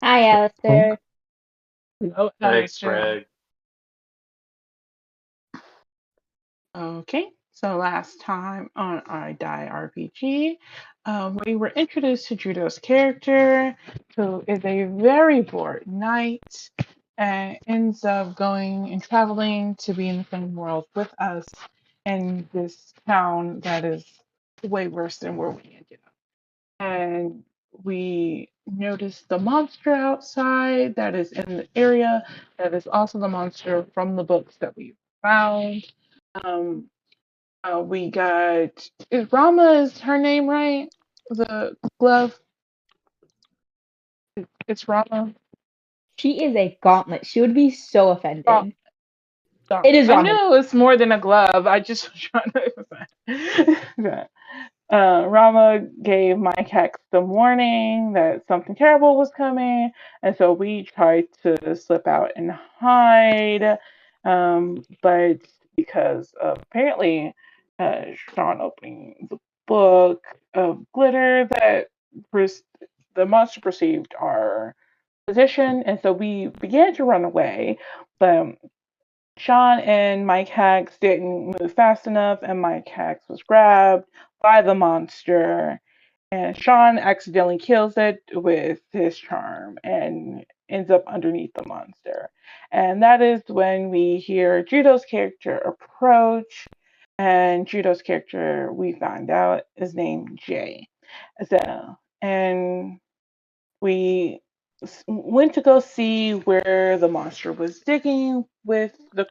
Hi, Alistair. Hello, Thanks, Alistair. Greg. Okay, so last time on I-Die RPG, we were introduced to Judo's character, who is a very bored knight and ends up going and traveling to be in the same world with us in this town that is way worse than where we ended up. And we noticed the monster outside that is in the area that is also the monster from the books that we found. Um, we got is Rama is her name right? The glove. It's Rama. She is a gauntlet. She would be so Oh, offended. It gauntlet. is I Rama. knew it was more than a glove. I just was trying to. Okay. Rama gave Mike Hex the warning that something terrible was coming, and so we tried to slip out and hide. But because of apparently Sean opening the book of glitter that the monster perceived our position, and so we began to run away. But Sean and Mike Hacks didn't move fast enough, and Mike Hacks was grabbed by the monster. And Sean accidentally kills it with his charm and ends up underneath the monster. And that is when we hear Judo's character approach. And Judo's character, we find out, is named Jay. So, and we went to go see where the monster was digging with the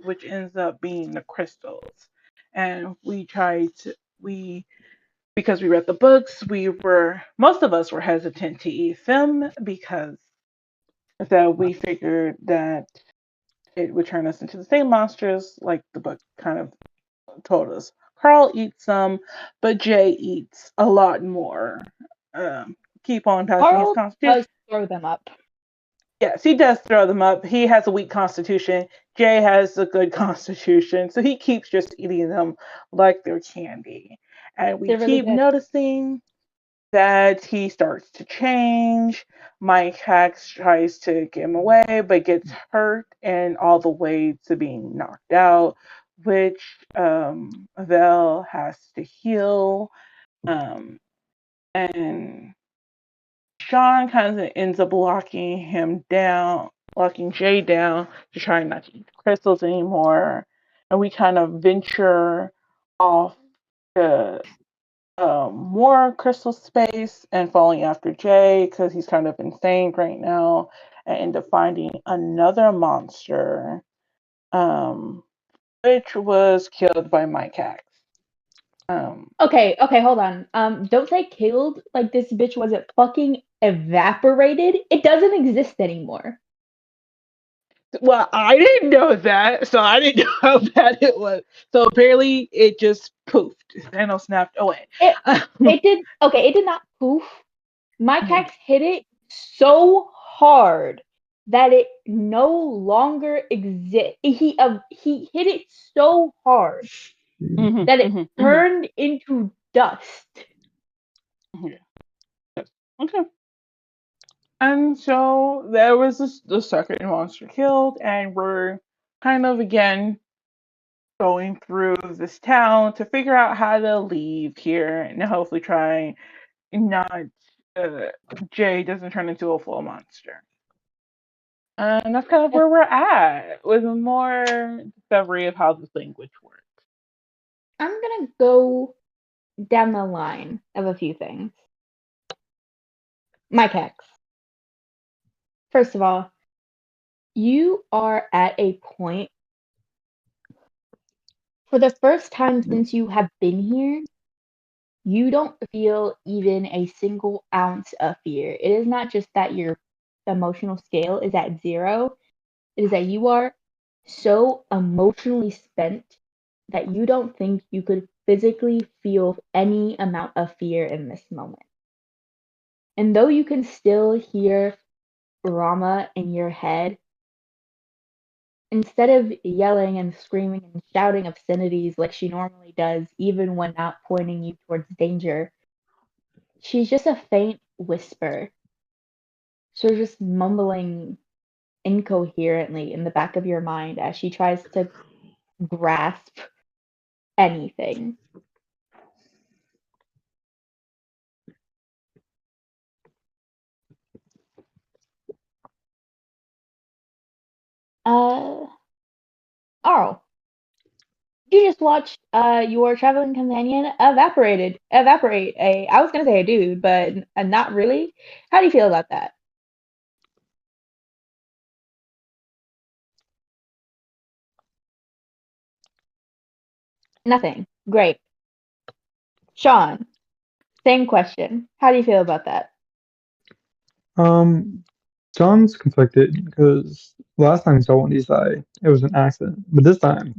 which ends up being the crystals. And we tried to, we, because we read the books, most of us were hesitant to eat them because so we figured that it would turn us into the same monsters like the book kind of told us. Carl eats some, but Jay eats a lot more. Keep on passing his Carl constitution. does throw them up. Yes, he does throw them up. He has a weak constitution. Jay has a good constitution, so he keeps just eating them like they're candy. And we They're really keep good. noticing that he starts to change. Mike Hacks tries to get him away, but gets hurt and all the way to being knocked out, which Vel has to heal. Um, and Sean kind of ends up locking Jay down to try not to eat the crystals anymore. And we kind of venture off to more crystal space and following after Jay because he's kind of insane right now and end up finding another monster, um, which was killed by Mike Axe. Um, Okay, hold on. Don't say killed like this bitch wasn't fucking evaporated. It doesn't exist anymore. Well, I didn't know that, so I didn't know how bad it was. So apparently, it just poofed. Thanos snapped away. It it did okay, it did not poof. My Mhm. cax hit it so hard that it no longer exists. He hit it so hard Mhm. that it Mhm. Mhm. turned into dust. Yeah. Yes. Okay. And so there was the second monster killed, and we're kind of again going through this town to figure out how to leave here and hopefully try not uh, Jay doesn't turn into a full monster. And that's kind of where we're at with more discovery of how this language works. I'm gonna go down the line of a few things. My cax. First of all, you are at a point for the first time since you have been here, you don't feel even a single ounce of fear. It is not just that your emotional scale is at zero, it is that you are so emotionally spent that you don't think you could physically feel any amount of fear in this moment. And though you can still hear Rama in your head, instead of yelling and screaming and shouting obscenities like she normally does, even when not pointing you towards danger, she's just a faint whisper. sort of just mumbling incoherently in the back of your mind as she tries to grasp anything. Uh, oh, you just watched your traveling companion evaporate a. I was gonna say a dude, but not really. How do you feel about that? Nothing. Great. Sean, same question. How do you feel about that? Um, John's conflicted because last time he saw one Ise-Die, it was an accident, but this time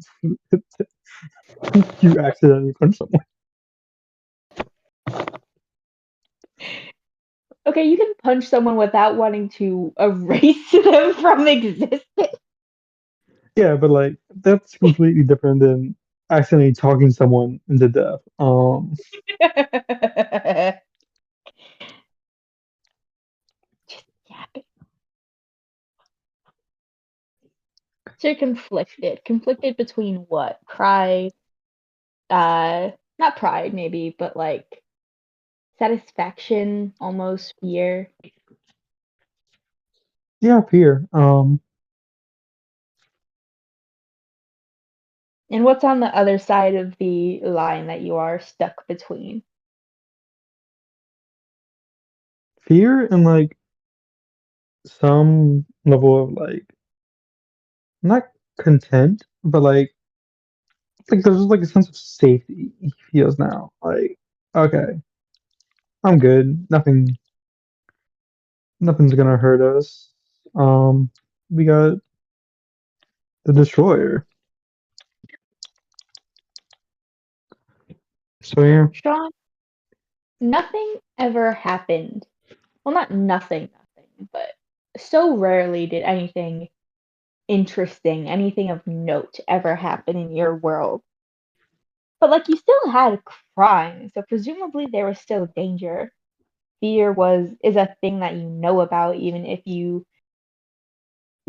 you accidentally punched someone. Okay, you can punch someone without wanting to erase them from existence. Yeah, but like that's completely different than accidentally talking someone into death. Just yapping. So you're conflicted. Conflicted between what? Pride, not pride maybe, but like satisfaction, almost fear. Yeah, fear. And what's on the other side of the line that you are stuck between? Fear and like some level of like not content, but like there's like a sense of safety he feels now. Like, okay, I'm good. Nothing's gonna hurt us. We got the destroyer. So yeah, Sean, nothing ever happened. Well, not nothing, but so rarely did anything interesting, anything of note ever happen in your world. But like you still had crime, so presumably there was still danger. Fear was is a thing that you know about, even if you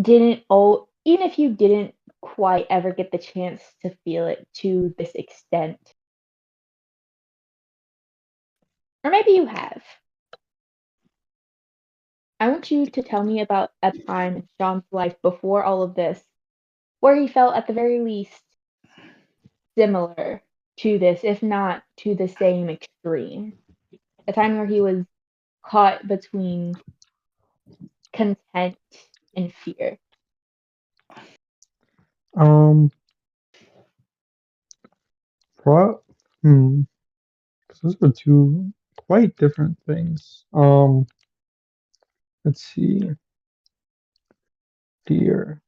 didn't quite ever get the chance to feel it to this extent. Or maybe you have. I want you to tell me about a time in Sean's life before all of this where he felt at the very least similar to this, if not to the same extreme. A time where he was caught between content and fear. um, pro. Hmm. 'Cause those are two quite different things. Let's see. Fear.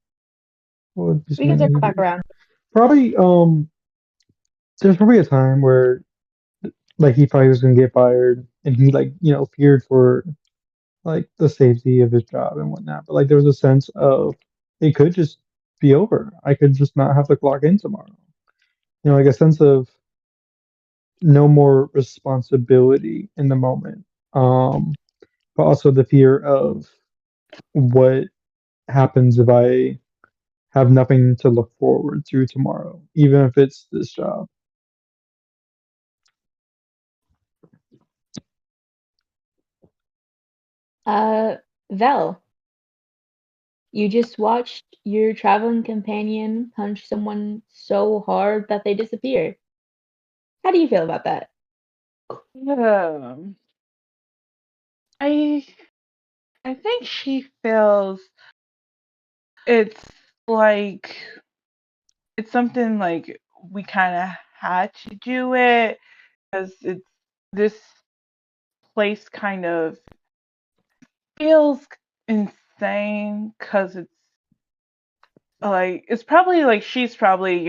What would be We can something circle he back did? around. Probably. There's probably a time where like he thought he was gonna get fired, and he like feared for like the safety of his job and whatnot. But like there was a sense of it could just be over. I could just not have to clock in tomorrow. Like a sense of no more responsibility in the moment. Um, but also the fear of what happens if I have nothing to look forward to tomorrow, even if it's this job. Uh, Vel, you just watched your traveling companion punch someone so hard that they disappear. How do you feel about that? Um, I I think she feels it's like it's something like we kind of had to do it because it's this place kind of feels insane because it's like it's probably like she's probably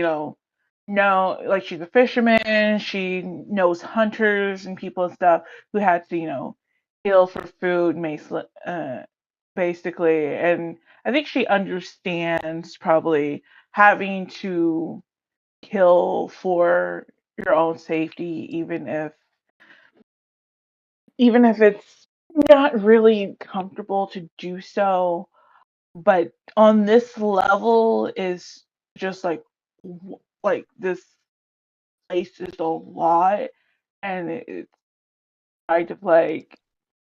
know like she's a fisherman, she knows hunters and people and stuff who had to kill for food basically, and I think she understands probably having to kill for your own safety even if it's not really comfortable to do so, but on this level is just like like this place is a lot, and it's kind of like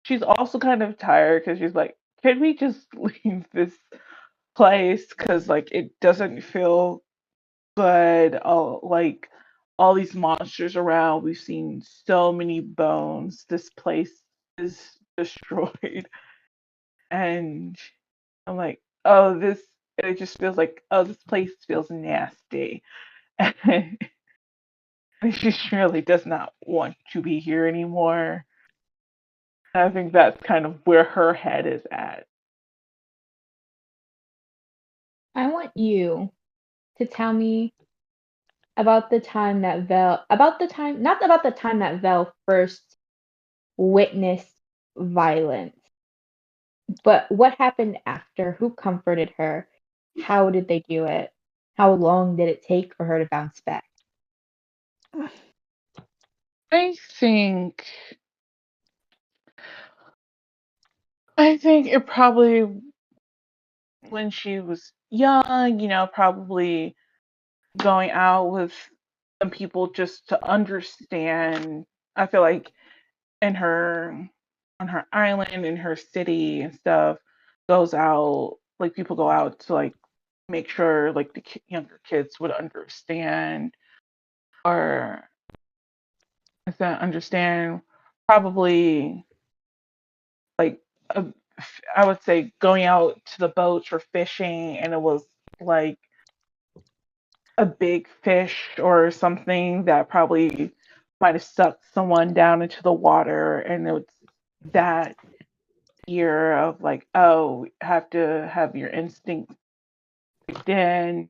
she's also kind of tired because she's like, can we just leave this place? Because like it doesn't feel good. Oh, like all these monsters around. We've seen so many bones. This place is destroyed, and I'm like, oh, this. It just feels like, oh, this place feels nasty. And she really does not want to be here anymore. I think that's kind of where her head is at. I want you to tell me about the time that Vel, about the time, not about the time that Vel first witnessed violence, but what happened after? Who comforted her? How did they do it? How long did it take for her to bounce back? I think I think it probably when she was young, probably going out with some people just to understand. I feel like in her on her island, in her city and stuff, goes out like people go out to like make sure like the younger kids would understand or understand probably like a, I would say going out to the boats for fishing, and it was like a big fish or something that probably might have sucked someone down into the water, and it was that fear of like, oh, have to have your instinct kicked in.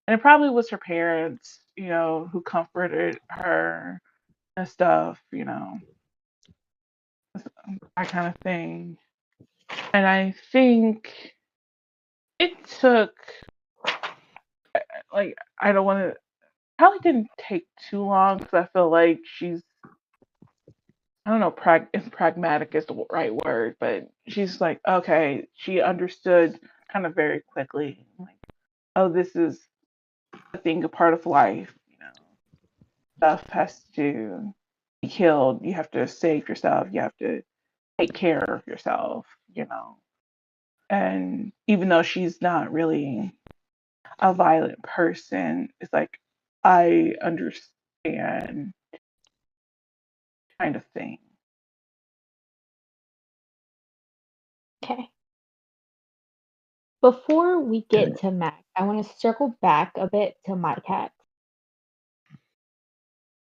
And it probably was her parents, who comforted her and stuff, that kind of thing. And I think it took like I don't want to probably didn't take too long because I feel like she's I don't know if pragmatic is the right word, but she's like okay, she understood kind of very quickly like oh this is a thing a part of life, stuff has to be killed, you have to save yourself, you have to take care of yourself, and even though she's not really a violent person, it's like I understand kind of thing. Okay. Before we Okay. get to Mac, I want to circle back a bit to my cat.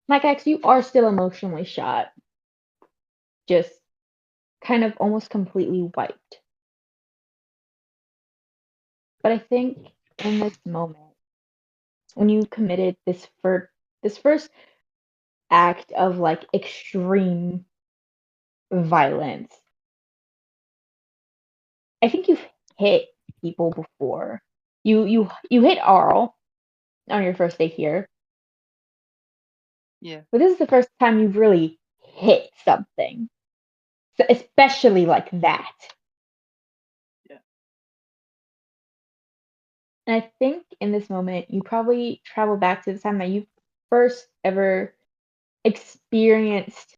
My cat, you are still emotionally shot, just kind of almost completely wiped. But I think in this moment, when you committed this first act of like extreme violence, I think you've hit people before. You hit Arl on your first day here, Yeah. but this is the first time you've really hit something, so especially like that. Yeah. And I think in this moment, you probably travel back to the time that you first ever experienced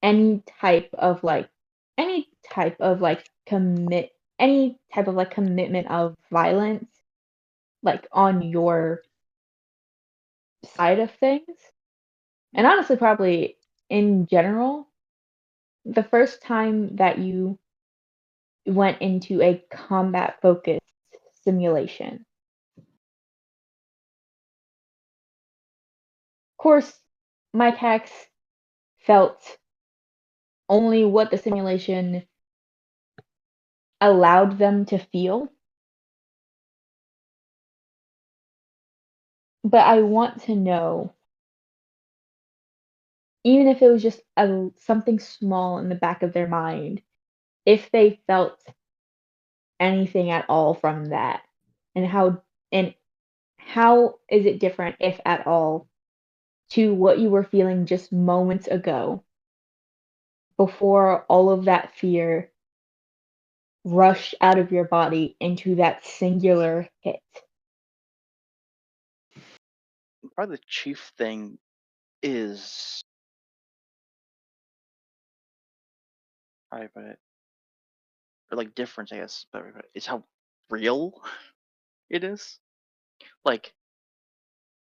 any type of like any type of like commit any type of like commitment of violence like on your side of things. And honestly, probably in general, the first time that you went into a combat focused simulation. Of course, Mike Hacks felt only what the simulation allowed them to feel. But I want to know, even if it was just something small in the back of their mind, if they felt anything at all from that, and how is it different, if at all, to what you were feeling just moments ago before all of that fear rushed out of your body into that singular hit? Probably the chief thing is how do I put it? Or like difference, I guess, better way to put it, is how real it is. Like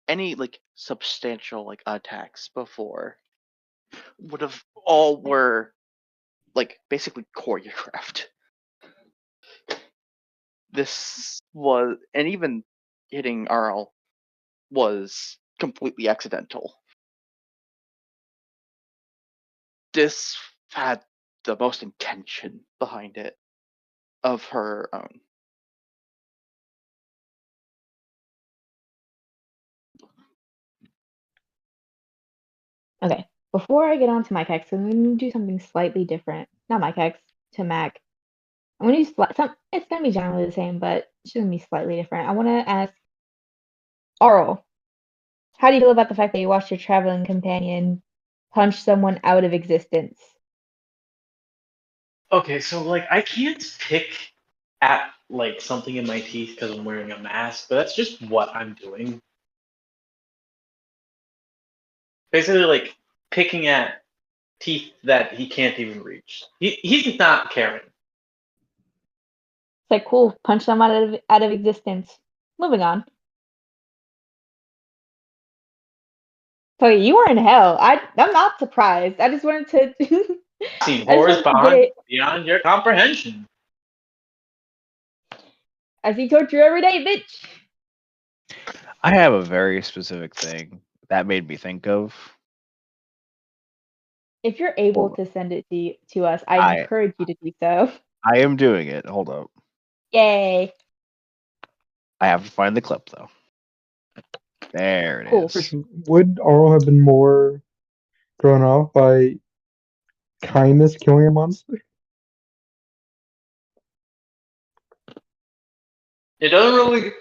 any like substantial like attacks before would have all were like basically choreographed. This was, and even hitting Arl was completely accidental. This had the most intention behind it of her own. Okay, before I get on to Mike X, I'm going to do something slightly different. Not Mike X, to Mac. I'm going to use it's going to be generally the same, but it's going to be slightly different. I want to ask Arl, how do you feel about the fact that you watched your traveling companion punch someone out of existence? Okay, so like I can't pick at like something in my teeth because I'm wearing a mask, but that's just what I'm doing. Basically, like picking at teeth that he can't even reach. He's not caring. It's like, cool, punch them out of existence. Moving on. So you were in hell. I'm not surprised. I just wanted to Seen I just horrors wanted to get it. beyond your comprehension. I see torture every day, bitch. I have a very specific thing that made me think of. If you're able Hold on. to send it to us, I I encourage you to do so. I am doing it. Hold up. Yay. I have to find the clip though. There it Cool. is. Would Arl have been more thrown off by kindness killing a monster? It doesn't really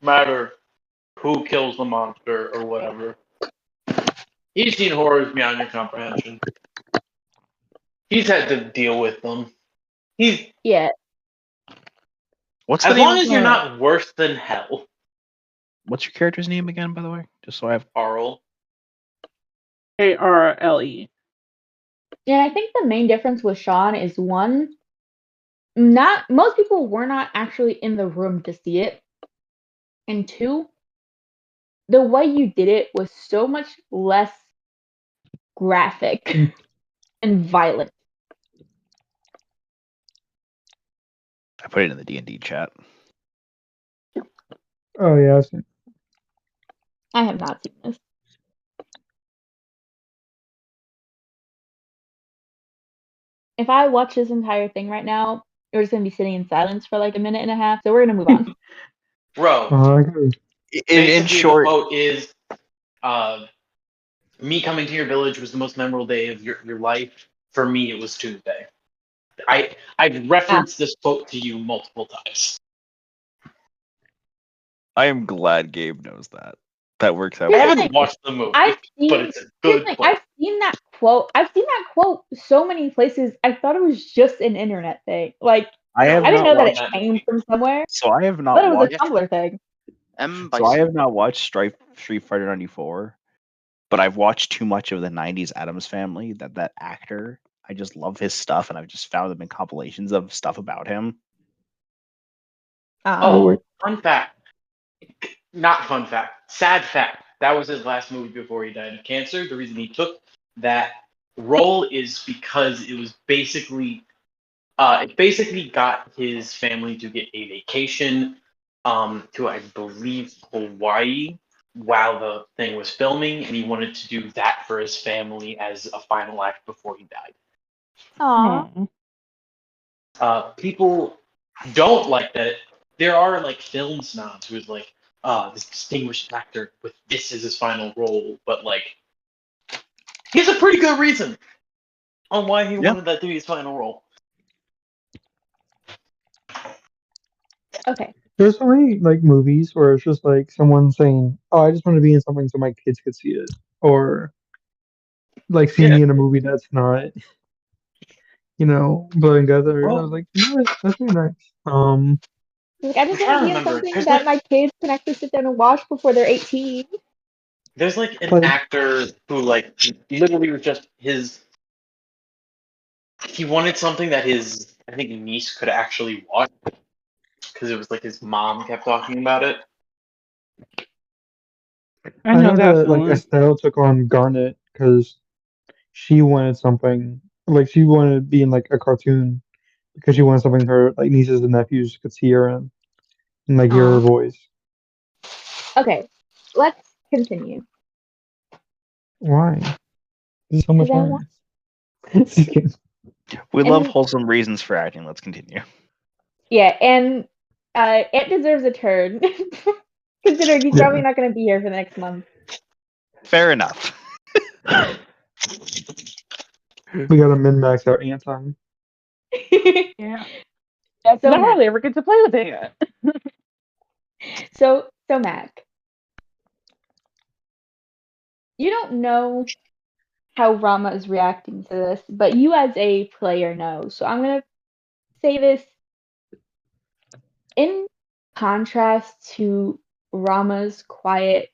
matter who kills the monster or whatever. He's seen horrors beyond your comprehension. He's had to deal with them. He's Yeah. What's the as name? long as you're not worse than hell, What's your character's name again, by the way? Just so I have. Arl. Arle. Yeah, I think the main difference with Sean is one, not most people were not actually in the room to see it. And two, the way you did it was so much less graphic and violent. I put it in the D&D chat. Oh yeah, I've seen. I have not seen this. If I watch this entire thing right now, we're just gonna be sitting in silence for like a minute and a half. So we're gonna move on. Bro, I agree. In short, the quote is, me coming to your village was the most memorable day of your life. For me, it was Tuesday. I've referenced this quote to you multiple times. I am glad Gabe knows that. That works out. I Here's the haven't thing. watched the movie, I've seen, but it's a here's good the thing, quote. I've seen that quote. I've seen that quote so many places. I thought it was just an internet thing. Like I have I didn't not know that it watched. came from somewhere. So I have I not thought it was watched. a Tumblr thing. M. So I Bison. have not watched Street Fighter 94, but I've watched too much of the 90s Addams Family. That actor, I just love his stuff, and I've just found them in compilations of stuff about him. Oh, fun fact. Not fun fact. Sad fact. That was his last movie before he died of cancer. The reason he took that role is because it was basically it basically got his family to get a vacation to, I believe, Hawaii while the thing was filming, and he wanted to do that for his family as a final act before he died. Aw. People don't like that. There are like film snobs who's like, this distinguished actor with this as his final role, but like, he has a pretty good reason on why he wanted that to be his final role. Okay. There's so many like movies where it's just like someone saying, "Oh, I just want to be in something so my kids could see it," or like see me in a movie that's not. blowing together. And I was Well, like, that's really nice. Like, I I'm just want trying to to be in remember. something that my kids can actually sit down and watch before they're 18. There's like an like actor who like literally was just his. He wanted something that his I think niece could actually watch because it was like his mom kept talking about it. I I know know that that like feeling. Estelle took on Garnet because she wanted something like she wanted to be in like a cartoon because she wanted something her like nieces and nephews could see her in and like hear her Aw. voice. Okay, let's continue. Why? This is so Because much I want. fun. Just kidding. We love And wholesome reasons for acting. Let's continue. yeah, and it deserves a turn. Considering he's probably Yeah, not going to be here for the next month. Fair enough. we gotta min max our Anton. Yeah. That's So I Mac. hardly ever get to play with it yet. So Mac, you don't know how Rama is reacting to this, but you as a player know. So I'm gonna say this in contrast to Rama's quiet,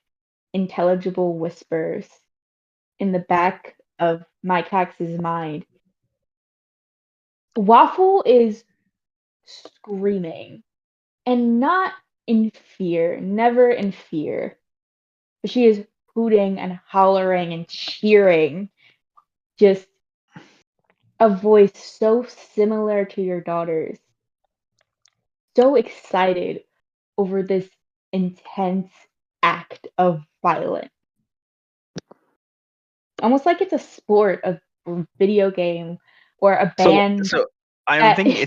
intelligible whispers in the back of Mike Hax's mind. Waffle is screaming, and not in fear, never in fear, but she is hooting and hollering and cheering, just a voice so similar to your daughter's, so excited over this intense act of violence. Almost like it's a sport, a video game, or a So band so I'm that thinking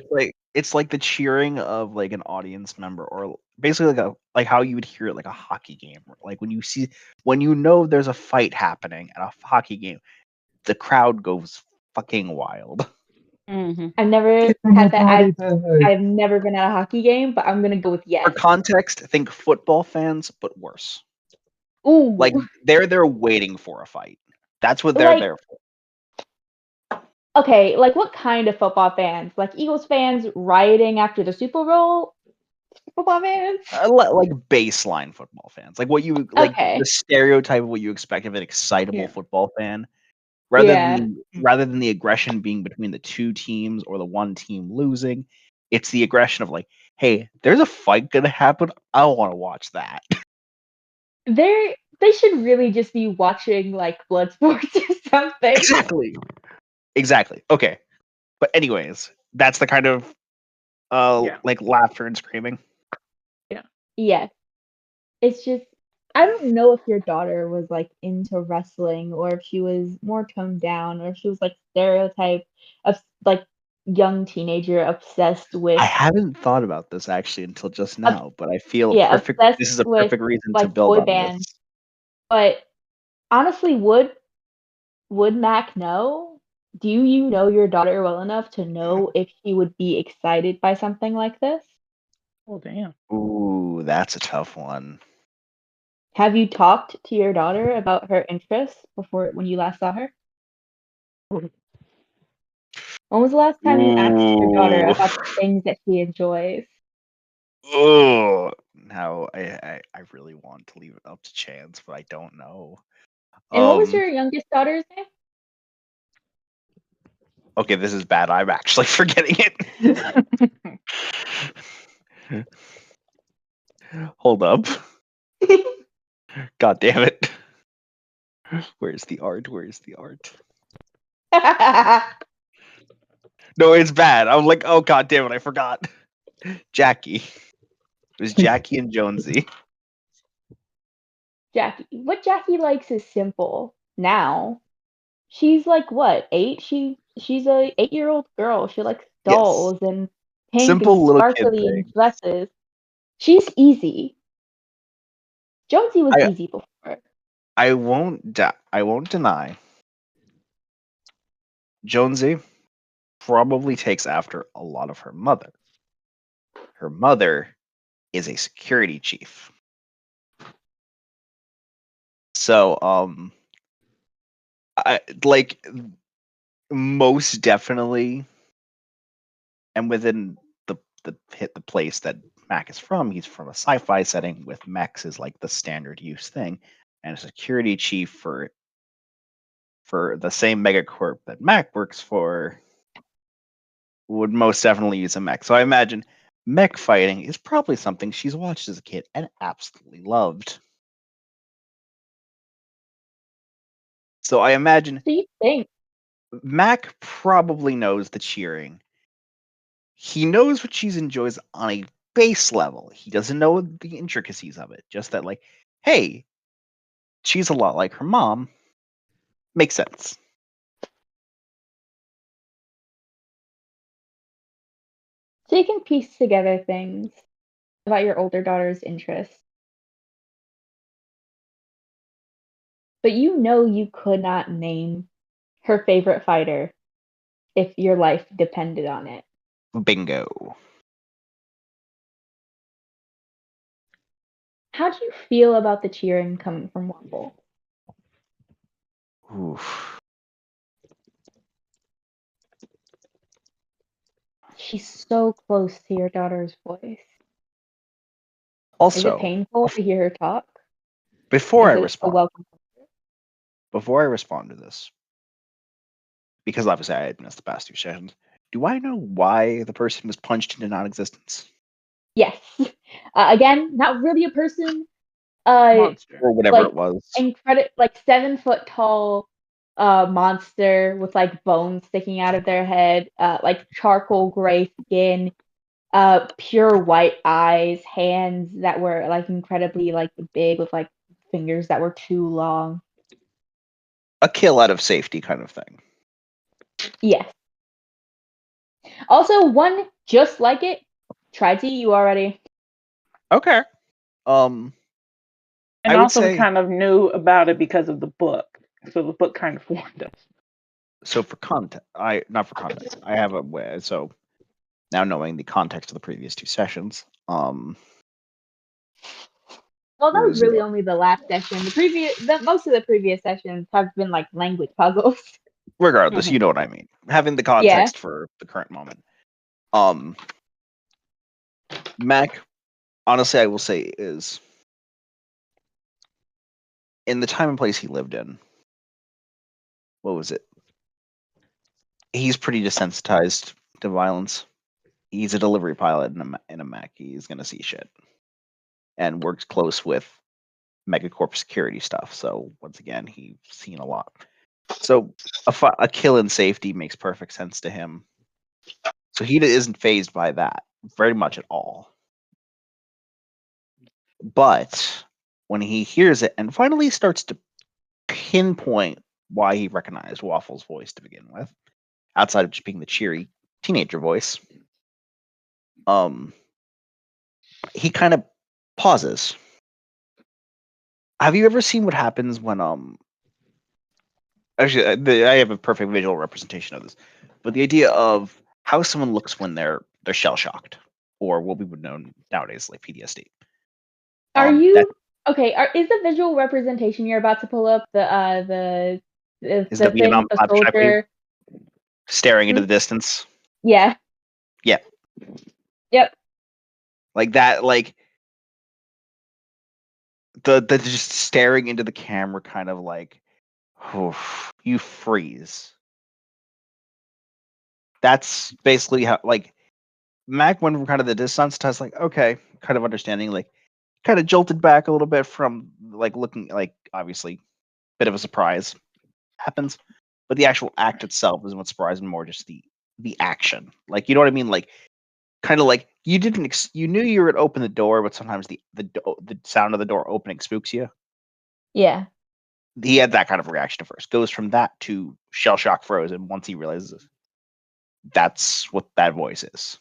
it's like the cheering of like an audience member or basically like how you would hear it like a hockey game. Like when you know there's a fight happening at a hockey game, the crowd goes fucking wild. Mm-hmm. I've never Get in the had that. body bag. I've never been at a hockey game, but I'm gonna go with For yes. context, think football fans, but worse. Like Ooh, they're there waiting for a fight. That's what they're like there for. okay, like what kind of football fans? Like Eagles fans rioting after the Super Bowl? Football fans? Like baseline football fans, like what you like the Okay, stereotype of what you expect of an excitable Yeah. football fan, yeah. rather than the aggression being between the two teams or the one team losing. It's the aggression of like, hey, there's a fight gonna happen. I want to watch that. They should really just be watching like blood sports or something. Exactly. Exactly. Okay. But anyways, that's the kind of Yeah. like laughter and screaming. Yes. It's just I don't know if your daughter was like into wrestling or if she was more toned down or if she was like stereotype of like young teenager obsessed I with haven't thought about this actually until just ob- now, but I feel yeah, perfect. obsessed This is a with perfect reason to like build boy on this. bands. But honestly, would Mac know? Do you know your daughter well enough to know if she would be excited by something like this? Oh damn. Ooh, that's a tough one. Have you talked to your daughter about her interests before when you last saw her? When was the last time you asked your daughter Ooh. about the things that she enjoys? Ooh. Now I really want to leave it up to chance, but I don't know. And what was Um. your youngest daughter's name? Okay, this is bad. I'm actually forgetting it. Hold up. God damn it. Where's the art? Where's the art? No, it's bad. I'm like, oh god damn it, I forgot. Jackie. It was Jackie and Jonesy. Jackie. What Jackie likes is simple. Now, she's like what, 8? She's a 8-year-old girl. She likes Yes. dolls and pink and Simple little kid sparkly and thing. dresses. She's easy. Jonesy was I easy before. I won't deny. Jonesy probably takes after a lot of her mother. Her mother is a security chief. So I like most definitely And within the place that Mac is from, he's from a sci-fi setting with mechs is like the standard use thing, and a security chief for the same megacorp that Mac works for would most definitely use a mech. So I imagine mech fighting is probably something she's watched as a kid and absolutely loved. So I imagine So you think? Mac probably knows the cheering. He knows what she enjoys on a base level. He doesn't know the intricacies of it. Just that, like, hey, she's a lot like her mom. Makes sense. So you can piece together things about your older daughter's interests. But you know you could not name her favorite fighter if your life depended on it. Bingo. How do you feel about the cheering coming from Waffle? Oof. She's so close to your daughter's voice. Is it Also, painful to hear her talk? before I Is it a respond, welcome? to this, because obviously I had missed the past two sessions, do I know why the person was punched into non-existence? Yes. Again, not really a person. Monster. Or whatever Like it was. like 7 foot tall monster with like bones sticking out of their head, like charcoal gray skin, pure white eyes, hands that were like incredibly like big with like fingers that were too long. A kill out of safety kind of thing. Yes. Also, one just like it. Tried to eat you already. Okay. And I would also, we say- kind of knew about it because of the book. So the book kind of warned us. So for context, I have a way. So now knowing the context of the previous two sessions, Well, that was was really it? only the last session. Most of the previous sessions have been like language puzzles. Regardless, you know what I mean. Having the context for the current moment. Mac, honestly, I will say is in the time and place he lived in. What was it? He's pretty desensitized to violence. He's a delivery pilot in a mech. He's gonna see shit, and works close with Megacorp security stuff. So once again, he's seen a lot. So a kill in safety makes perfect sense to him. So he isn't phased by that very much at all. But when he hears it and finally starts to pinpoint why he recognized Waffle's voice to begin with, outside of just being the cheery teenager voice, he kind of pauses. Have you ever seen what happens when actually I have a perfect visual representation of this, but the idea of how someone looks when they're shell shocked, or what we would know nowadays like PTSD. Are That you okay? Is the visual representation you're about to pull up is the thing Vietnam with the flashlight soldier? staring into the distance. Yeah. Yeah. Yep. Like that, like the just staring into the camera, kind of like, oof, you freeze. That's basically how, like, Mac went from kind of the distance test, like, okay, kind of understanding, like, kind of jolted back a little bit from like looking, like, obviously, bit of a surprise happens, but the actual act itself isn't what surprised me more, just the action, like, you know what I mean, like, kind of like you didn't you knew you were gonna open the door, but sometimes the sound of the door opening spooks you. Yeah. He had that kind of reaction at first. Goes from that to shell shock frozen once he realizes that's what that voice is.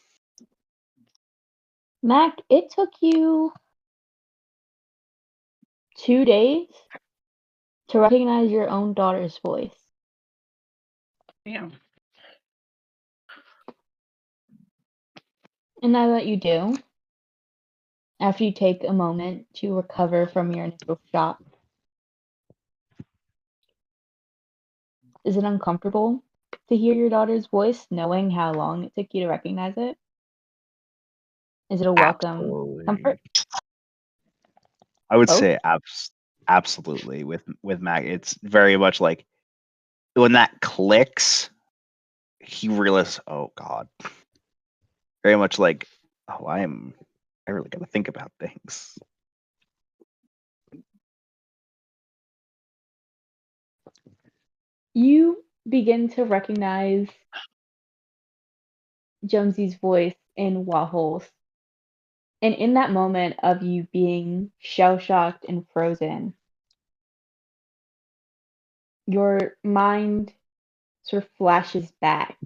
Mac, it took you 2 days to recognize your own daughter's voice. Yeah. And now that you do, after you take a moment to recover from your initial shock, is it uncomfortable to hear your daughter's voice, knowing how long it took you to recognize it? Is it a welcome Absolutely. comfort? I would Both? say absolutely with Mac. It's very much like when that clicks, he realizes, oh God. Very much like, oh, I really gotta think about things. You begin to recognize Jonesy's voice in Waffles. And in that moment of you being shell shocked and frozen, your mind sort of flashes back.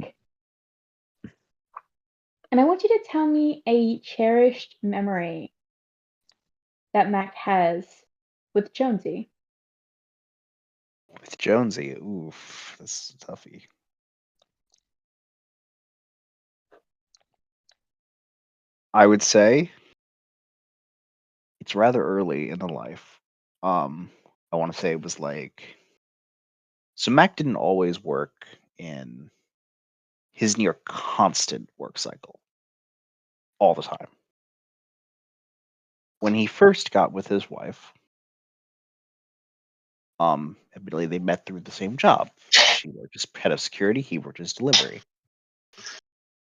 And I want you to tell me a cherished memory that Mac has with Jonesy. With Jonesy, oof, this is a toughie. I would say it's rather early in the life. I want to say it was like, so Mac didn't always work in his near constant work cycle all the time. When he first got with his wife, admittedly they met through the same job. She worked as head of security, he worked as delivery.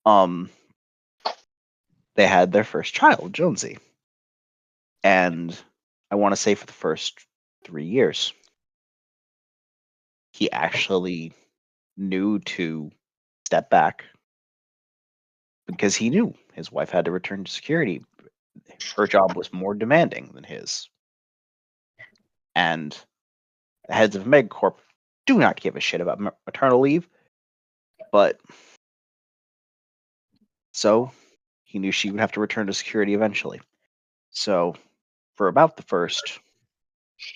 Um, they had their first child, Jonesy. And I want to say for the first 3 years, he actually knew to step back because he knew his wife had to return to security. Her job was more demanding than his. And the heads of Megcorp do not give a shit about maternal leave, but so he knew she would have to return to security eventually. So for about the first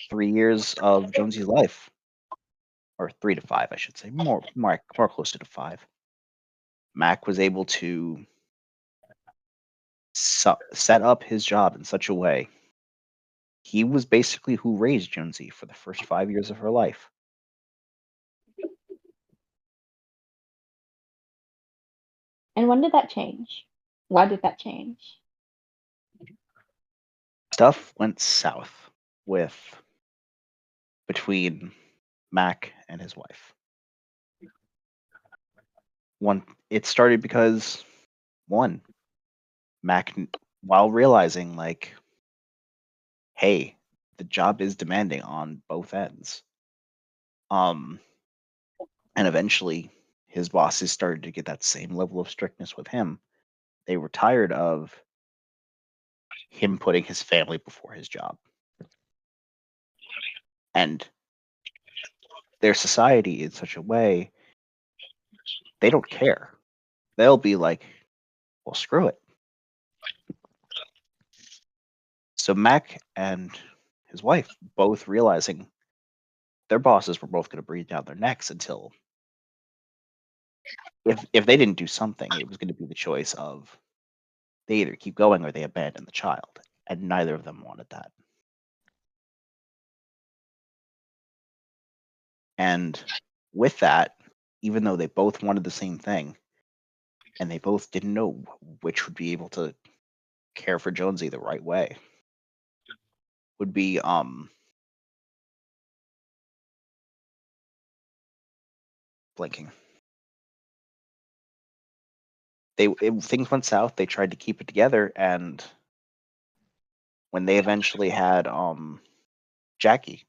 3 years of Jonesy's life, or 3 to 5, I should say, more closer to 5, Mac was able to set up his job in such a way. He was basically who raised Jonesy for the first 5 years of her life. And when did that change? Why did that change? Stuff went south with between Mac and his wife. It started because one, Mac, while realizing like, hey, the job is demanding on both ends. And eventually his bosses started to get that same level of strictness with him. They were tired of him putting his family before his job. And their society in such a way, they don't care. They'll be like, well, screw it. So Mac and his wife both realizing their bosses were both going to breathe down their necks until if they didn't do something, it was going to be the choice of they either keep going or they abandon the child. And neither of them wanted that. And with that, even though they both wanted the same thing, and they both didn't know which would be able to care for Jonesy the right way, would be blinking. Things went south. They tried to keep it together, and when they eventually had Jackie,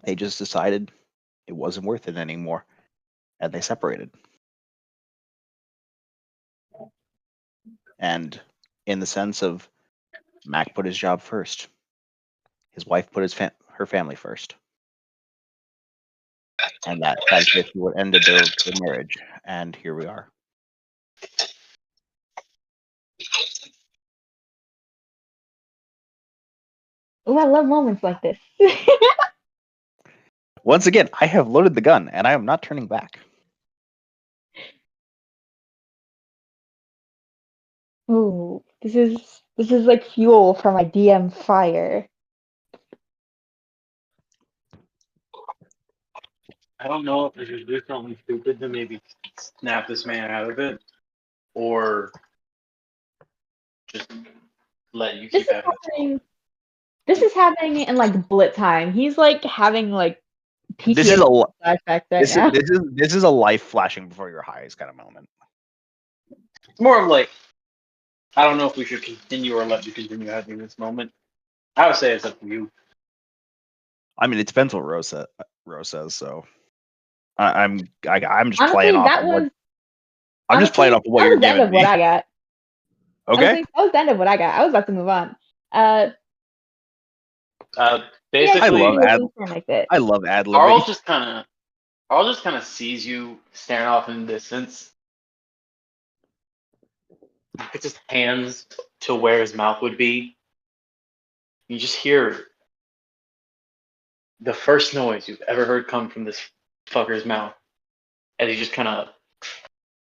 they just decided it wasn't worth it anymore, and they separated. And in the sense of Mac put his job first, his wife put her family first, and that is basically what ended their marriage. And here we are. Oh, I love moments like this. Once again, I have loaded the gun, and I am not turning back. Ooh, this is like fuel for my DM fire. I don't know if I should do something stupid to maybe snap this man out of it, or just let you This keep is having this moment. happening. This is happening in like bullet time. He's like having like This is a PTSD flashbacks right now. this is a life flashing before your eyes kind of moment. It's more of like, I don't know if we should continue or let you continue having this moment. I would say it's up to you. I mean, it depends what Rose says. So I'm just playing Honestly, off of what I'm just playing honestly, off of what that you're was the end giving of what me. I got. Okay. Honestly, that was the end of what I got. I was about to move on. Basically, I love ad Carl libbing. just kind of sees you staring off in the distance. Puts his hands to where his mouth would be. You just hear the first noise you've ever heard come from this fucker's mouth, as he just kind of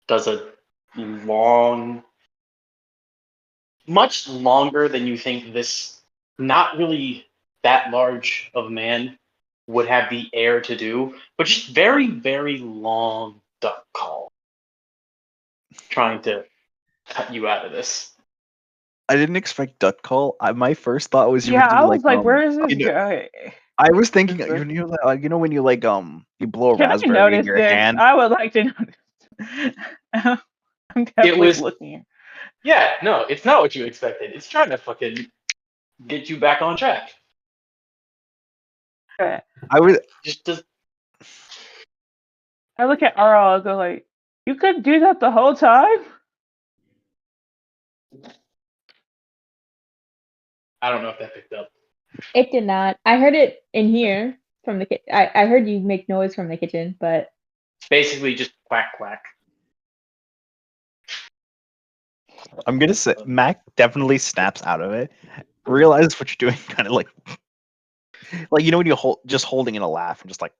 does a long, much longer than you think this not really that large of a man would have the air to do, but just very, very long duck call, trying to cut you out of this. I didn't expect duck call. My first thought was you Yeah, would do I was like, where is this you know, guy? I was thinking Is this- you know when you like you blow a Can I raspberry in notice your this? hand. I would like to notice. I'm definitely was- looking. Yeah, no, it's not what you expected. It's trying to fucking get you back on track. Okay. I would Just I look at Arl and go like, you could do that the whole time? I don't know if that picked up. It did not. I heard it in here from the kitchen. I heard you make noise from the kitchen, but It's basically just quack quack. I'm gonna say Mac definitely snaps out of it. Realizes what you're doing, kind of like you know when you just holding in a laugh and just like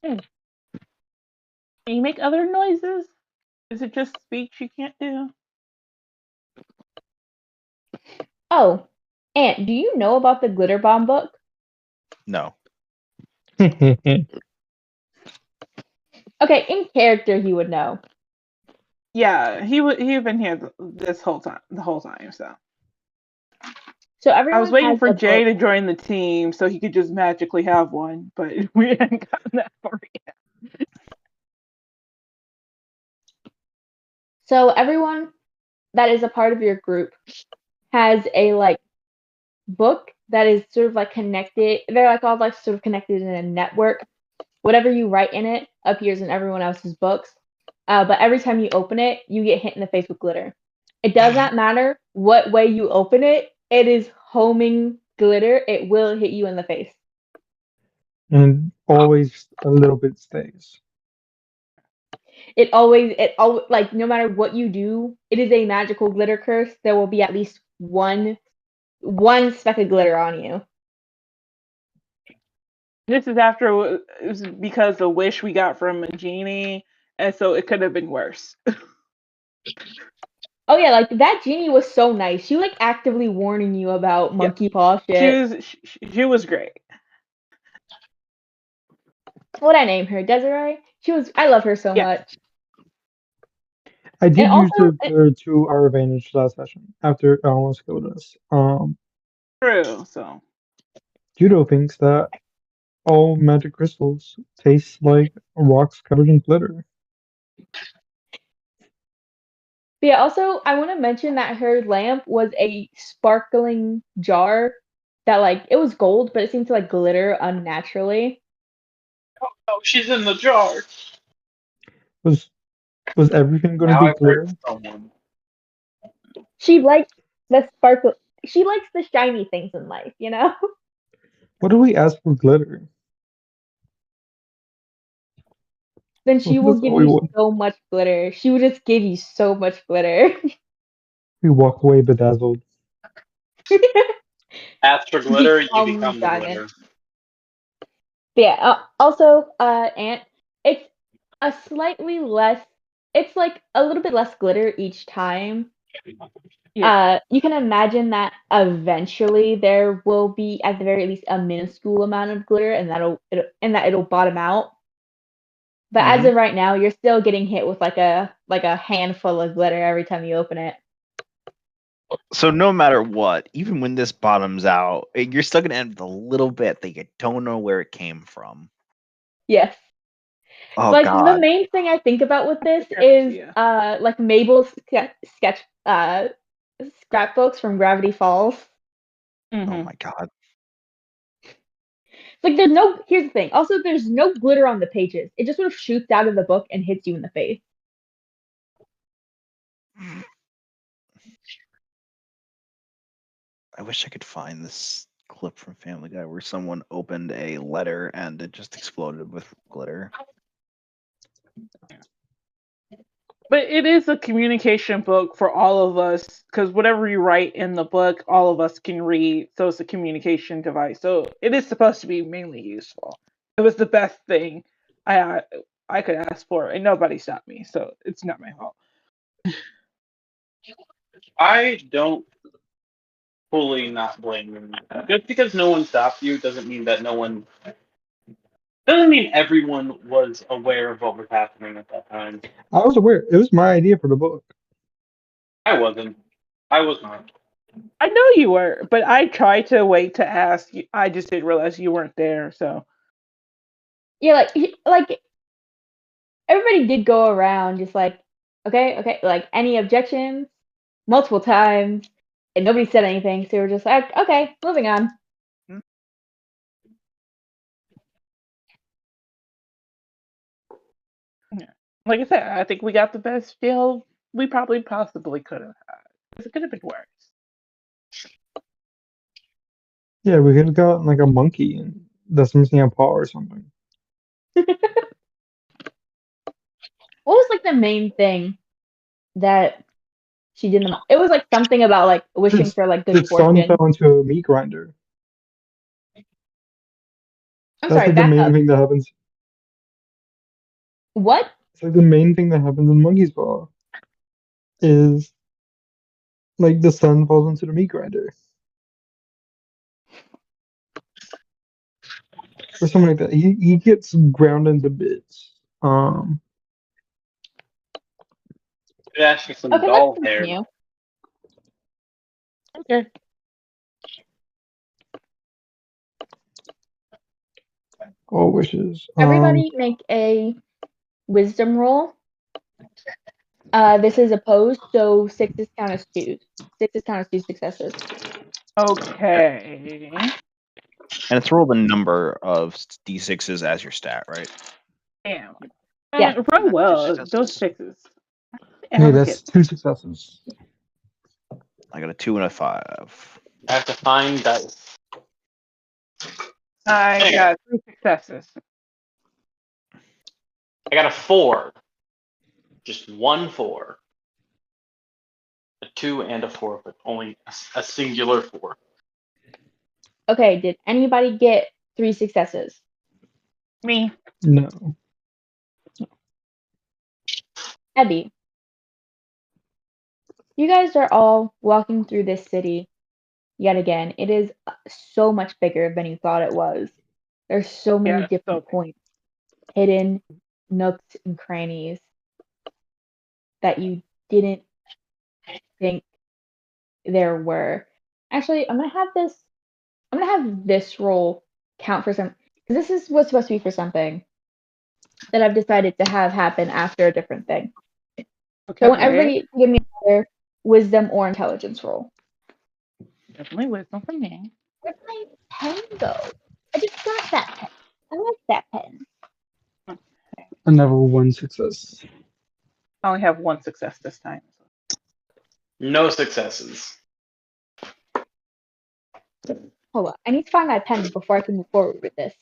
Can you make other noises? Is it just speech you can't do? oh, Aunt, do you know about the glitter bomb book? no. Okay, in character he would know. Yeah, he'd been here the whole time. So So I everyone was waiting has for a Jay book. to join the team so he could just magically have one, but we hadn't gotten that far yet. So everyone that is a part of your group has a like book that is sort of like connected. They're like all like sort of connected in a network. Whatever you write in it appears in everyone else's books. But every time you open it, you get hit in the face with glitter. It does not matter what way you open it. It is homing glitter. It will hit you in the face. And always a little bit stays. It always like no matter what you do, it is a magical glitter curse. There will be at least one speck of glitter on you. This is after it was because the wish we got from a genie, and so it could have been worse. Oh yeah, like that genie was so nice. She like actively warning you about Yeah. monkey paw shit. She was great. What I name her, Desiree? I love her so Yeah. much. I And did use also, her to our advantage last session after it almost killed us. True. So Judo thinks that all magic crystals taste like rocks covered in glitter. but yeah, also I want to mention that her lamp was a sparkling jar that like it was gold, but it seemed to like glitter unnaturally. Oh, she's in the jar. Was everything going to Now be I've heard glitter? someone. She likes the sparkle. She likes the shiny things in life, you know. What do we ask for glitter? Then she will That's give all we you want. so much glitter. She will just give you so much glitter. We walk away bedazzled. Ask for glitter, you Become become the diamond. glitter. But yeah. Also, Ant, it's a slightly less. It's like a little bit less glitter each time. Yeah. You can imagine that eventually there will be, at the very least, a minuscule amount of glitter, and it'll bottom out. But as of right now, you're still getting hit with like a handful of glitter every time you open it. So no matter what, even when this bottoms out, you're still gonna end with a little bit that you don't know where it came from. Yes. Oh Like the God. main thing I think about with this Yes, is yeah. like Mabel's sketch scrapbooks from Gravity Falls. Oh Mm-hmm. my God. Like here's the thing. Also, there's no glitter on the pages. It just sort of shoots out of the book and hits you in the face. I wish I could find this clip from Family Guy where someone opened a letter and it just exploded with glitter. But it is a communication book for all of us because whatever you write in the book, all of us can read. So it's a communication device. So it is supposed to be mainly useful. It was the best thing I could ask for, and nobody stopped me. So it's not my fault. I don't fully not blame you. Just because no one stopped you doesn't mean that no one. Doesn't mean everyone was aware of what was happening at that time. I was aware. It was my idea for the book. I wasn't. I was not. I know you were, but I tried to wait to ask. I just didn't realize you weren't there. So Yeah, like everybody did go around just like, okay, like any objections multiple times, and nobody said anything. So we're just like, okay, moving on. yeah. Like I said, I think we got the best deal we probably possibly could have had. It could have been worse. Yeah, we could have gotten like a monkey and that's missing a paw or something. What was like the main thing that she didn't? It was like something about like wishing Its for like good its son fortune. fell into a meat grinder. I'm That's sorry, like the back main up. thing that happens. What? It's like the main thing that happens in Monkey's Paw is like the son falls into the meat grinder or something like that. He gets ground into bits. It actually some Okay, let's doll hair. continue. Okay. All wishes. Everybody make a wisdom roll. This is opposed, so sixes count as twos. Sixes count as two successes. Okay. And it's roll the number of d6s as your stat, right? Damn. Yeah. Roll Not two well. Those successes. sixes. Hey, Have a that's kid. 2 successes. I got a 2 and a 5. I have to find dice. I There. got 3 successes. I got a 4. Just 1 4. A 2 and a 4, but only a singular 4. Okay, did anybody get 3 successes? Me. No. Abby, you guys are all walking through this city yet again. It is so much bigger than you thought it was. There's so many Yeah. different So points, hidden nooks and crannies that you didn't think there were. Actually, I'm gonna have this roll count for some, because was supposed to be for something that I've decided to have happen after a different thing. So I want okay. everybody to give me either wisdom or intelligence roll. Definitely wisdom from me. Where'd my pen go? I just got that pen. I like that pen. Another 1 success. I only have 1 success this time. No successes. Hold on. I need to find my pen before I can move forward with this.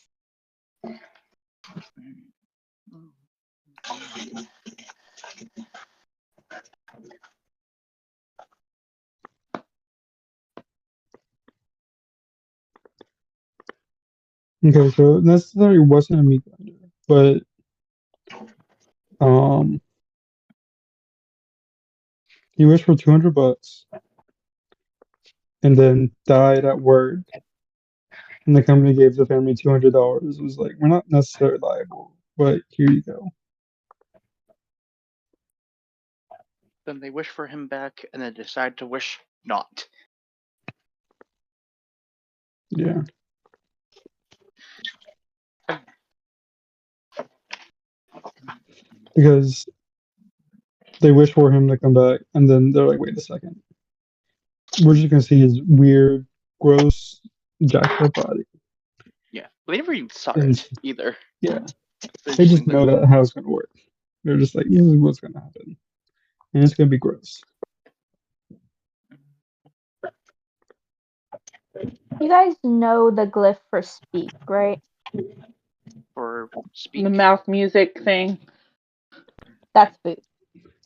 Okay, so necessarily wasn't a meat grinder, but um, he wished for $200. and then died at work, and the company gave the family $200. It was like, we're not necessarily liable, but here you go. Then they wish for him back, and then decide to wish not. Yeah. Because they wish for him to come back, and then they're like, wait a second. We're just gonna see his weird, gross, jacked up body. Yeah, but they never even saw And it either. yeah, They're they just like, know that how it's gonna work. They're just like, this is what's gonna happen. And it's gonna be gross. You guys know the glyph for speak, right? for speak. The mouth music thing. That's food.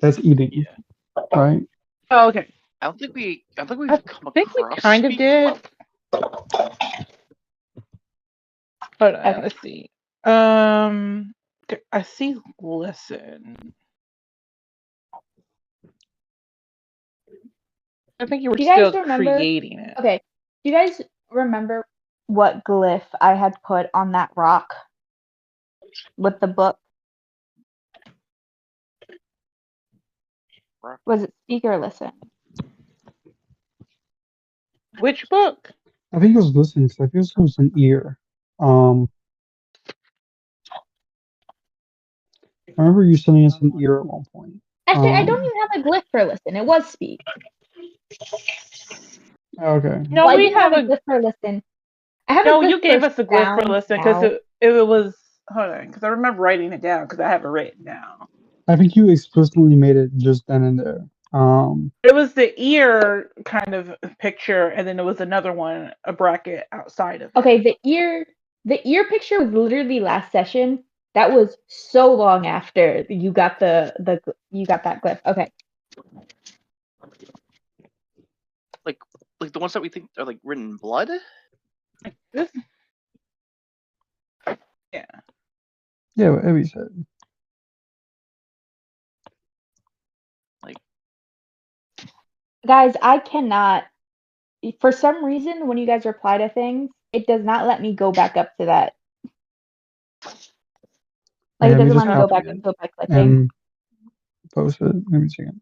That's eating, Yeah. right? Oh, okay. I don't think we've I come think we across kind of speak did. before. Hold on, Okay. let's see. I see listen. I think you were Do you guys still remember? creating it. Okay. Do you guys remember what glyph I had put on that rock with the book? Was it speak or listen? Which book? I think it was listening, because I think it was an ear. I remember you sending us an ear at one point. Actually, I don't even have a glyph for listen. It was speak. Okay. No, Well, I we didn't have have a a. glyph for listen. I have a No, glyph you gave for us a glyph for sound listen because now. it was. Hold on, because I remember writing it down because I have it written down. I think you explicitly made it just then and there. It was the ear kind of picture, and then there was another one, a bracket outside of it. Okay, the ear picture was literally last session. That was so long after you got you got that glyph. Okay. Like the ones that we think are like written in blood. This, yeah. Yeah, what Evie said. Like, Guys, I cannot for some reason when you guys reply to things, it does not let me go back up to that. Like Yeah, it let me doesn't just let me go copy back it up to it by clicking. and post it. Let me see it.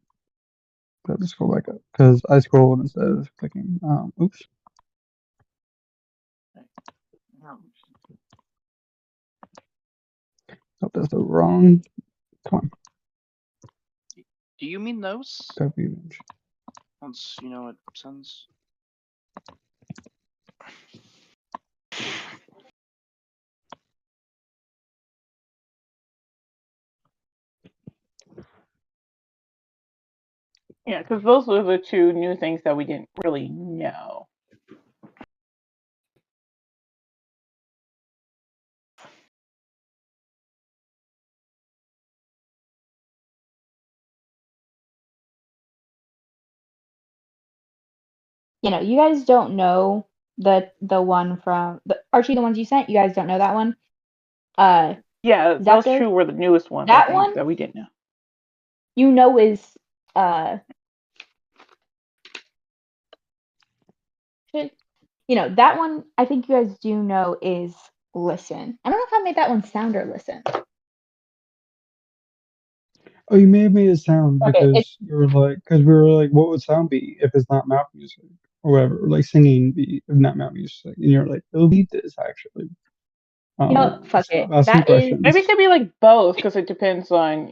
Let me scroll back up because I scrolled instead of clicking. Oops. Oh, that's the wrong. Come on, do you mean those? copy image. Once you know it sends. Yeah, because those were the two new things that we didn't really know. You know, you guys don't know the one from Archie, the ones you sent. You guys don't know that one. Yeah, those Zapdos, two were the newest ones, I that think, one that we didn't know. you know is uh should- you know that one. I think you guys do know is listen. I don't know if I made that one sound or listen. Oh, you may have made it sound Okay, it's because you were like, because we were like, what would sound be if it's not mouth music or whatever, or like singing be if not mouth music, and you're like, it'll be this actually. you know fuck it. Stop asking That is Maybe it questions. could be like both because it depends on,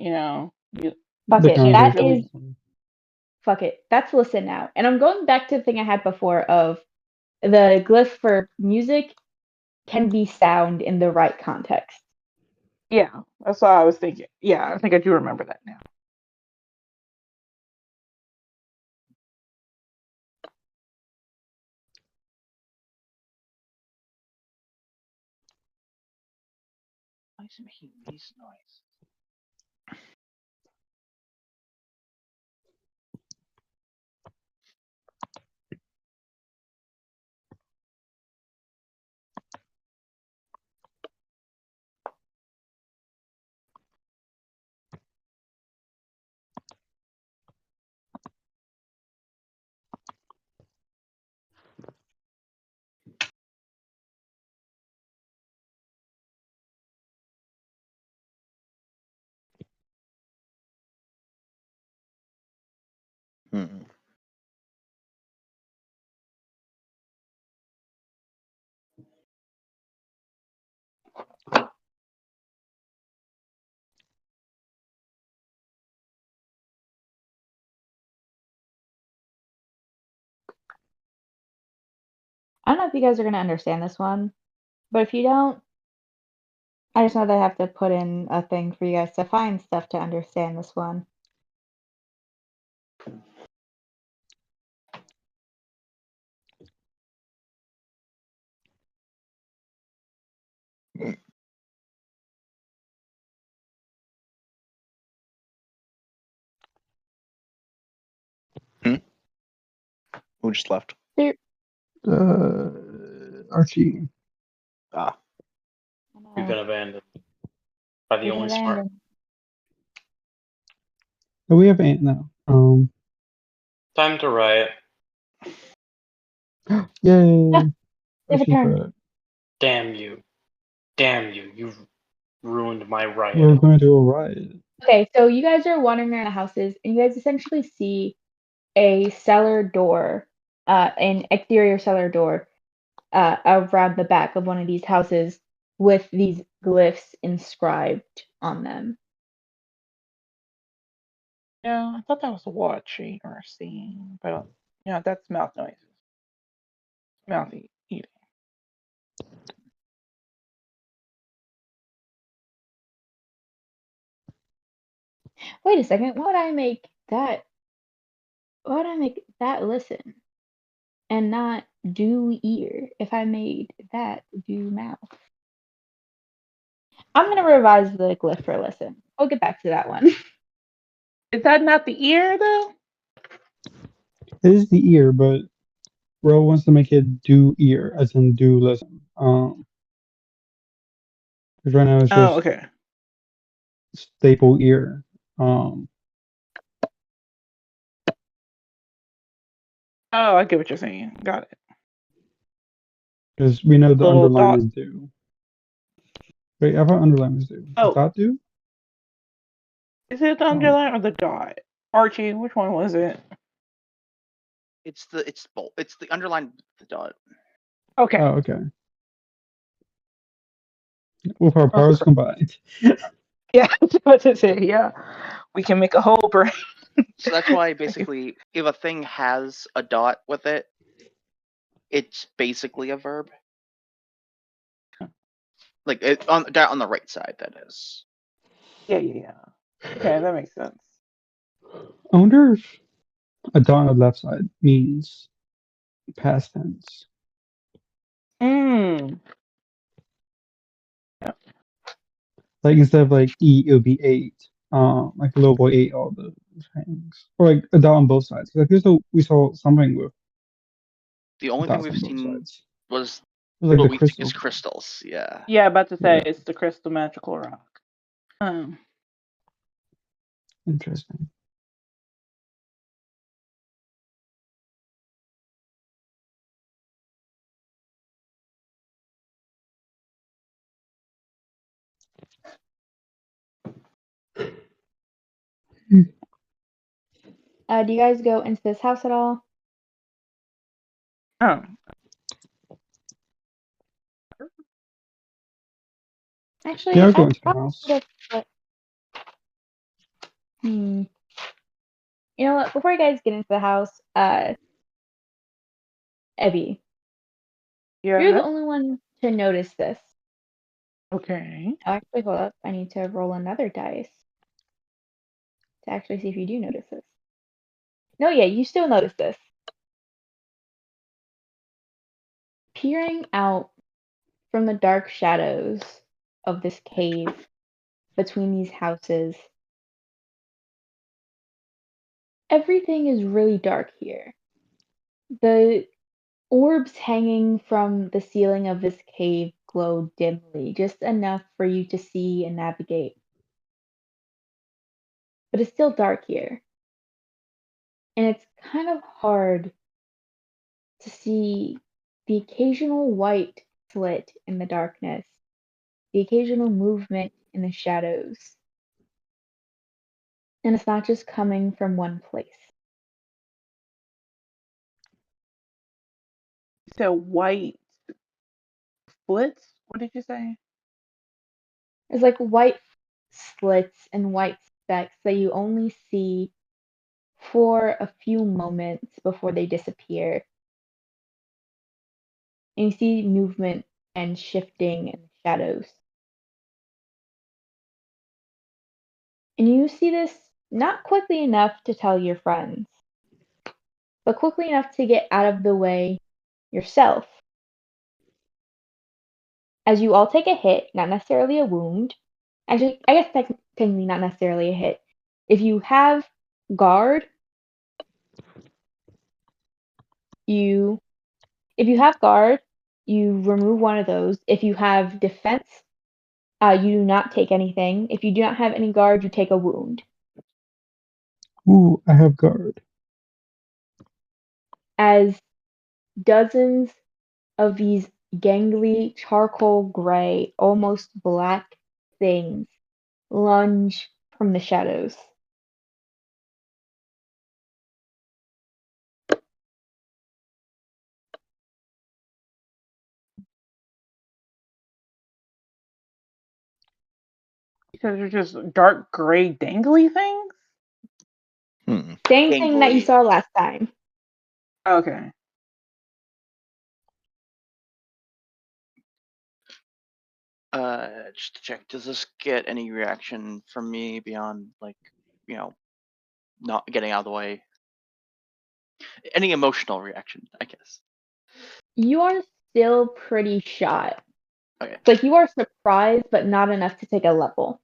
fuck The it. That conversation. is fuck it. That's listen now. And I'm going back to the thing I had before of the glyph for music can be sound in the right context. Yeah, that's what I was thinking. Yeah, I think I do remember that now. Why is it making these noise? Hmm. I don't know if you guys are going to understand this one, but if you don't, I just know that I have to put in a thing for you guys to find stuff to understand this one. Who just left? There, Archie. Ah, We've been abandoned by the we've been only smart. abandoned. Oh, we have Ant now. Time to riot. Yay! Ah, they've Archie's returned. back. Damn you. Damn you. You've ruined my We're rioting. going to a riot. Okay, so you guys are wandering around the houses, and you guys essentially see a cellar door, an exterior cellar door, around the back of one of these houses with these glyphs inscribed on them. Yeah, I thought that was watching or seeing, but yeah, that's mouth noises. Mouthy eating. Wait a second, why would I make that? Why would I make that listen and not do ear if I made that do mouth? I'm gonna revise the glyph for listen. I'll get back to that one. Is that not the ear though? It is the ear, but Ro wants to make it do ear, as in do listen. 'Cause right now it's Oh, just okay. staple ear. Um, Oh, I get what you're saying. Got it. because we know the Little underline dot. is do. Wait, I thought underline was do. Is Oh, that do? is it the underline or the dot? Archie, which one was it? It's both. It's the underline with the dot. Okay. Oh, okay. With our Oh, powers combined. yeah, I was about to say, yeah. We can make a whole brain. So that's why basically, if a thing has a dot with it, it's basically a verb. Like on the right side, that is. Yeah. Okay, that makes sense. I wonder if a dot on the left side means past tense. Mm. Like instead of like E, it would be eight. Like the little boy ate all the things. Or like a dot on both sides. 'Cause I feel so we saw something with The only thing dots we've on both seen sides. was It was like what the we think is crystal. crystals. Yeah. Yeah, about to say Yeah. it's the crystal magical rock. Interesting. Do you guys go into this house at all? Oh. Actually, Yeah, I'll go I into the probably house. would have. You know what? Before you guys get into the house, Ebby, you're the Yeah. only one to notice this. Okay. Actually, hold up. I need to roll another dice to actually see if you do notice this. No, yeah, you still notice this. Peering out from the dark shadows of this cave between these houses, everything is really dark here. The orbs hanging from the ceiling of this cave glow dimly, just enough for you to see and navigate. But it's still dark here. And it's kind of hard to see the occasional white slit in the darkness, the occasional movement in the shadows. And it's not just coming from one place. said white splits. What did you say? There's like white slits and white specks that you only see for a few moments before they disappear. And you see movement and shifting in the shadows. And you see this not quickly enough to tell your friends, but quickly enough to get out of the way yourself. As you all take a hit, not necessarily a wound. Actually, I guess technically not necessarily a hit. If you have guard, you remove one of those. If you have defense, you do not take anything. If you do not have any guard, you take a wound. Ooh, I have guard. As dozens of these gangly, charcoal gray, almost black things lunge from the shadows. Because they're just dark gray dangly things? Same thing that you Gangly. saw last time. Okay. Just to check, does this get any reaction from me beyond, like, not getting out of the way? Any emotional reaction, I guess. You are still pretty shot. Okay. Like you are surprised, but not enough to take a level.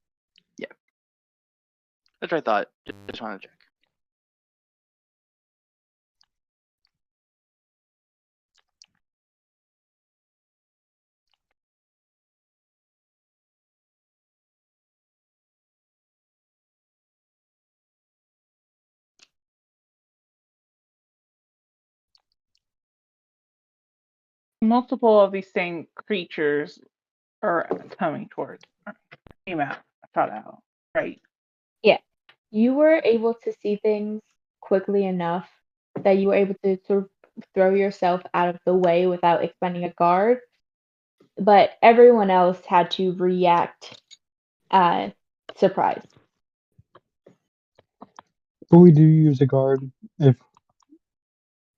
Yeah. That's what I thought. Just wanted to check. Multiple of these same creatures are coming towards. Came out. Shot out. Right. Yeah. You were able to see things quickly enough that you were able to sort of throw yourself out of the way without expending a guard. But everyone else had to react surprised. But we do use a guard if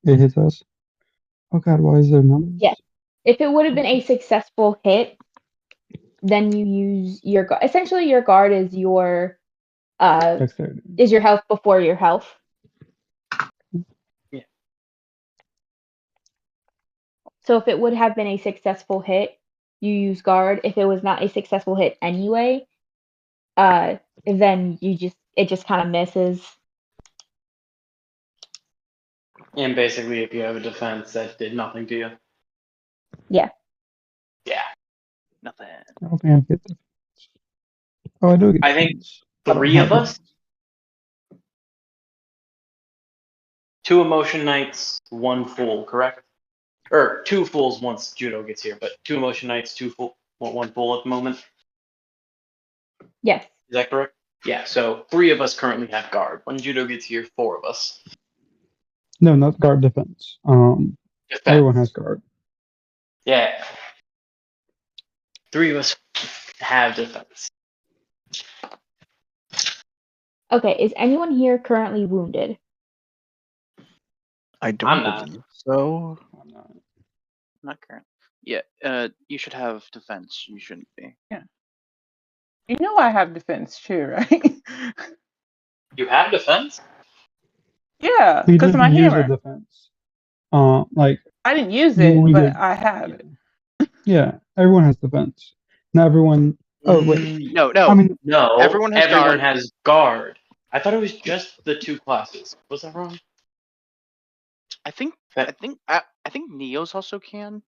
it hits us. Oh god, why is there numbers? Yes. If it would have been a successful hit, then you use your guard. Essentially, your guard is your Dexterity. health before your health. Yeah. So if it would have been a successful hit, you use guard. If it was not a successful hit anyway, then it just kind of misses. And basically, if you have a defense, that did nothing to you. Yeah. Yeah. Nothing. I don't think I get defense. Oh, I do get I think defense. I don't 3 have of us, defense. 2 emotion knights, 1 fool, correct? Or 2 fools once Judo gets here, but 2 emotion knights, 2 fool, 1 fool at the moment. Yes. Is that correct? Yeah. So 3 of us currently have guard. When Judo gets here, 4 of us. No, not guard defense. Defense. Everyone has guard. Yeah. 3 of us have defense. Okay. Is anyone here currently wounded? I I'm don't not. believe so. I'm not. Not current. Yeah. You should have defense. You shouldn't be. You know I have defense too, right? You have defense? Yeah, You because of my didn't use a hammer. defense. Like I didn't use you it, only but did. I have it. Yeah, everyone has defense. Not everyone. Oh wait. No. I mean, No. Everyone has guard. has guard. I thought it was just the 2 classes. Was that wrong? I think Neos also can,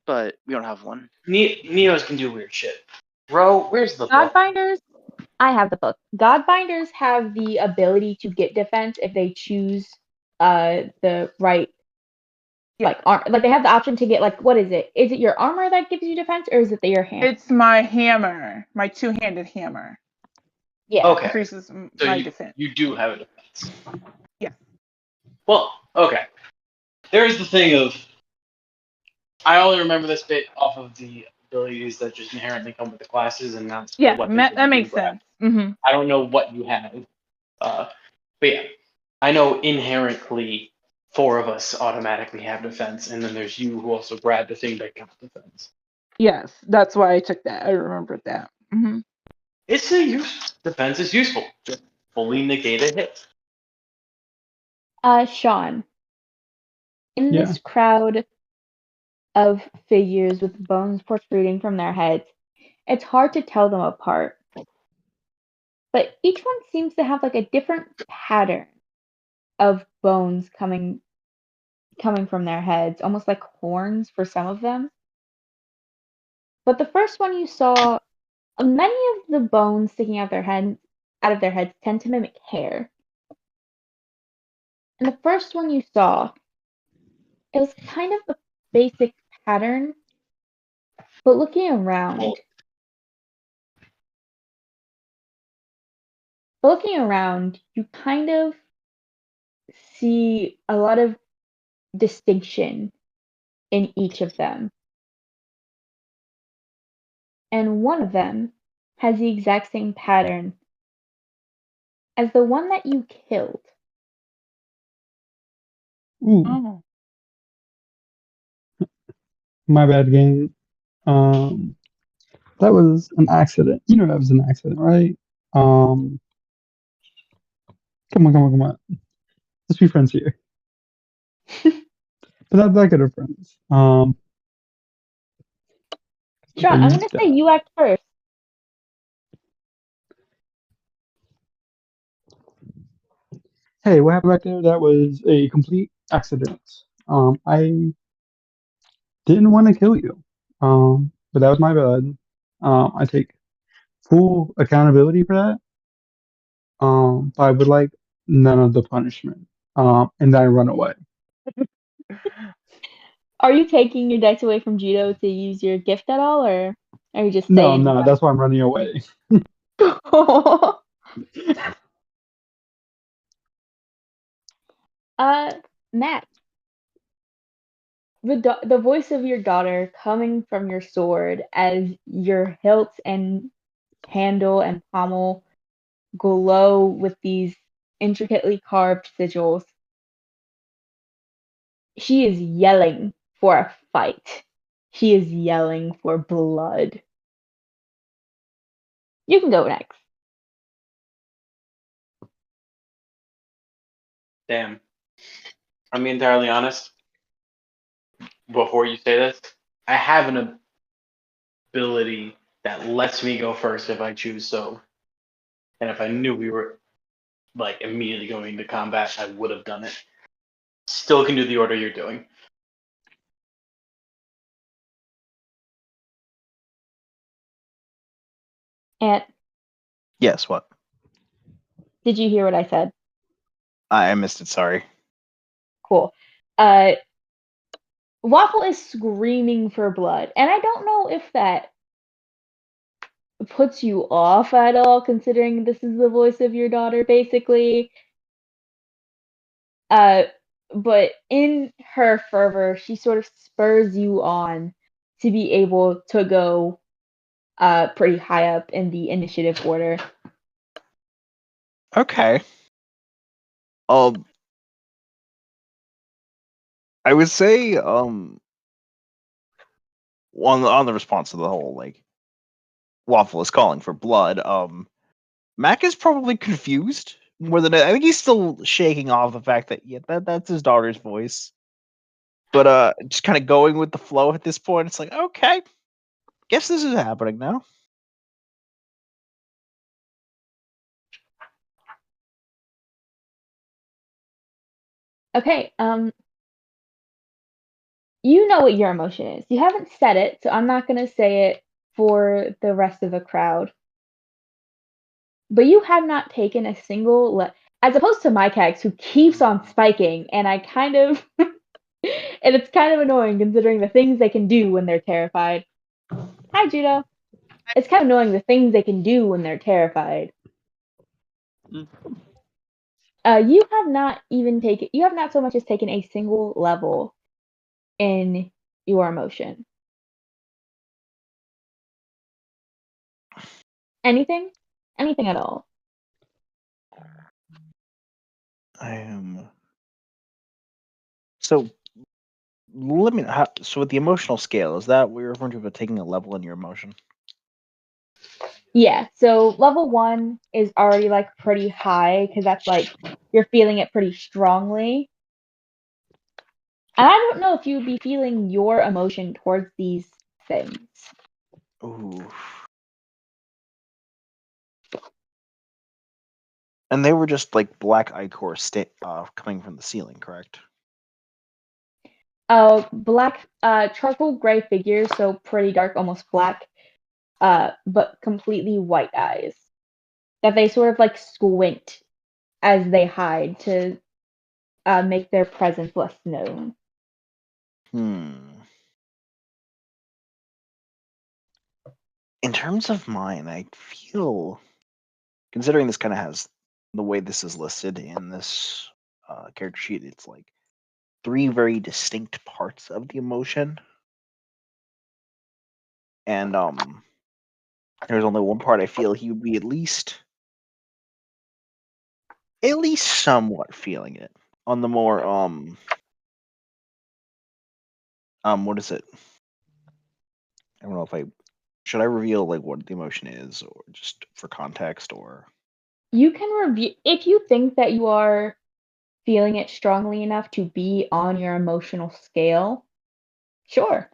but we don't have one. Neos can do weird shit. Bro, where's the book? Godbinders. I have the book. Godbinders have the ability to get defense if they choose the right like they have the option to get like what is it? Is it your armor that gives you defense or is it your hand? It's my hammer, my two-handed hammer. Yeah. Okay. Increases So my defense. you do have a defense. Yeah. Well, okay. There's the thing of I only remember this bit off of the abilities that just inherently come with the classes, and not the Yeah, weapons that you makes grab. sense. Mm-hmm. I don't know what you have. But yeah, I know inherently 4 of us automatically have defense, and then there's you who also grab the thing that counts defense. Yes, that's why I took that. I remembered that. Mm-hmm. It's a use. Defense is useful. Just fully negate a hit. Sean, in Yeah. this crowd of figures with bones protruding from their heads, it's hard to tell them apart. But each one seems to have like a different pattern of bones coming from their heads, almost like horns for some of them. But the first one you saw, many of the bones sticking out of their heads tend to mimic hair. And the first one you saw, it was kind of a basic pattern, but looking around, you kind of see a lot of distinction in each of them. And one of them has the exact same pattern as the one that you killed. Ooh, Oh. my bad, game. Um, that was an accident. You know that was an accident, right? Um, come on. Let's be friends here. But that's that good of friends. Sean, I'm gonna say you act first. Hey, what happened back there? That was a complete accident. I didn't want to kill you. But that was my bad. I take full accountability for that. But I would like none of the punishment. And then I run away. Are you taking your dice away from Judo to use your gift at all, or are you just No, I'm staying? not. That's why I'm running away. uh, Matt, the voice of your daughter coming from your sword as your hilt and handle and pommel glow with these intricately carved sigils. She is yelling for a fight. She is yelling for blood. You can go next. Damn. I'm being entirely honest. Before you say this, I have an ability that lets me go first if I choose so. And if I knew we were like immediately going into combat, I would have done it. Still can do the order you're doing. And Yes, what? did you hear what I said? I missed it. Sorry. Cool. Waffle is screaming for blood, and I don't know if that puts you off at all, considering this is the voice of your daughter, basically. Uh, but in her fervor, she sort of spurs you on to be able to go pretty high up in the initiative order. Okay. I would say on the response to the whole like Waffle is calling for blood. Mac is probably confused more than I think he's still shaking off the fact that that's his daughter's voice. But just kind of going with the flow at this point. It's like, okay, guess this is happening now. Okay, you know what your emotion is. You haven't said it, so I'm not gonna say it for the rest of the crowd. But you have not taken a single as opposed to my Kex, who keeps on spiking, and I kind of and it's kind of annoying considering the things they can do when they're terrified. Hi, Judo. It's kind of annoying the things they can do when they're terrified. You have not so much as taken a single level in your emotion? Anything? Anything at all? I am. So let me. So with the emotional scale, is that what you're referring to about taking a level in your emotion? Yeah, so level 1 is already like pretty high because that's like you're feeling it pretty strongly. And I don't know if you'd be feeling your emotion towards these things. Ooh. And they were just like black ichor coming from the ceiling, correct? Black, charcoal gray figures, so pretty dark, almost black, but completely white eyes. That they sort of like squint as they hide to make their presence less known. In terms of mine, I feel, considering this kind of has the way this is listed in this character sheet, it's like 3 very distinct parts of the emotion. And there's only one part I feel he would be at least somewhat feeling it. On the more what is it? I don't know if I should I reveal like what the emotion is, or just for context, or You can review if you think that you are feeling it strongly enough to be on your emotional scale. Sure.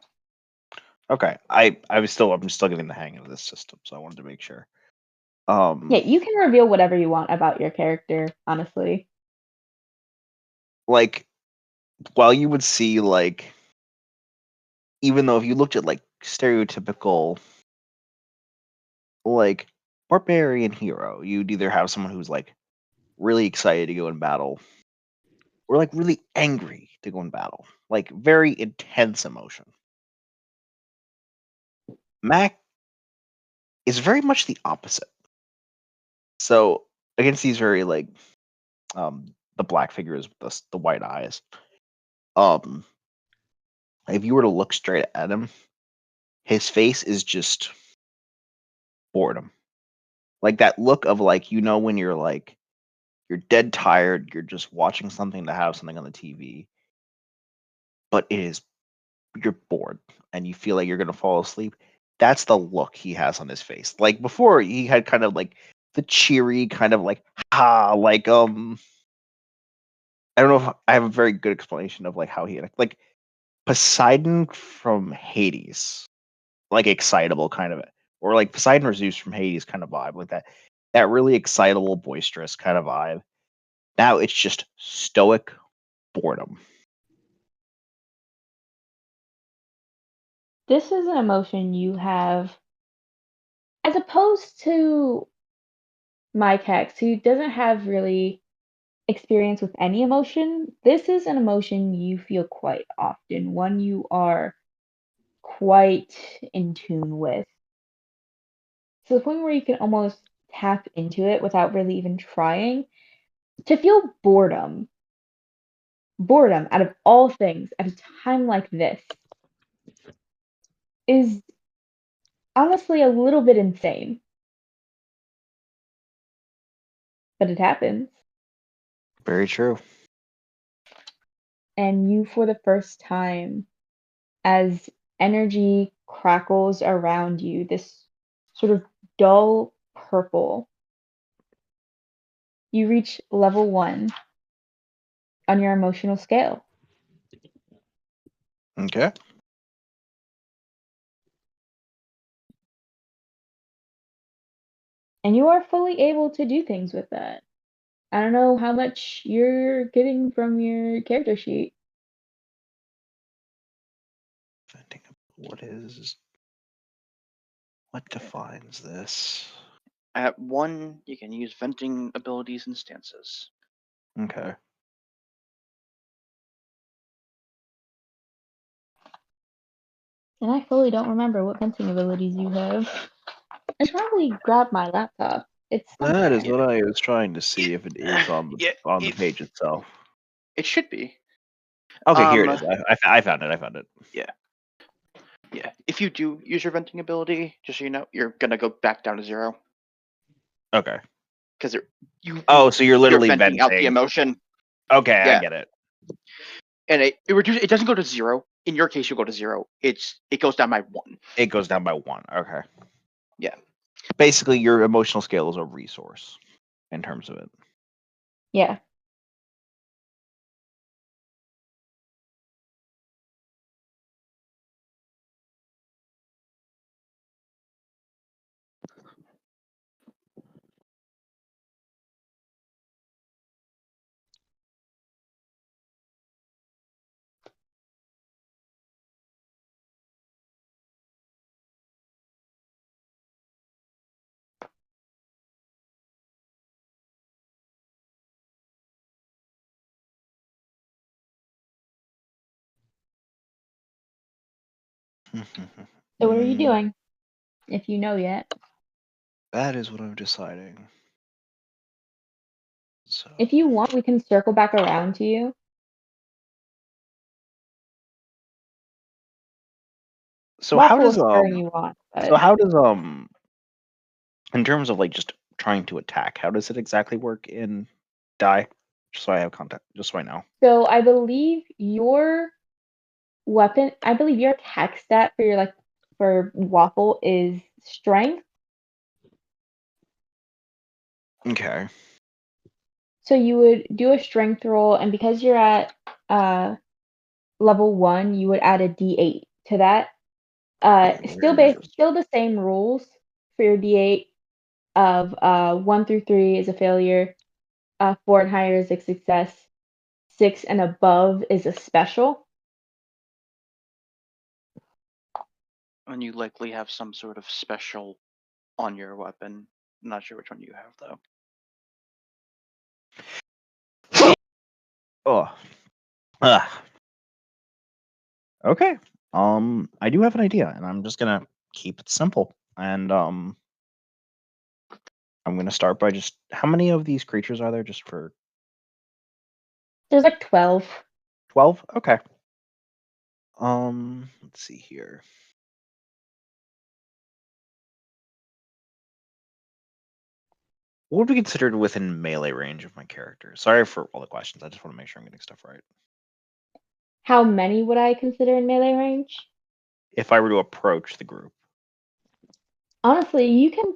okay. I'm still getting the hang of this system, so I wanted to make sure. Yeah, you can reveal whatever you want about your character, honestly. Like, while you would see like, even though if you looked at like stereotypical like barbarian hero, you'd either have someone who's like really excited to go in battle, or like really angry to go in battle, like very intense emotion. Mac is very much the opposite. So against these very like the black figures with the white eyes, um if you were to look straight at him, his face is just boredom. Like that look of like, when you're like you're dead tired, you're just watching something to have something on the TV, but you're bored and you feel like you're gonna fall asleep. That's the look he has on his face. Like before, he had kind of like the cheery kind of like like I don't know if I have a very good explanation of like how he like Poseidon from Hades, like excitable kind of, or like Poseidon or Zeus from Hades kind of vibe, like that really excitable, boisterous kind of vibe. Now it's just stoic boredom. This is an emotion you have, as opposed to Mike Hex, who doesn't have really experience with any emotion. This is an emotion you feel quite often, one you are quite in tune with. To the point where you can almost tap into it without really even trying. To feel boredom out of all things at a time like this is honestly a little bit insane. But it happens. Very true. And you, for the first time, as energy crackles around you, this sort of dull purple, you reach level 1 on your emotional scale. Okay. And you are fully able to do things with that. I don't know how much you're getting from your character sheet. What defines this? At 1, you can use venting abilities and stances. Okay. And I fully don't remember what fencing abilities you have. I should probably grab my laptop. It's That is somewhere. what I was trying to see if it is on Yeah, the page itself. it should be. Okay, here it is. I found it. Yeah. Yeah. If you do use your venting ability, just so you know, you're gonna go back down to 0 Okay. because you Oh, so you're you're literally venting out the venting. emotion. Okay, I Yeah. get it. And it doesn't go to 0. In your case, you'll go to 0. It goes down by 1. It goes down by 1. Okay. Yeah. Basically, your emotional scale is a resource in terms of it. Yeah. So what are you doing? If you know yet. That is what I'm deciding. So If you want, we can circle back around to you. how Waffle does is starting you on, so but how does in terms of like just trying to attack, how does it exactly work in Die? Just so I have context, just so I know. so I believe your weapon, I believe your attack stat for your for Waffle is strength. Okay. So you would do a strength roll, and because you're at level 1, you would add a D8 to that. Still the same rules for your D8 of 1 through 3 is a failure, 4 and higher is a success, 6 and above is a special. And you likely have some sort of special on your weapon. I'm not sure which one you have though. Oh. Okay. I do have an idea, and I'm just gonna keep it simple. And I'm gonna start by just how many of these creatures are there? Just for There's like 12. 12? Okay. Let's see here. What would be considered within melee range of my character? Sorry for all the questions. I just want to make sure I'm getting stuff right. How many would I consider in melee range? If I were to approach the group. Honestly, you can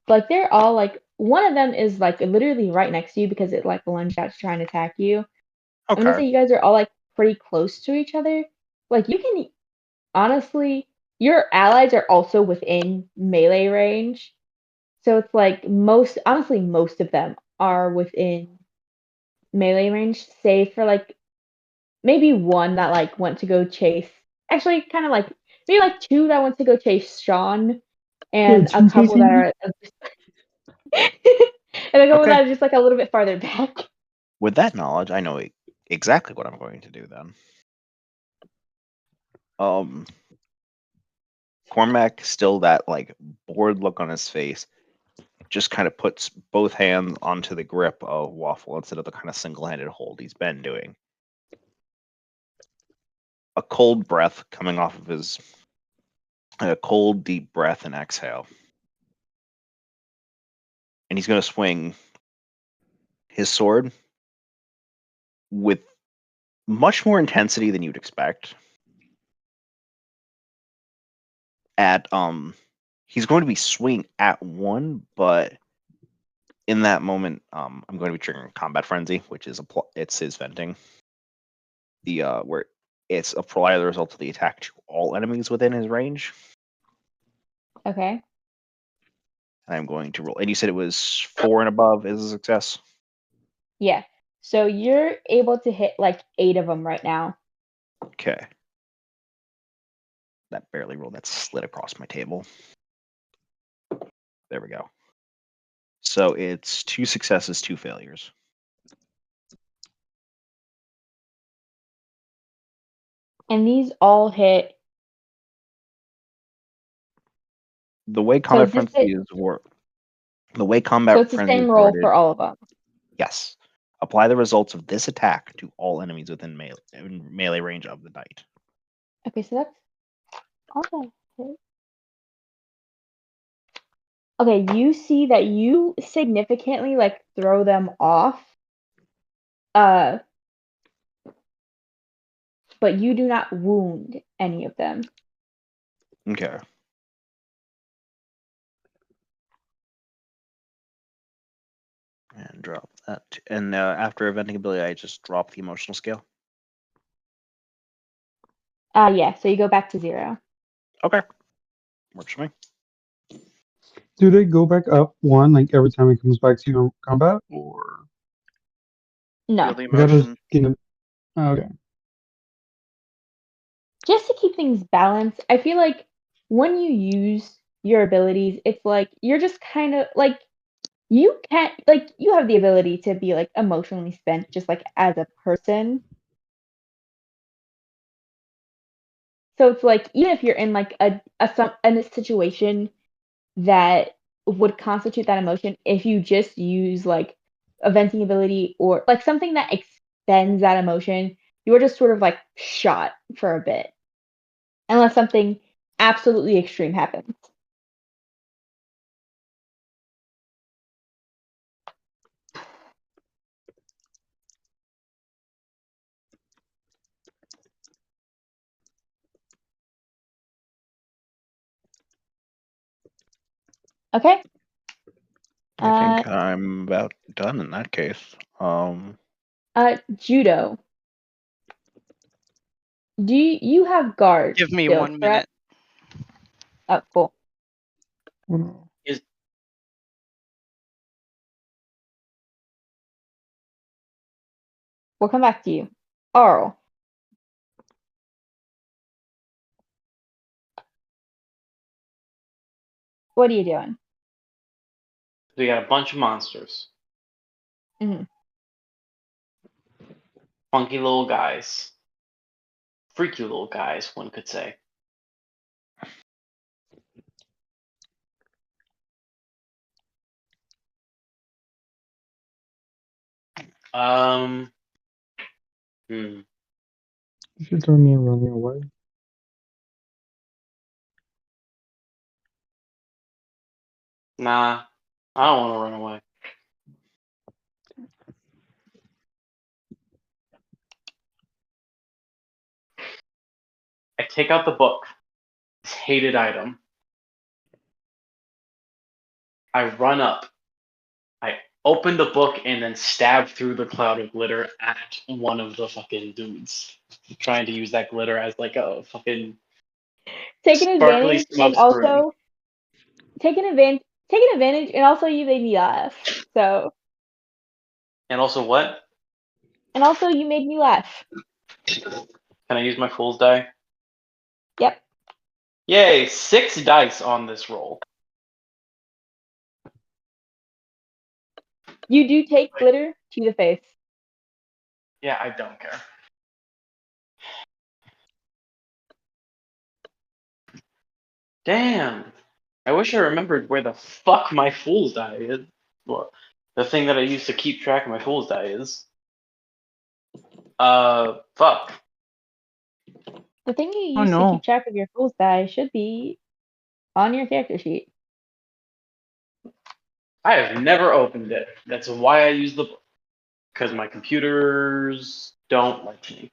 like they're all like one of them is like literally right next to you because it like lunged out to try and attack you. I'm gonna Okay. say you guys are all like pretty close to each other. Like you can honestly, your allies are also within melee range. So it's like most of them are within melee range, save for like maybe one that like went to go chase. Actually, kind of like maybe like two that went to go chase Sean, and Wait, a she's couple chasing that me? are and a couple Okay. that are just like a little bit farther back. With that knowledge, I know exactly what I'm going to do then. Cormac, still that like bored look on his face, just kind of puts both hands onto the grip of Waffle instead of the kind of single-handed hold he's been doing. A cold breath coming off of a cold, deep breath and exhale. And he's going to swing his sword with much more intensity than you'd expect. He's going to be swinging at one, but in that moment, I'm going to be triggering combat frenzy, which is it's his venting. Where it's apply the result of the attack to all enemies within his range. Okay. I'm going to roll. And you said it was 4 and above is a success. Yeah. So you're able to hit like 8 of them right now. Okay. That barely rolled. That slid across my table. There we go. So it's 2 successes, 2 failures. And these all hit. The way combat frenzy is work. The way So combat it's the frenzy same is roll worded. for all of them. Yes. Apply the results of this attack to all enemies within melee range of the knight. Okay, so that's Okay. Okay, you see that you significantly like throw them off. Uh, but you do not wound any of them. Okay. And drop that. And after eventing ability, I just drop the emotional scale. Yeah, so you go back to 0. Okay. Works for me. Do they go back up one like every time it comes back to combat, or No. Feel the I gotta emotion. get it? Oh, okay. Just to keep things balanced, I feel like when you use your abilities, it's like you're just kind of like you can't like you have the ability to be like emotionally spent just like as a person. So it's like even if you're in like in a situation that would constitute that emotion, if you just use like a venting ability or like something that extends that emotion, you're just sort of like shot for a bit. Unless something absolutely extreme happens. Okay. I think I'm about done in that case. Judo. Do you have guard Give me still, 1 correct? minute. Oh, cool. Oh, no. We'll come back to you. Arl. What are you doing? We got a bunch of monsters. Mhm. Funky little guys. Freaky little guys, one could say. Um. Hmm. You should tell me running away. Nah. I don't want to run away. I take out the book. This hated item. I run up. I open the book and then stab through the cloud of glitter at one of the fucking dudes. Trying to use that glitter as like a fucking Take an sparkly advantage and smoke screen. also take an advantage and also you made me laugh. So And also what? and also you made me laugh. Can I use my fool's die? Yep. Yay, 6 dice on this roll. You do take glitter to the face. Yeah, I don't care. Damn. I wish I remembered where the fuck my fool's die is. Well, the thing that I use to keep track of my fool's die is. Fuck. The thing you Oh use to no. keep track of your fool's die should be on your character sheet. I have never opened it. That's why I use the book. Because my computers don't like me.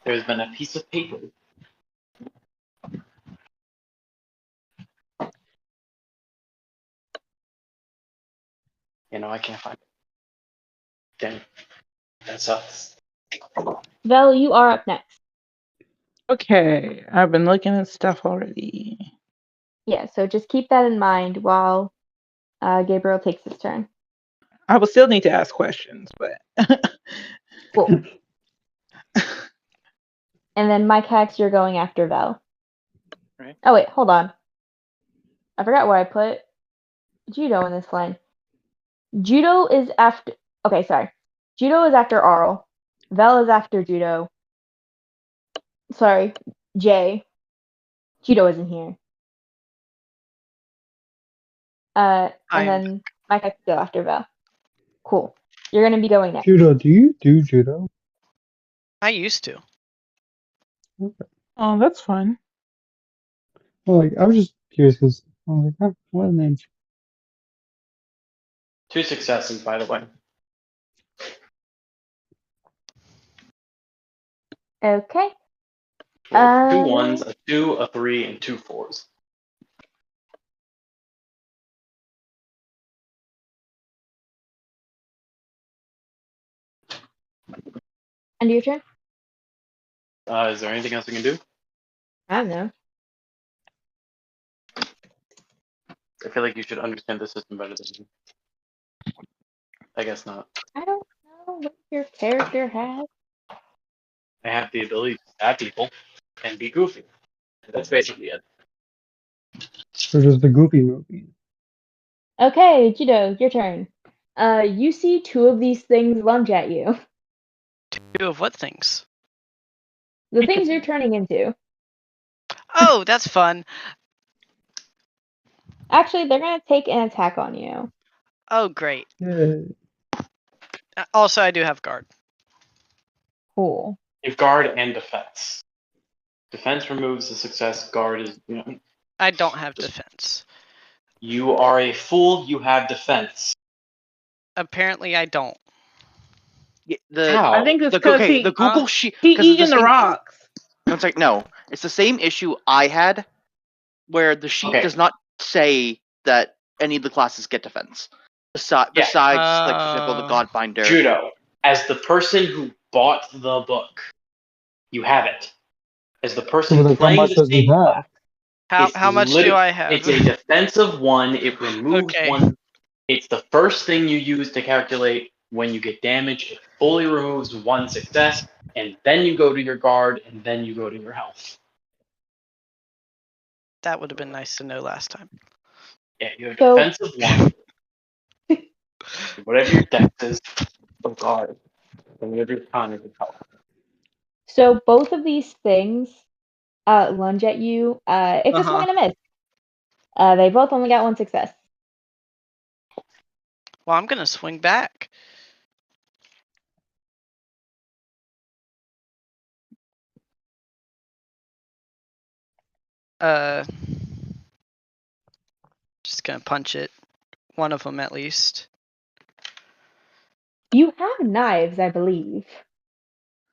There's been a piece of paper. I can't find it. Damn. That sucks. Vel, you are up next. Okay, I've been looking at stuff already. Yeah, so just keep that in mind while Gabriel takes his turn. I will still need to ask questions, but Cool. And then Mike Hacks, you're going after Vel. Right. Oh wait, hold on. I forgot where I put Judo in this line. Judo is after. Okay, sorry. Judo is after Arl. Vel is after Judo. Sorry, Jay. Judo isn't here. And I'm then Mike Hacks go after Vel. Cool. You're gonna be going next. Judo, do you do judo? I used to. Oh, that's fun. Well, like I was just curious because I was like, oh, what a name. 2 successes, by the way. Okay. Well, 2 1s, a 2, a 3, and 2 4s. And your turn? Is there anything else I can do? I don't know. I feel like you should understand the system better than me. I guess not. I don't know what your character has. I have the ability to stab people and be goofy. That's basically it. So just the Goofy movie. Okay, Judo, your turn. You see 2 of these things lunge at you. 2 of what things? The things you're turning into. Oh, that's fun. Actually, they're gonna take an attack on you. Oh, great. Yay. Also, I do have guard. Cool. You have guard and defense. Defense removes the success. Guard is, I don't have defense. You are a fool. You have defense. Apparently, I don't. How? I think it's because the Google sheet. he 'cause it's eating the same- rocks. It's like no, it's the same issue I had, where the sheet Okay. does not say that any of the classes get defense. Besides, like for example, the Godbinder. Judo, as the person who bought the book, you have it. As the person So, like, how playing much the does he same have? class, How much do I have? It's a defensive 1. It removes Okay. 1. It's the first thing you use to calculate when you get damage. It fully removes 1 success, and then you go to your guard, and then you go to your health. That would have been nice to know last time. Yeah, you have So- defensive 1. Whatever your dex is for guard, and whatever your con is for health. So both of these things lunge at you. It's a swing and a miss. They both only got 1 success. Well, I'm gonna swing back. Just gonna punch it. One of them at least. You have knives, I believe.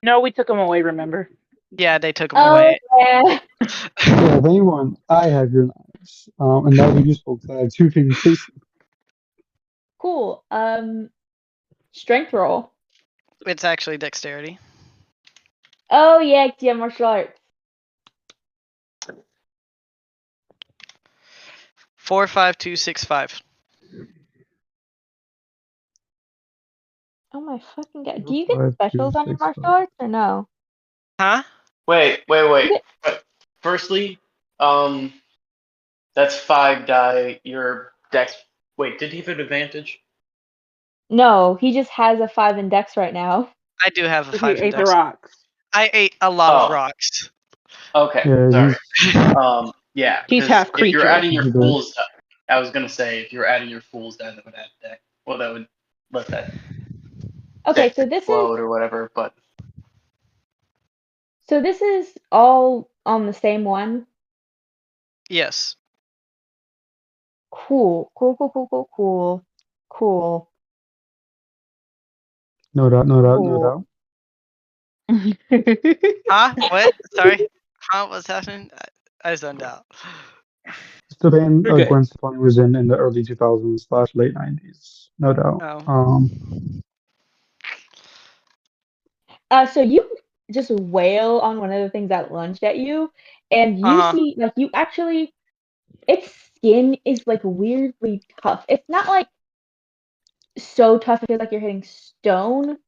No, we took them away. Remember? Yeah, they took them Oh, away. yeah. Yeah, if anyone, I have your knives. And that would be useful because I have 2 fingers. Cool. Strength roll. It's actually dexterity. Oh, yeah, 'cause you have martial arts. 4, 5, 2, 6, 5. Oh my fucking god. Do you get 5, 2, specials on your 6, martial 5. arts or no? Huh? Wait. Okay. But firstly, that's 5 die. Your dex. Wait, did he have an advantage? No, he just has a 5 in dex right now. I do have a He 5 in ate the dex. rocks. I ate a lot of Oh. rocks. Okay, Yeah, sorry. Yeah. He's 'cause half if you're creature. adding your He does. fools die, I was gonna say if you're adding your fools die, that would add dex. Well, that would let that Okay, dex so this is explode or whatever. But all on the same one. Yes. Cool. Cool. No doubt, no doubt, no Cool. doubt. Huh? What? Sorry. Huh? What's happening? I zoned out. It's the band Okay. Gwen Stefani was in the early 2000s / late 90s, no doubt. Oh. So you just wail on one of the things that lunged at you, and you see, like, you actually, its skin is, like, weirdly tough. It's not, like, so tough it feels like you're hitting stone,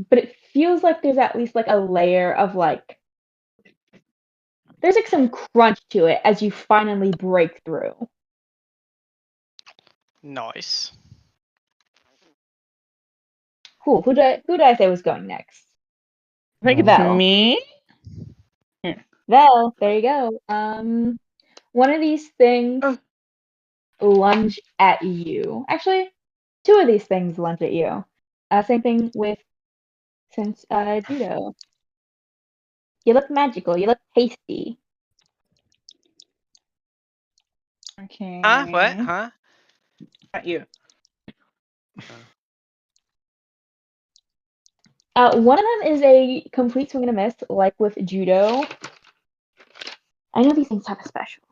but it feels like there's at least, like, a layer of, like, there's, like, some crunch to it as you finally break through. Nice. Cool. Who did I say was going next? I think it's Val. me. Val, there you go. One of these things lunge at you. Actually, 2 of these things lunge at you. Same thing with judo. You look magical. You look tasty. Okay. Huh? What? Huh? Not you. One of them is a complete swing and a miss, like with judo. I know these things have a special.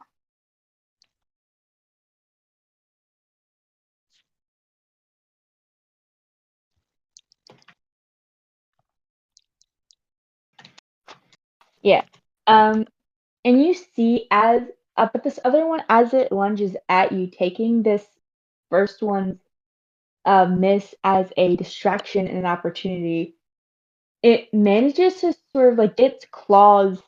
Yeah. And you see but this other one, as it lunges at you, taking this first one's miss as a distraction and an opportunity, it manages to sort of like get its claws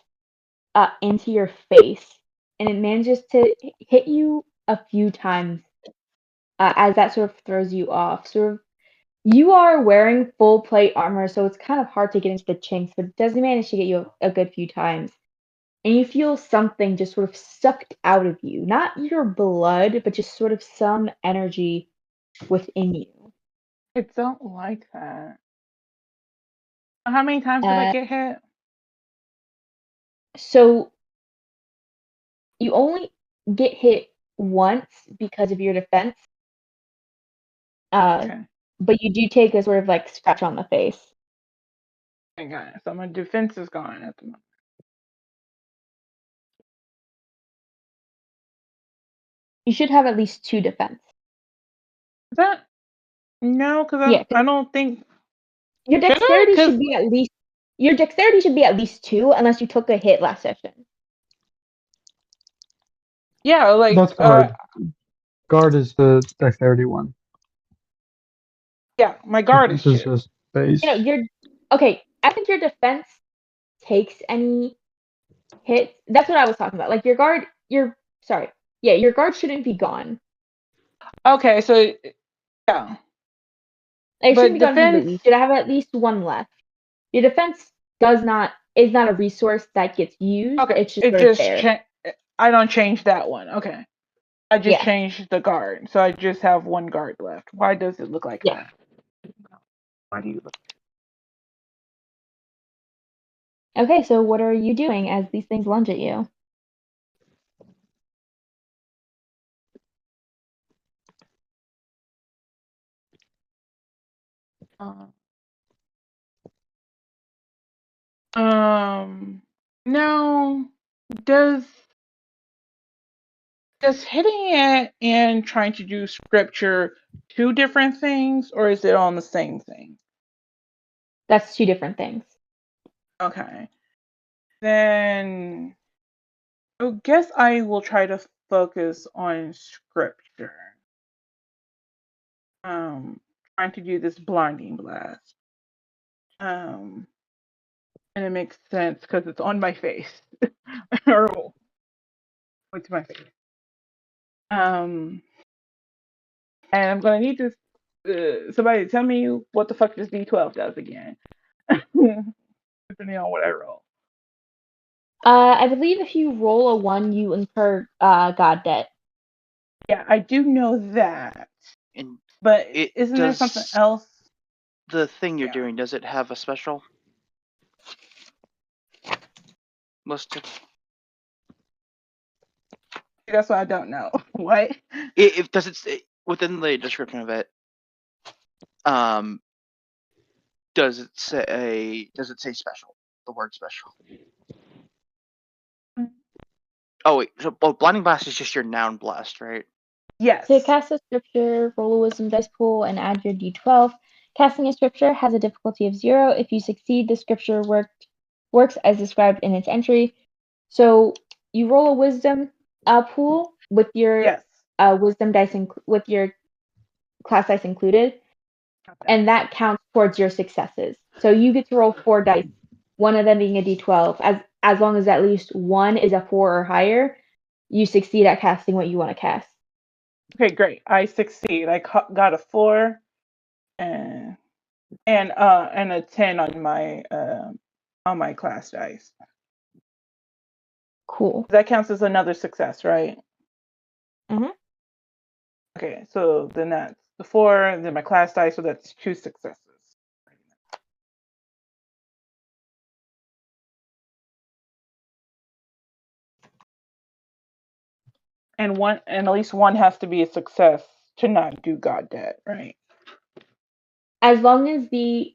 into your face, and it manages to hit you a few times as that sort of throws you off. Sort of, you are wearing full plate armor, so it's kind of hard to get into the chinks, but it does manage to get you a good few times. And you feel something just sort of sucked out of you. Not your blood, but just sort of some energy within you. I don't like that. How many times did I Uh, get hit? so you only get hit once because of your defense, Okay. but you do take a sort of like scratch on the face. I got it. So my defense is gone at the moment. You should have at least 2 defense. Is that no? Because Yeah, I don't think your should I? dexterity Because should be at least 2 unless you took a hit last session. yeah, like That's guard. Guard is the dexterity one. yeah, my guard is Defense is 2. just base. Okay, I think your defense takes any hits. That's what I was talking about. Like your guard, your guard shouldn't be gone. Okay, so yeah, It shouldn't but be gone defense. completely. You should have at least 1 left. Your defense is not a resource that gets used. Okay, It's just it sort of just there. I don't change that one. Okay, I just Yeah, changed the guard, so I just have 1 guard left. Why does it look like yeah. that? Why do you look? Okay, so what are you doing as these things lunge at you? Uh, now does hitting it and trying to do scripture 2 different things, or is it on the same thing? That's 2 different things. Okay, then I guess I will try to focus on scripture. Trying to do this blinding blast. And it makes sense because it's on my face, or what's my face. And I'm gonna need to somebody to tell me what the fuck this D12 does again, depending on what I roll. I believe if you roll a 1, you incur god debt. Yeah, I do know that, And but it isn't there something does else? the thing you're Yeah. doing, does it have a special listed? That's what I don't know. What? If does it say within the description of it, um does it say special? The word special. Oh wait, so blinding blast is just your noun blast, right? Yes. To cast a scripture, roll a wisdom dice pool and add your d12. Casting a scripture has a difficulty of 0. If you succeed, the scripture works as described in its entry. So you roll a wisdom pool with your Yes. wisdom dice with your class dice included, Got that. and that counts towards your successes. So you get to roll 4 dice, one of them being a d12. As long as at least one is a 4 or higher, you succeed at casting what you want to cast. Okay, great. I succeed. I got a 4 and a 10 on my class dice. Cool. That counts as another success, right? Mhm. Okay, so then that's the 4, and then my class dice, so that's 2 successes. and at least one has to be a success to not do God dead, right? As long as the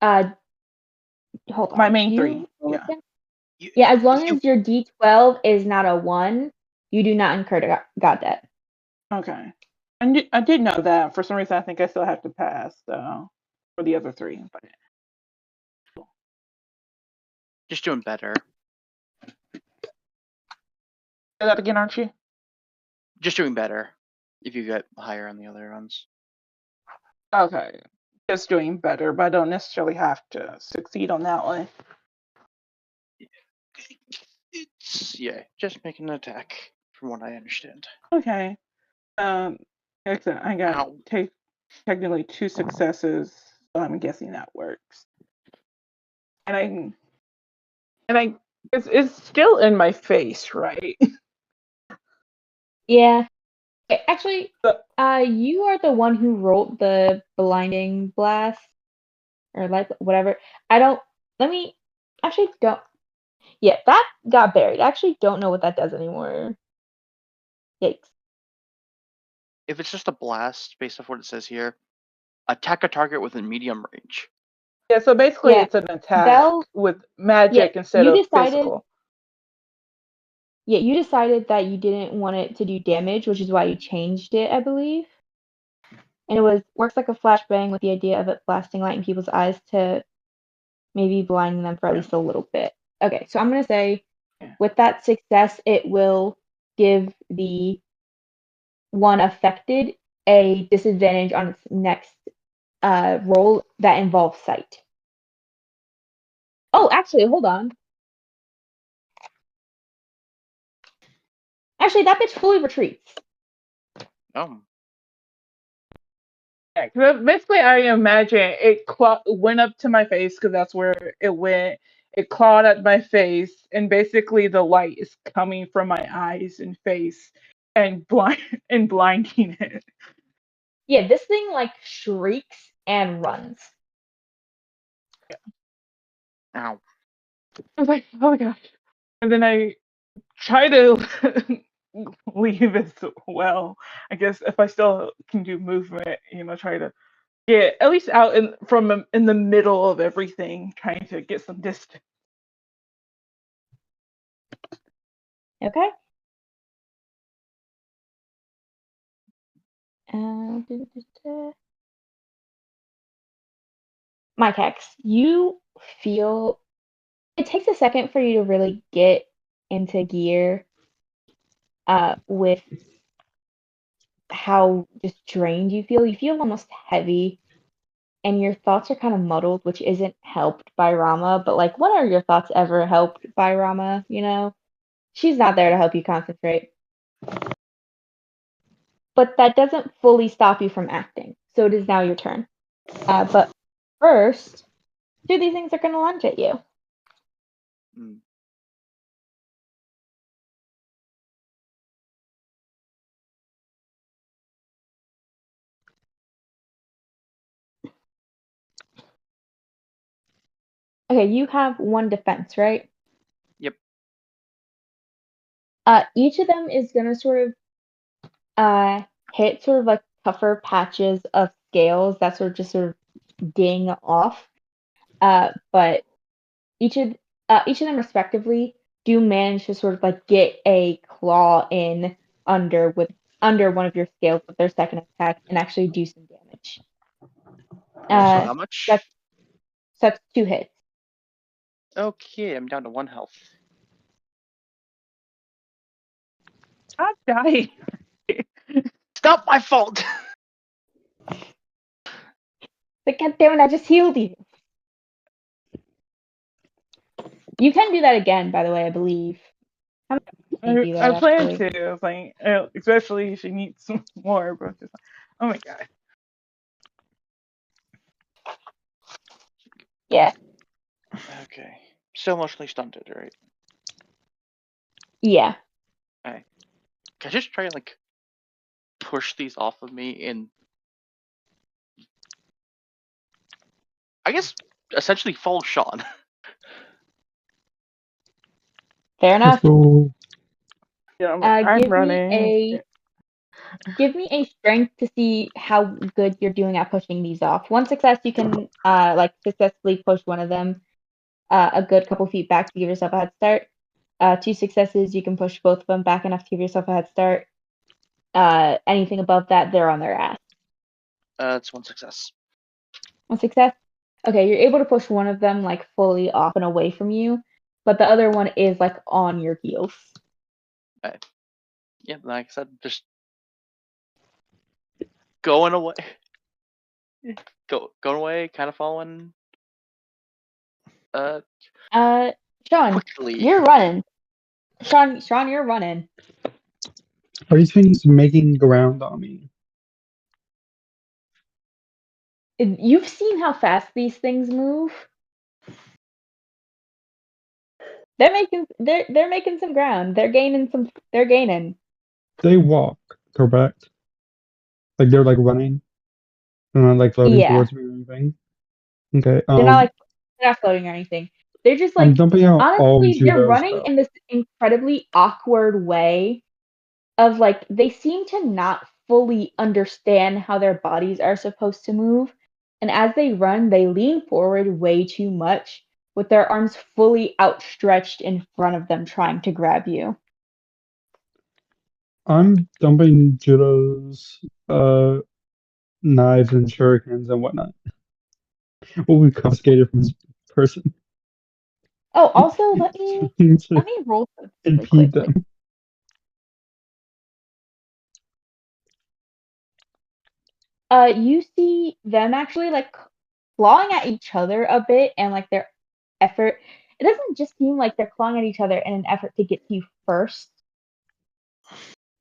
hold My on, main can three, you roll yeah. again? You, Yeah, as long if you as your D12 is not a 1, you do not incur God debt. Okay. I did know that. For some reason, I think I still have to pass for the other three. But Just doing better. say that again, aren't you? Just doing better. If you get higher on the other ones. Okay. Just doing better, but I don't necessarily have to succeed on that one. It's just making an attack, from what I understand. Okay. Excellent. I got Ow. technically 2 successes, so I'm guessing that works. It's still in my face, right? Yeah. Actually, But- you are the one who rolled the blinding blast or light, whatever. I don't. Let me. Actually, don't. Yeah, that got buried. I actually don't know what that does anymore. Yikes. If it's just a blast, based off what it says here, attack a target within medium range. Yeah, so basically Yeah, it's an attack Bell. with Yeah, magic instead you of decided. physical. Yeah, you decided that you didn't want it to do damage, which is why you changed it, I believe. And it works like a flashbang with the idea of it blasting light in people's eyes to maybe blinding them for at Yeah. least a little bit. Okay, so I'm gonna say Yeah. with that success, it will give the one affected a disadvantage on its next roll that involves sight. Oh, actually, hold on. Actually, that bitch fully retreats. Oh. Yeah, 'cause basically, I imagine it went up to my face because that's where it went. It clawed at my face, and basically, the light is coming from my eyes and face and blinding it. Yeah, this thing like shrieks and runs. Ow. I was like, oh my gosh! And then I try to leave as well. I guess if I still can do movement, try to get at least out in the middle of everything, trying to get some distance. Okay. Uh, Mike X, you feel it takes a second for you to really get into gear with how just drained you feel. You feel almost heavy, and your thoughts are kind of muddled, which isn't helped by Rama. But like, when are your thoughts ever helped by Rama? She's not there to help you concentrate. But that doesn't fully stop you from acting. So it is now your turn. But first, two of these things are going to lunge at you. Mm. Okay, you have one defense, right? Yep. Each of them is going to sort of hit sort of like tougher patches of scales that sort of just sort of ding off. But each of them respectively do manage to sort of like get a claw in under one of your scales with their second attack and actually do some damage. So Uh, how much? that's that's 2 hits. Okay, I'm down to 1 health. Stop dying. It's not my fault! But God damn it, I just healed you. You can do that again, by the way, I believe. How many do I that plan actually? to. I was like, especially if she needs some more. But just like, oh my god. Yeah. Okay. Still emotionally stunted, right? Yeah. Alright. Can I just try and, like, push these off of me and... I guess, essentially follow Sean. Fair Let's enough. go. Yeah, I'm like, I'm Give me running. a strength to see how good you're doing at pushing these off. One success, you can like successfully push one of them a good couple feet back to give yourself a head start. Two successes, you can push both of them back enough to give yourself a head start. Anything above that, they're on their ass. It's one success. One success. Okay, you're able to push one of them like fully off and away from you, but the other one is like on your heels. Yeah, like I said, just going away. Going away, kind of following. Sean, Quickly. you're running. Sean, you're running. Are these things making ground on me? You've seen how fast these things move. They're making some ground. They're gaining some. They're gaining. They walk, correct? Like they're like running, and not like floating Yeah, towards me or anything. Okay. they're not like they're not floating or anything. They're just I'm like dumping out all of honestly, they're Judo's running stuff. in this incredibly awkward way of like they seem to not fully understand how their bodies are supposed to move. And as they run, they lean forward way too much with their arms fully outstretched in front of them trying to grab you. I'm dumping Judo's knives and shurikens and whatnot. What we confiscated from this person Oh, also to let me roll this really impede quickly. them. You see them actually like clawing at each other a bit and like their effort. It doesn't just seem like they're clawing at each other in an effort to get to you first.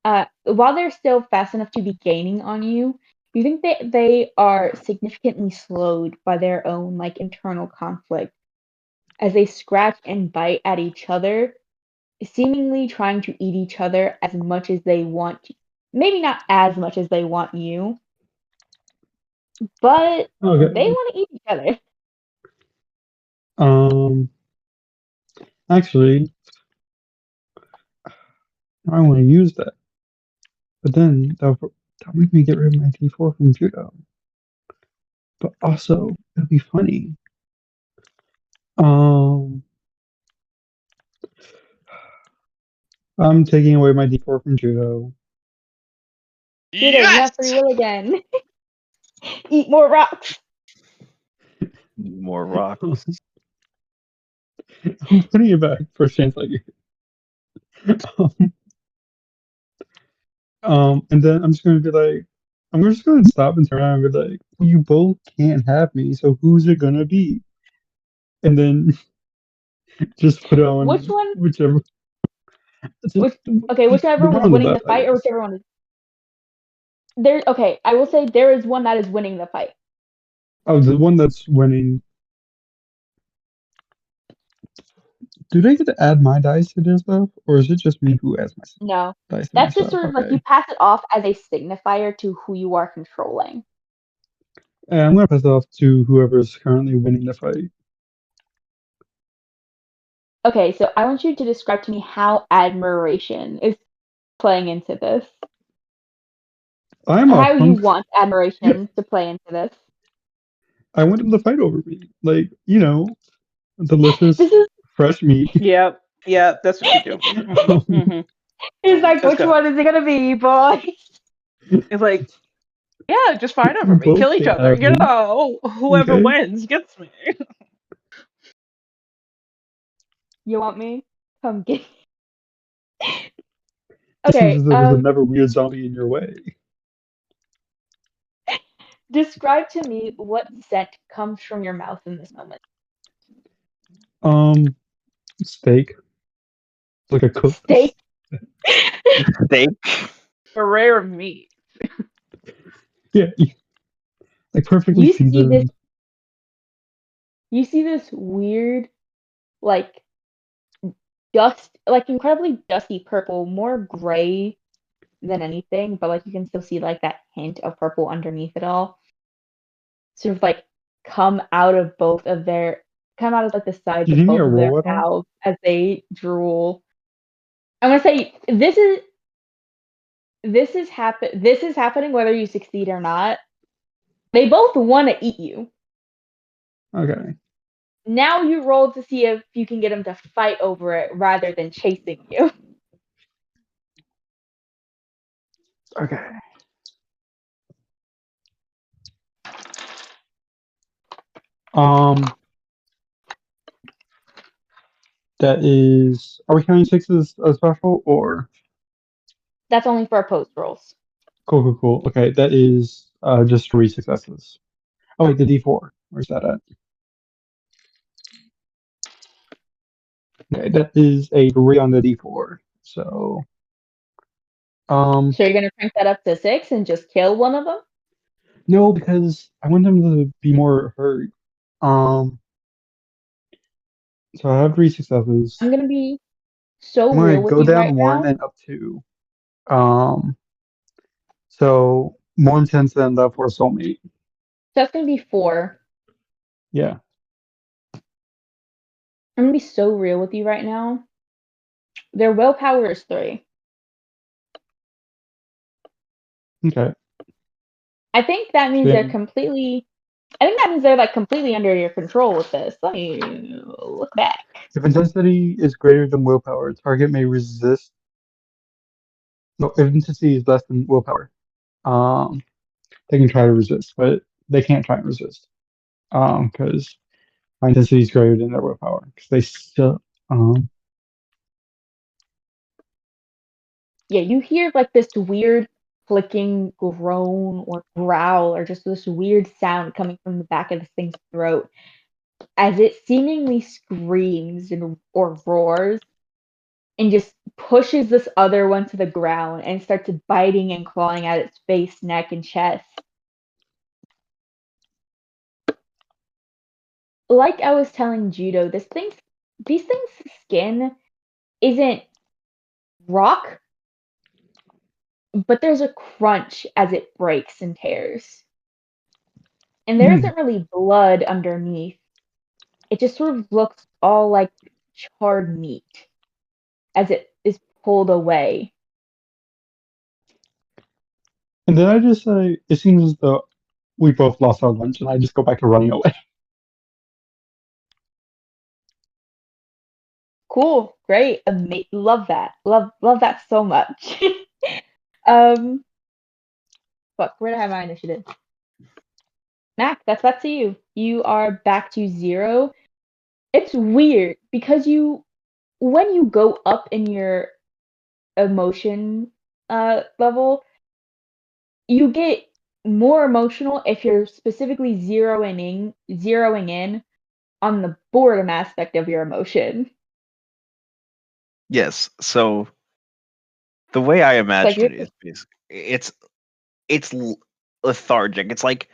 While they're still fast enough to be gaining on you, you think that they are significantly slowed by their own like internal conflict as they scratch and bite at each other, seemingly trying to eat each other as much as they want. Maybe not as much as they want you, but they Okay. want to eat each other. Um. Actually, I want to use that, but then that'll make me get rid of my D4 from Judo. But also, it'll be funny. Um. I'm taking away my D4 from Judo. Judo, you Yes! have free will again. Eat more rocks. More rocks. I'm putting it back for a chance I get. And then I'm just gonna be like, I'm just gonna stop and turn around and be like, well, you both can't have me, so who's it gonna be? And then just put it Which on one? whichever, just Which okay, the whichever one one is on the winning the left, I fight, or guess. whichever one is there. Okay, I will say there is one that is winning the fight. Oh, the one that's winning. Do they get to add my dice to their stuff, or is it just me who adds my No, dice to my that's just stuff? sort of like you Okay. pass it off as a signifier to who you are controlling. And I'm gonna pass it off to whoever's currently winning the fight. Okay, so I want you to describe to me how admiration is playing into this, I'm or a how you hunk. want admiration to play into this. I want them to fight over me, like This delicious is fresh meat. Yep. Yeah, that's what you do. Hmm. he's like, Let's which go. one is it gonna be, boy? It's like, yeah, just fight over You me. both Kill each can't other. have You me. know, whoever Okay. wins gets me. You want me? Come get. Just seems Okay, as though there's another weird zombie in your way. describe to me what scent comes from your mouth in this moment. Um, steak, like a cooked. Steak. Steak. A rare meat. Yeah, like perfectly You see this. seasoned. You see this weird, like dust, like incredibly dusty purple, more gray than anything, but like you can still see like that hint of purple underneath it all. Sort of like come out of both of their come out of like the sides Did you of give me both a of their roll at all? mouths as they drool. I'm gonna say this is happening whether you succeed or not. They both want to eat you. Okay. Now you roll to see if you can get them to fight over it rather than chasing you. Okay. Um, that is. Are we counting sixes as special or? That's only for opposed rolls. Cool, cool, cool. Okay, that is just 3 successes. Oh wait, the D4. Where's that at? Okay, that is a 3 on the D4. So, So you're gonna crank that up to 6 and just kill one of them? no, because I want them to be more hurt. Um, so I have 3 successes. I'm gonna be so I'm gonna real with go you right down 1 now. and up 2. Um, so more intense than the for soulmate. So that's gonna be 4. Yeah. I'm gonna be so real with you right now. Their willpower is 3. Okay. I think that means they're Then completely. I think that means they're like completely under your control with this. Let me look back. if intensity is greater than willpower, target may resist. No, if intensity is less than willpower, um, they can try to resist, but they can't try and resist. Because my intensity is greater than their willpower. Because they still, Yeah, you hear like this weird clicking groan or growl or just this weird sound coming from the back of this thing's throat as it seemingly screams and or roars and just pushes this other one to the ground and starts biting and clawing at its face, neck, and chest. Like I was telling Judo, these things' skin isn't rock, but there's a crunch as it breaks and tears. And there mm. isn't really blood underneath. It just sort of looks all like charred meat as it is pulled away. And then I just say, it seems as though we both lost our lunch, and I just go back to running away. Cool, great, love that, love that so much. um, fuck, where did I have my initiative? Mac, that's back to you. You are back to 0. It's weird because when you go up in your emotion level, you get more emotional if you're specifically zeroing in on the boredom aspect of your emotion. Yes. So the way I Like imagine you're it is it's lethargic. It's like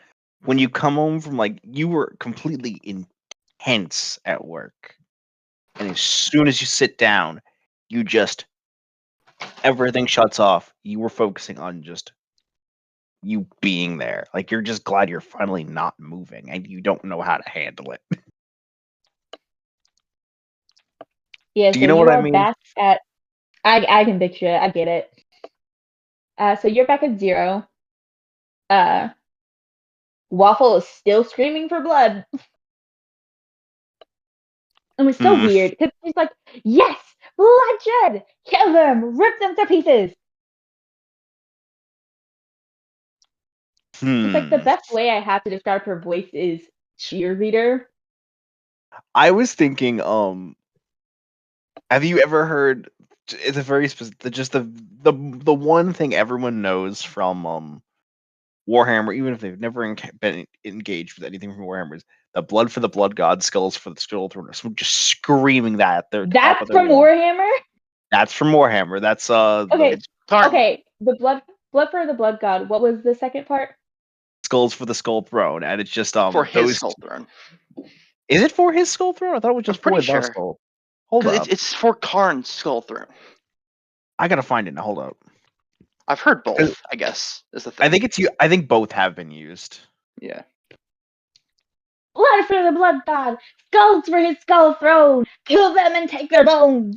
when you come home from like you were completely intense at work, and as soon as you sit down, you just everything shuts off. You were focusing on just you being there. Like you're just glad you're finally not moving, and you don't know how to handle it. yeah, Do so you know you what I are mean? back at I can picture it, I get it. So you're back at 0. Uh Waffle is still screaming for blood. And it's so Hmm. weird because he's like, yes, bloodshed, kill them, rip them to pieces. It's like the Hmm. best way I have to describe her voice is cheerleader. I was thinking, have you ever heard? It's a very specific, just the one thing everyone knows from Warhammer, even if they've never been engaged with anything from Warhammer, is the blood for the blood god, skulls for the skull throne. Someone just screaming that at their top That's of their from lungs. Warhammer. That's from Warhammer. That's the Okay, It's Tarn. okay. The blood for the blood god. What was the second part? skulls for the skull throne, and it's just For his those. skull throne. Is it for his skull throne? I thought it was I'm just pretty for the sure. skull. Hold Because up, it's for Karn's skull throne. I gotta find it now. Hold up. I've heard 'Cause both, I guess, is the I thing. think it's you. I think both have been used. Yeah. Blood for the blood god. Skulls for his skull throne. Kill them and take their bones.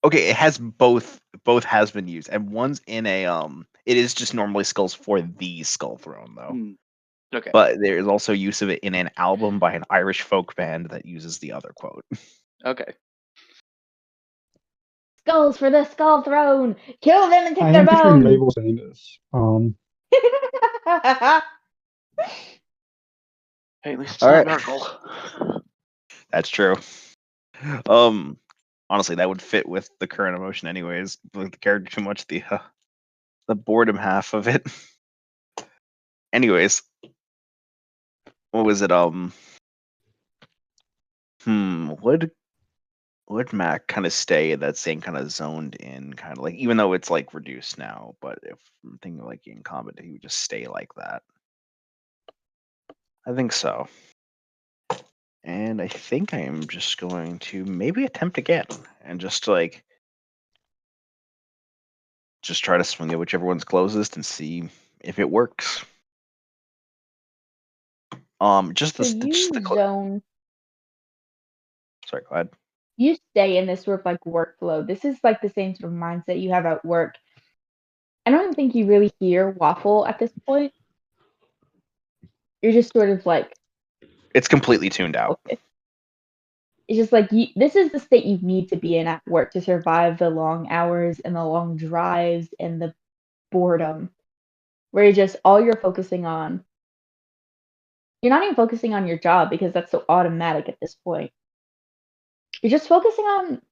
Okay, it has both. Both has been used, and one's in a It is just normally skulls for the skull throne though. Okay. But there is also use of it in an album by an Irish folk band that uses the other quote. Okay. Skulls for the skull throne! Kill them and take I their am picturing bones! Mabel saying this. Hey, at least it's All not right. Nurgle. That's true. Honestly, that would fit with the current emotion, anyways. With the character too much, the boredom half of it. Anyways, what was it? Would Mac kind of stay in that same kind of zoned in kind of like, even though it's like reduced now, but if I'm thinking like in combat, he would just stay like that. I think so. And I think I am just going to maybe attempt again and just try to swing at whichever one's closest and see if it works. Just So the you zone, sorry, go ahead. you stay in this sort of like workflow. This is like the same sort of mindset you have at work. I don't think you really hear Waffle at this point. You're just sort of like, It's completely tuned out. okay. It's just like this is the state you need to be in at work to survive the long hours and the long drives and the boredom, where you're just all you're focusing on. You're not even focusing on your job because that's so automatic at this point. You're just focusing on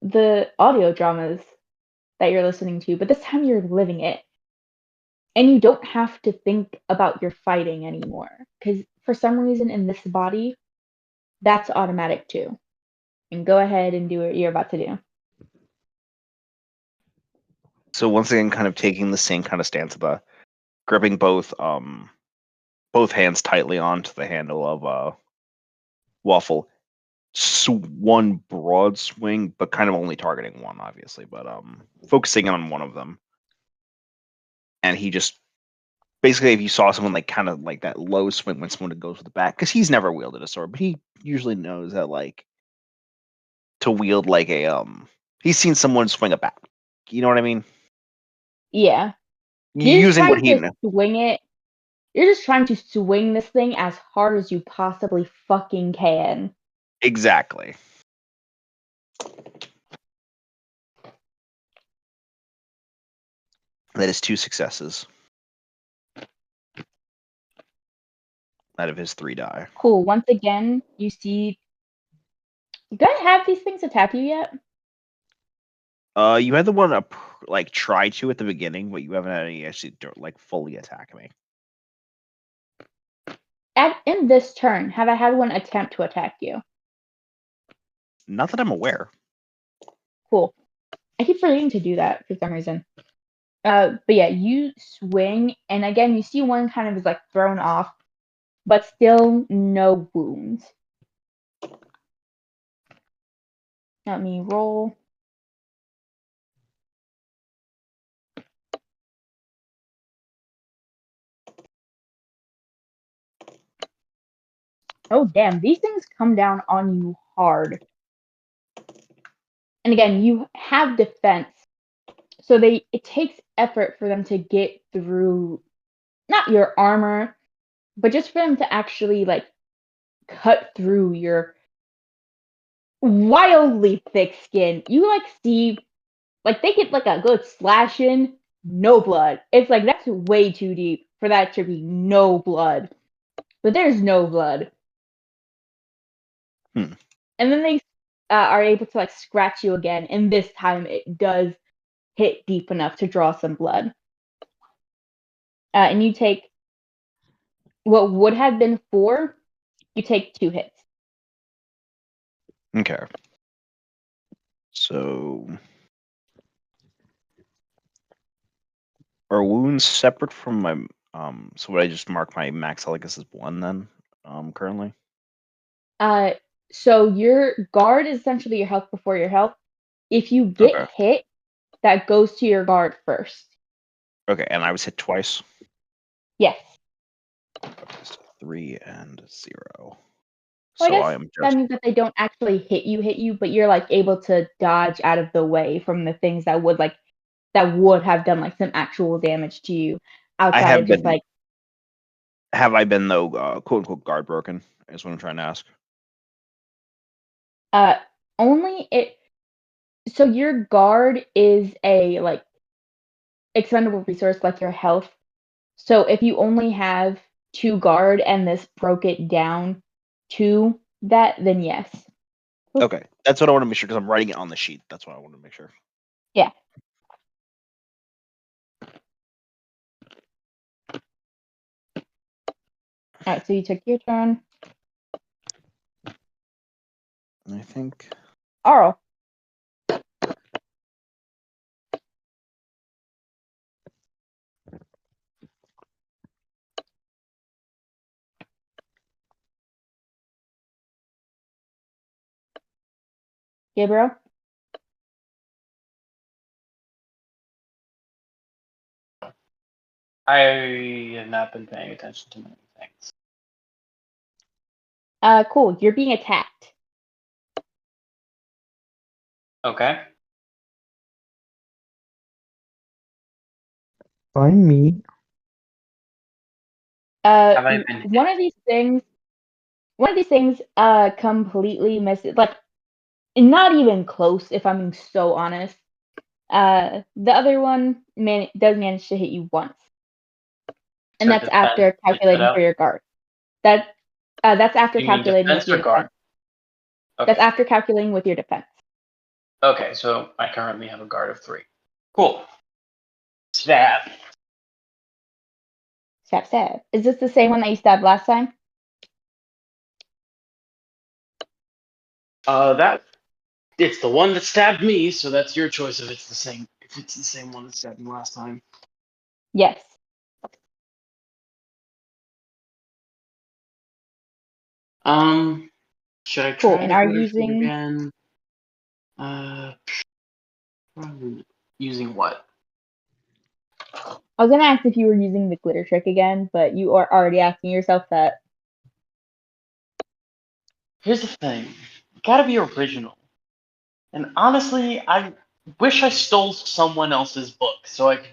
the audio dramas that you're listening to, but this time you're living it. And you don't have to think about your fighting anymore. Because for some reason in this body, that's automatic too. And go ahead and do what you're about to do. So once again, kind of taking the same kind of stance of gripping both hands tightly onto the handle of Waffle. One broad swing, but kind of only targeting one, obviously, but focusing on one of them. And he just basically, if you saw someone like kind of like that low swing when someone goes with the back, because he's never wielded a sword, but he usually knows that like to wield like a he's seen someone swing a bat. You know what I mean? Yeah. You're just Using what trying he to swing it. You're just trying to swing this thing as hard as you possibly fucking can. exactly. That is 2 successes out of his 3 die. Cool. Once again, you see. You guys have these things attack you yet? You had the one up like try to at the beginning, but you haven't had any actually like fully attack me. In this turn, have I had one attempt to attack you? Not that I'm aware. Cool. I keep forgetting to do that for some reason. But yeah, you swing, and again, you see one kind of is like thrown off, but still no wounds. Let me roll. Oh damn, these things come down on you hard. And again, you have defense, so it takes effort for them to get through not your armor, but just for them to actually like cut through your wildly thick skin. You like see like they get like a good slash in, no blood. It's like that's way too deep for that to be no blood. But there's no blood. Hmm. And then they are able to like scratch you again, and this time it does hit deep enough to draw some blood. And you take what would have been 4, you take 2 hits. Okay. So are wounds separate from my so would I just mark my max elegance as 1 then? Currently? So your guard is essentially your health before your health. If you get Okay. hit, that goes to your guard first. Okay, and I was hit twice. Yes. Okay, so 3 and 0. Well, I So guess I am that just means that they don't actually hit you, but you're like able to dodge out of the way from the things that would have done like some actual damage to you I outside of have just been like have I been though quote unquote guard broken is what I'm trying to ask. uh only it. So your guard is a like expendable resource like your health. So if you only have 2 guard and this broke it down to that, then yes. Oof. Okay. That's what I want to make sure because I'm writing it on the sheet. That's what I want to make sure. Yeah. Alright, so you took your turn. I think Arl. Gabriel. I have not been paying attention to many things. Cool. You're being attacked. Okay. Find me. Have I been One of these things completely missed it. Like not even close, if I'm being so honest. The other one does manage to hit you once, and so that's defense? after Just cut calculating for out? your guard. That's after You mean calculating with defense your or guard? defense. Okay. That's after calculating with your defense. Okay, so I currently have a guard of 3. Cool. Stab. Stab, stab. Is this the same one that you stabbed last time? It's the one that stabbed me, so that's your choice if it's the same. If it's the same one that stabbed me last time. Yes. Should I Cool. try And the are you glitter trick using? again? Using what? I was gonna ask if you were using the glitter trick again, but you are already asking yourself that. Here's the thing. You gotta be original. And honestly, I wish I stole someone else's book so I could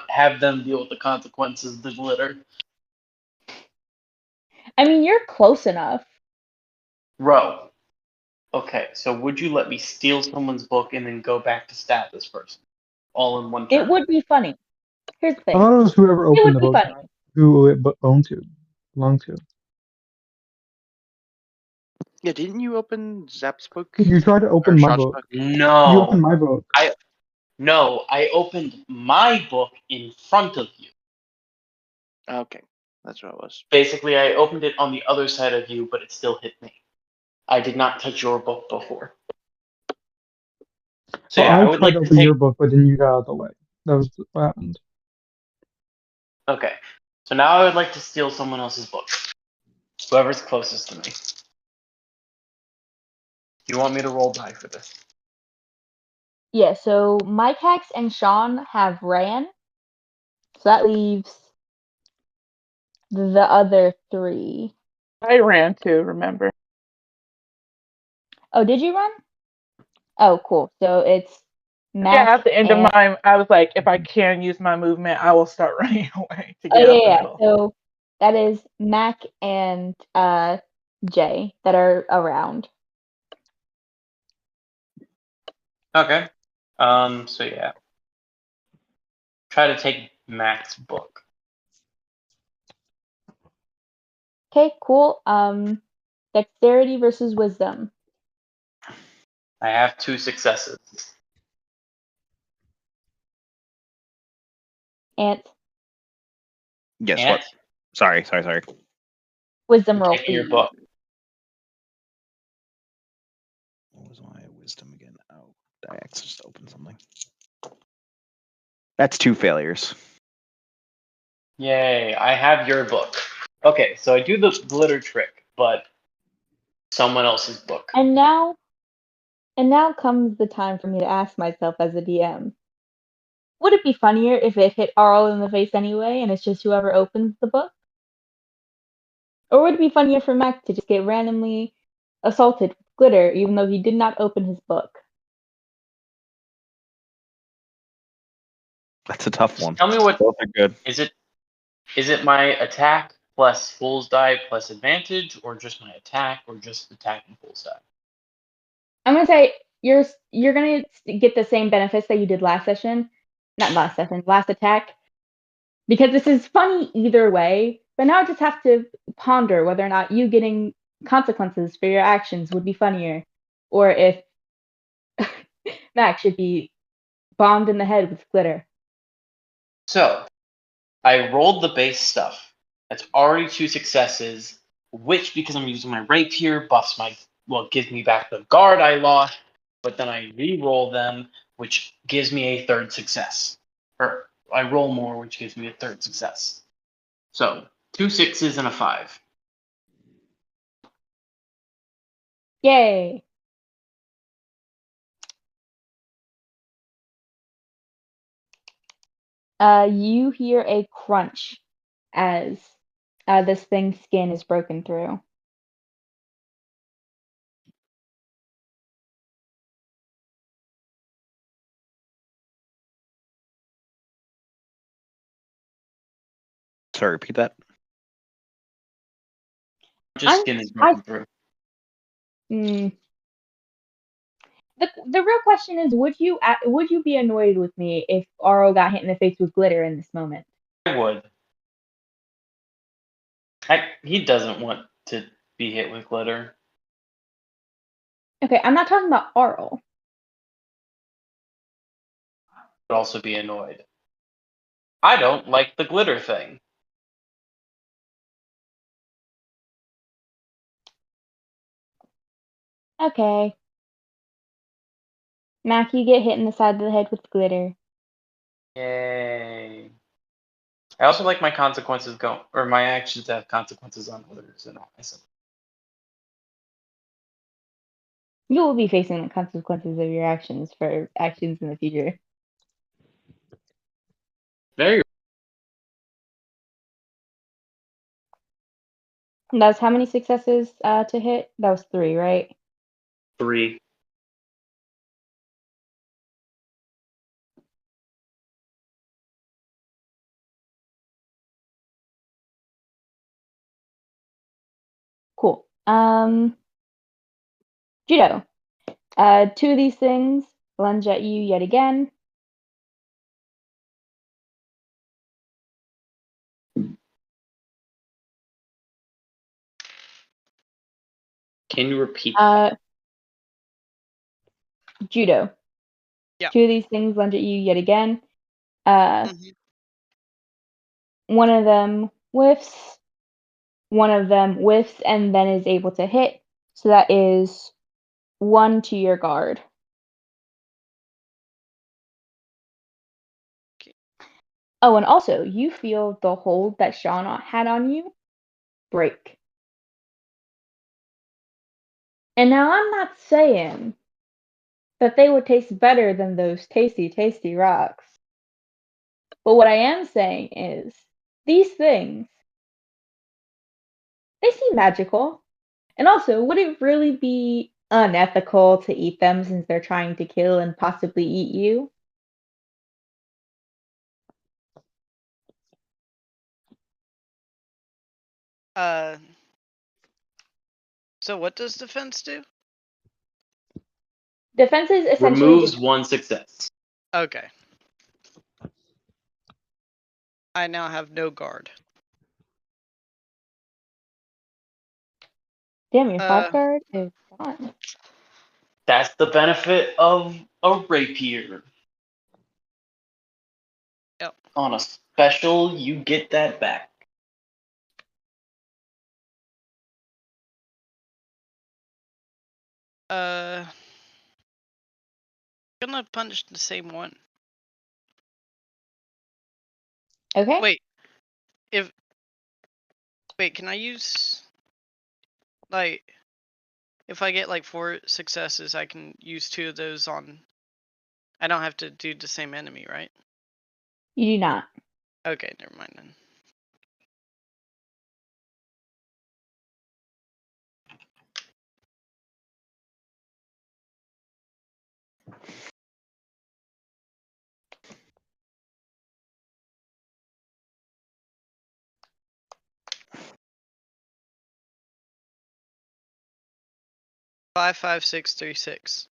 have them deal with the consequences of the glitter. I mean, you're close enough. Ro. Okay, so would you let me steal someone's book and then go back to stab this person? All in one It turn. would be funny. Here's the I thing. thought it was whoever It opened would the be book, funny. who it belonged to. Yeah, didn't you open Zap's book You tried to or open my Sean's book. book? You opened No. my book. I opened my book in front of you. Okay, that's what it was. Basically, I opened it on the other side of you, but it still hit me. I did not touch your book before. So Well, yeah, I I would tried like to to open your take. book, but then you got out of the way. That was what happened. Okay, so now I would like to steal someone else's book. Whoever's closest to me. Do you want me to roll die for this? Yeah, so Mike Hex and Sean have ran. So that leaves the other 3. I ran too, remember? Oh, did you run? Oh, cool. So it's Yeah, Mac at the end of and mine, I was like, if I can use my movement, I will start running away to oh get out the yeah. middle. So that is Mac and Jay that are around. Okay. So yeah. Try to take Mac's book. Okay, cool. Dexterity versus wisdom. I have 2 successes. Ant, Yes, And what? Sorry. wisdom I'm roll, taking your please. book. What was my wisdom again? Oh, I actually just opened something. That's 2 failures. Yay, I have your book. Okay, so I do the glitter trick, but someone else's book. And now comes the time for me to ask myself as a DM. Would it be funnier if it hit Arl in the face anyway, and it's just whoever opens the book? Or would it be funnier for Mac to just get randomly assaulted with glitter even though he did not open his book? That's a tough one. Tell me what Both are good. is it? Is it my attack plus fool's die plus advantage, or just my attack, or just attack and fool's die? I'm gonna say you're gonna get the same benefits that you did last session, not last session, last attack, because this is funny either way. But now I just have to ponder whether or not you getting consequences for your actions would be funnier, or if Max should be bombed in the head with glitter. So, I rolled the base stuff. That's already 2 successes, which, because I'm using my rapier, buffs gives me back the guard I lost, but then I re-roll them, which gives me a 3rd success. Or I roll more, which gives me a 3rd success. So, 2 6s and a 5. Yay! You hear a crunch as this thing's skin is broken through. Sorry, repeat that. Just skin is broken through. The real question is, would you be annoyed with me if Aro got hit in the face with glitter in this moment? I would. He doesn't want to be hit with glitter. Okay, I'm not talking about Aro. Would also be annoyed. I don't like the glitter thing. Okay. Mac, you get hit in the side of the head with glitter. Yay. I also like my consequences or my actions to have consequences on others and not myself. You will be facing the consequences of your actions for actions in the future. Very And that's how many successes to hit? That was 3, right? 3. Cool. Judo. 2 of these things lunge at you yet again. Can you repeat? Judo. Yeah. 2 of these things lunge at you yet again. Mhm. One of them whiffs. One of them whiffs and then is able to hit. So that is 1 to your guard. Okay. Oh, and also, you feel the hold that Sean had on you break. And now I'm not saying that they would taste better than those tasty, tasty rocks. But what I am saying is, these things, they seem magical. And also, would it really be unethical to eat them since they're trying to kill and possibly eat you? So what does defense do? Defense is essentially Removes just 1 success. Okay. I now have no guard. damn, your 5 guard is gone. That's the benefit of a rapier. Yep. On a special, you get that back. Gonna punish the same one. Okay. Wait. Wait, can I use if I get 4 successes, I can use 2 of those on. I don't have to do the same enemy, right? You do not. Okay, never mind then. 55636.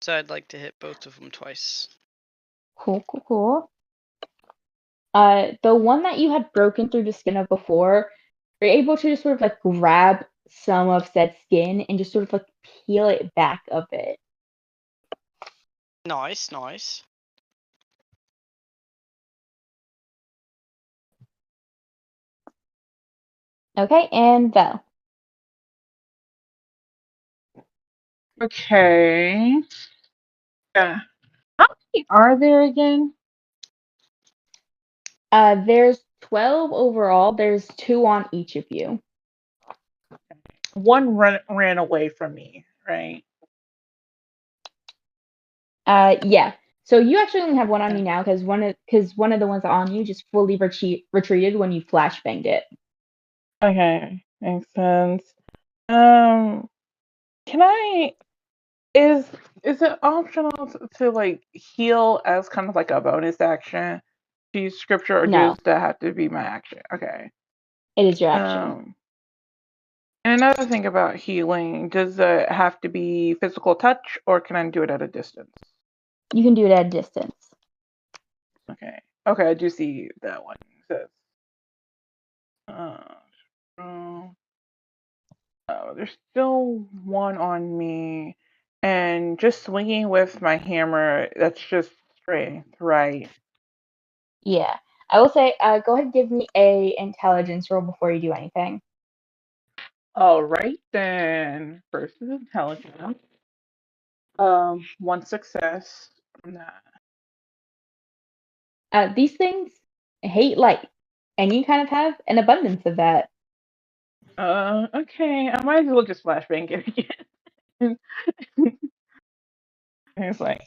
So I'd like to hit both of them twice. Cool. The one that you had broken through the skin of before, you're able to just sort of like grab some of said skin and just sort of like peel it back a bit. Nice. Okay, and Vel. Okay. Yeah. How many are there again? There's 12 overall. There's 2 on each of you. One ran away from me, right? Yeah. So you actually only have one on you now because one of the ones on you just fully retreated when you flashbanged it. Okay, makes sense. Can I? Is it optional to like heal as kind of like a bonus action to use scripture, or No, does that have to be my action? Okay. it is your action. And another thing about healing, does it have to be physical touch, or can I do it at a distance? You can do it at a distance. Okay. Okay, I do see that one. It says, uh, oh, there's still one on me, and just swinging with my hammer. That's just strength, right? Yeah. I will say, go ahead and give me a intelligence roll before you do anything. All right then. First is intelligence. One success from that. These things hate light, and you kind of have an abundance of that. Okay. I might as well just flashbang it again. I was like,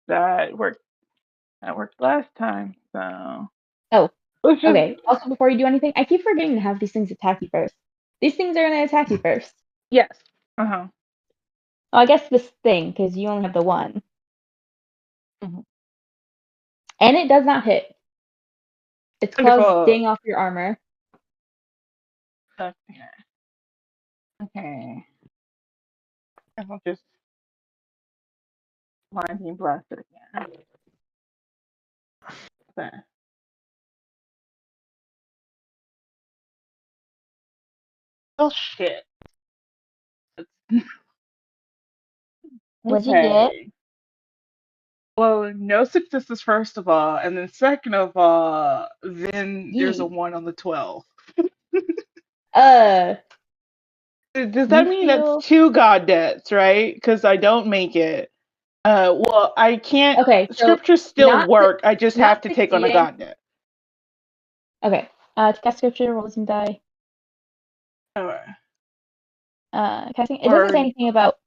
that worked. That worked last time. So Oh, let's just. okay. Also, before you do anything, I keep forgetting to have these things attack you first. These things are going to attack you first. Yes. Uh huh. Well, I guess this thing, because you only have the one. Mhm. And it does not hit. Its claws Wonderful. sting off your armor. Okay. Okay. I'll just lightning blast it again. Okay. Oh shit. What'd you get? Okay. Well, no successes first of all, and then second of all, then there's a Yee. 1 on the 12. Uh, Does that you mean that's feel 2 god deaths, right? Because I don't make it. Well, I can't. okay. So Scriptures still not work. I just not have to take on a succeeding. god debt. Okay. To cast scripture, roll some die. Alright. Casting. It doesn't Or say anything about.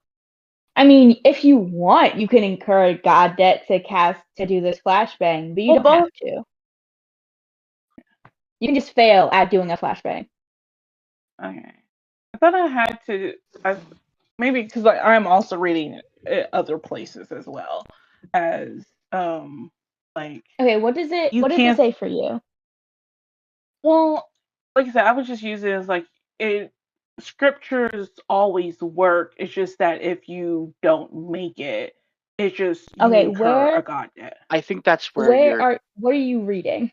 I mean, if you want, you can incur a god debt to do this flashbang, but you well, don't have both. to. You can just fail at doing a flashbang. Okay. I thought I had to. Maybe because I'm also reading it other places as well as like Okay, what does it you what does it can't. say for you? Well, like I said, I was just using it as like it. Scriptures always work. It's just that if you don't make it, it's just you Okay, incur a god debt. I think that's where you're. what are you reading?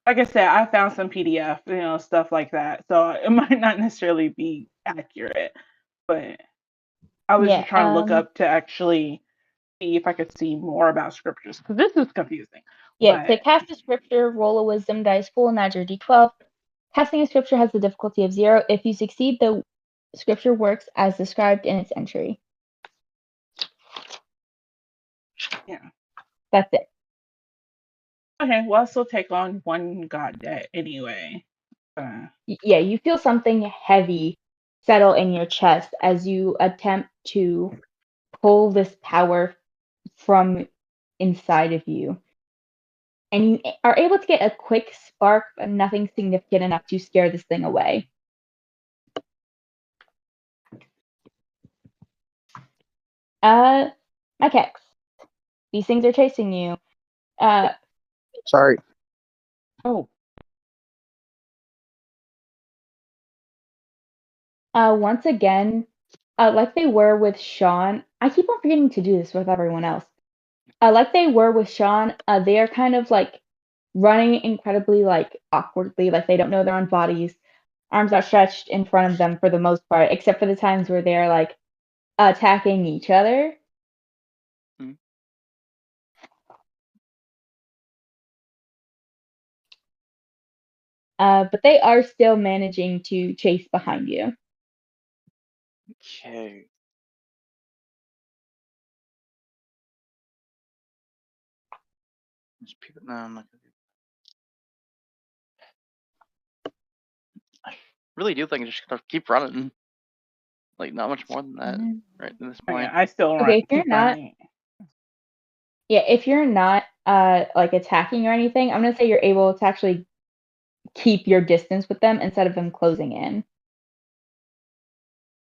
Like I said, I found some PDF, stuff like that. So it might not necessarily be accurate, but I was Yeah, just trying to look up to actually see if I could see more about scriptures because this is confusing. yeah, to But cast a scripture, roll a wisdom dice full and add your d12. Casting a scripture has the difficulty of 0. If you succeed, the scripture works as described in its entry. yeah, That's it. okay. Well, I'll still take on 1 god debt anyway. Yeah, you feel something heavy settle in your chest as you attempt to pull this power from inside of you. And you are able to get a quick spark, but nothing significant enough to scare this thing away. Okay. These things are chasing you. Sorry. Oh, Once again, like they were with Sean, I keep on forgetting to do this with everyone else. Like they were with Sean, they are kind of like running incredibly like awkwardly, like they don't know their own bodies, arms outstretched in front of them for the most part, except for the times where they're like attacking each other. Mm. But they are still managing to chase behind you. Okay. There's people. No, I'm not gonna do. I really do think I just gotta keep running. Like not much more than that, right at this Oh, yeah, point. I still Okay, if you're keep not, running. yeah, if you're not like attacking or anything, I'm gonna say you're able to actually keep your distance with them instead of them closing in.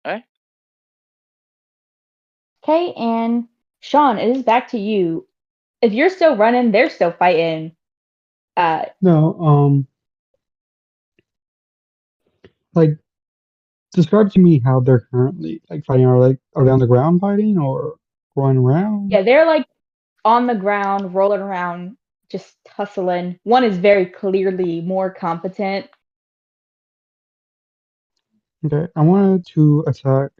Okay. Okay, and Sean, it is back to you. If you're still running, they're still fighting. No, like describe to me how they're currently like fighting. Are they on the ground fighting or going around? Yeah, they're like on the ground, rolling around, just tussling. One is very clearly more competent. Okay, I wanted to attack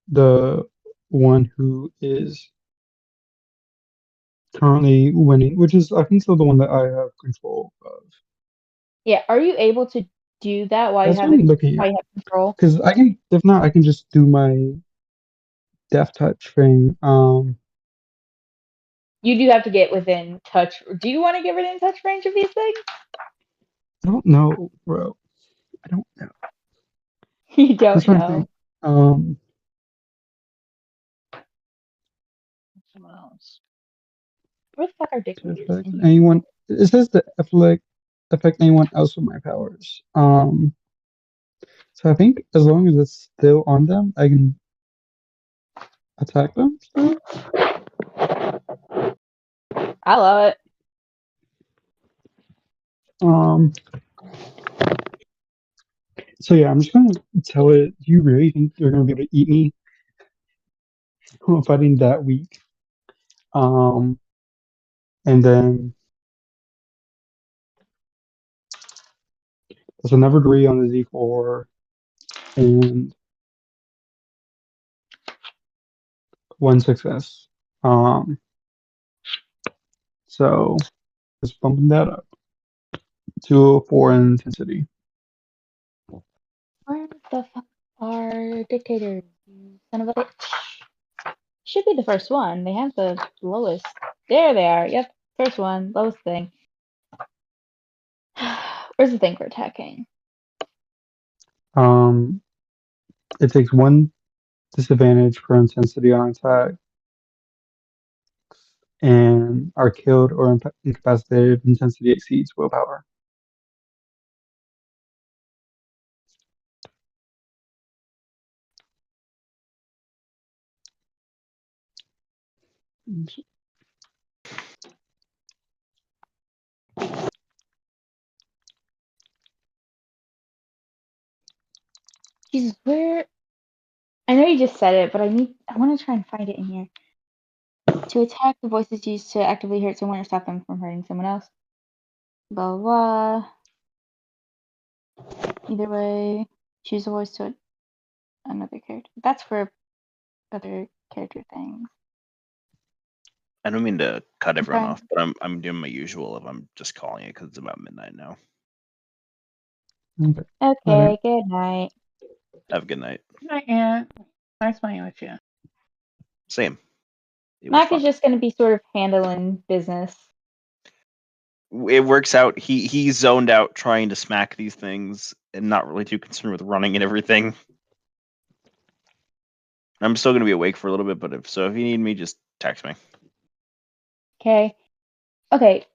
the one who is currently winning, which is I think still the one that I have control of. Yeah, are you able to do that while you That's have what I'm looking while at. you have control? Because I can, if not, I can just do my death touch thing. You do have to get within touch. Do you want to get within touch range of these things? I don't know, bro. I don't know. You I'm don't trying to know. think. Someone else. Where the fuck are To dictators affect in here? anyone. It says to affect anyone else with my powers. So I think as long as it's still on them, I can attack them still. I love it. Um, so yeah, I'm just gonna tell it. Do you really think they're gonna be able to eat me? I'm fighting that weak. Um, and then there's another degree on the Z4 and one success. Um, so just bumping that up to 4 in intensity. Where the fuck are dictators? You son of a bitch. Should be the first one. They have the lowest. There they are. Yep, first one, lowest thing. Where's the thing for attacking? Um, it takes 1 disadvantage for intensity on attack and are killed or incapacitated if intensity exceeds willpower. Jesus, where? I know you just said it, but I want to try and find it in here. To attack, the voice is used to actively hurt someone or stop them from hurting someone else. Blah blah. Either way, choose a voice to another character. That's for other character things. I don't mean to cut I'm everyone trying. off, but I'm doing my usual of I'm just calling it because it's about midnight now. Okay. Okay, good night. Have a good night. Good night, Aunt. Nice playing with you. Same. It was Mac is fun. just going to be sort of handling business. It works out. He's zoned out trying to smack these things and not really too concerned with running and everything. I'm still gonna be awake for a little bit, but if you need me, just text me. Okay. Okay.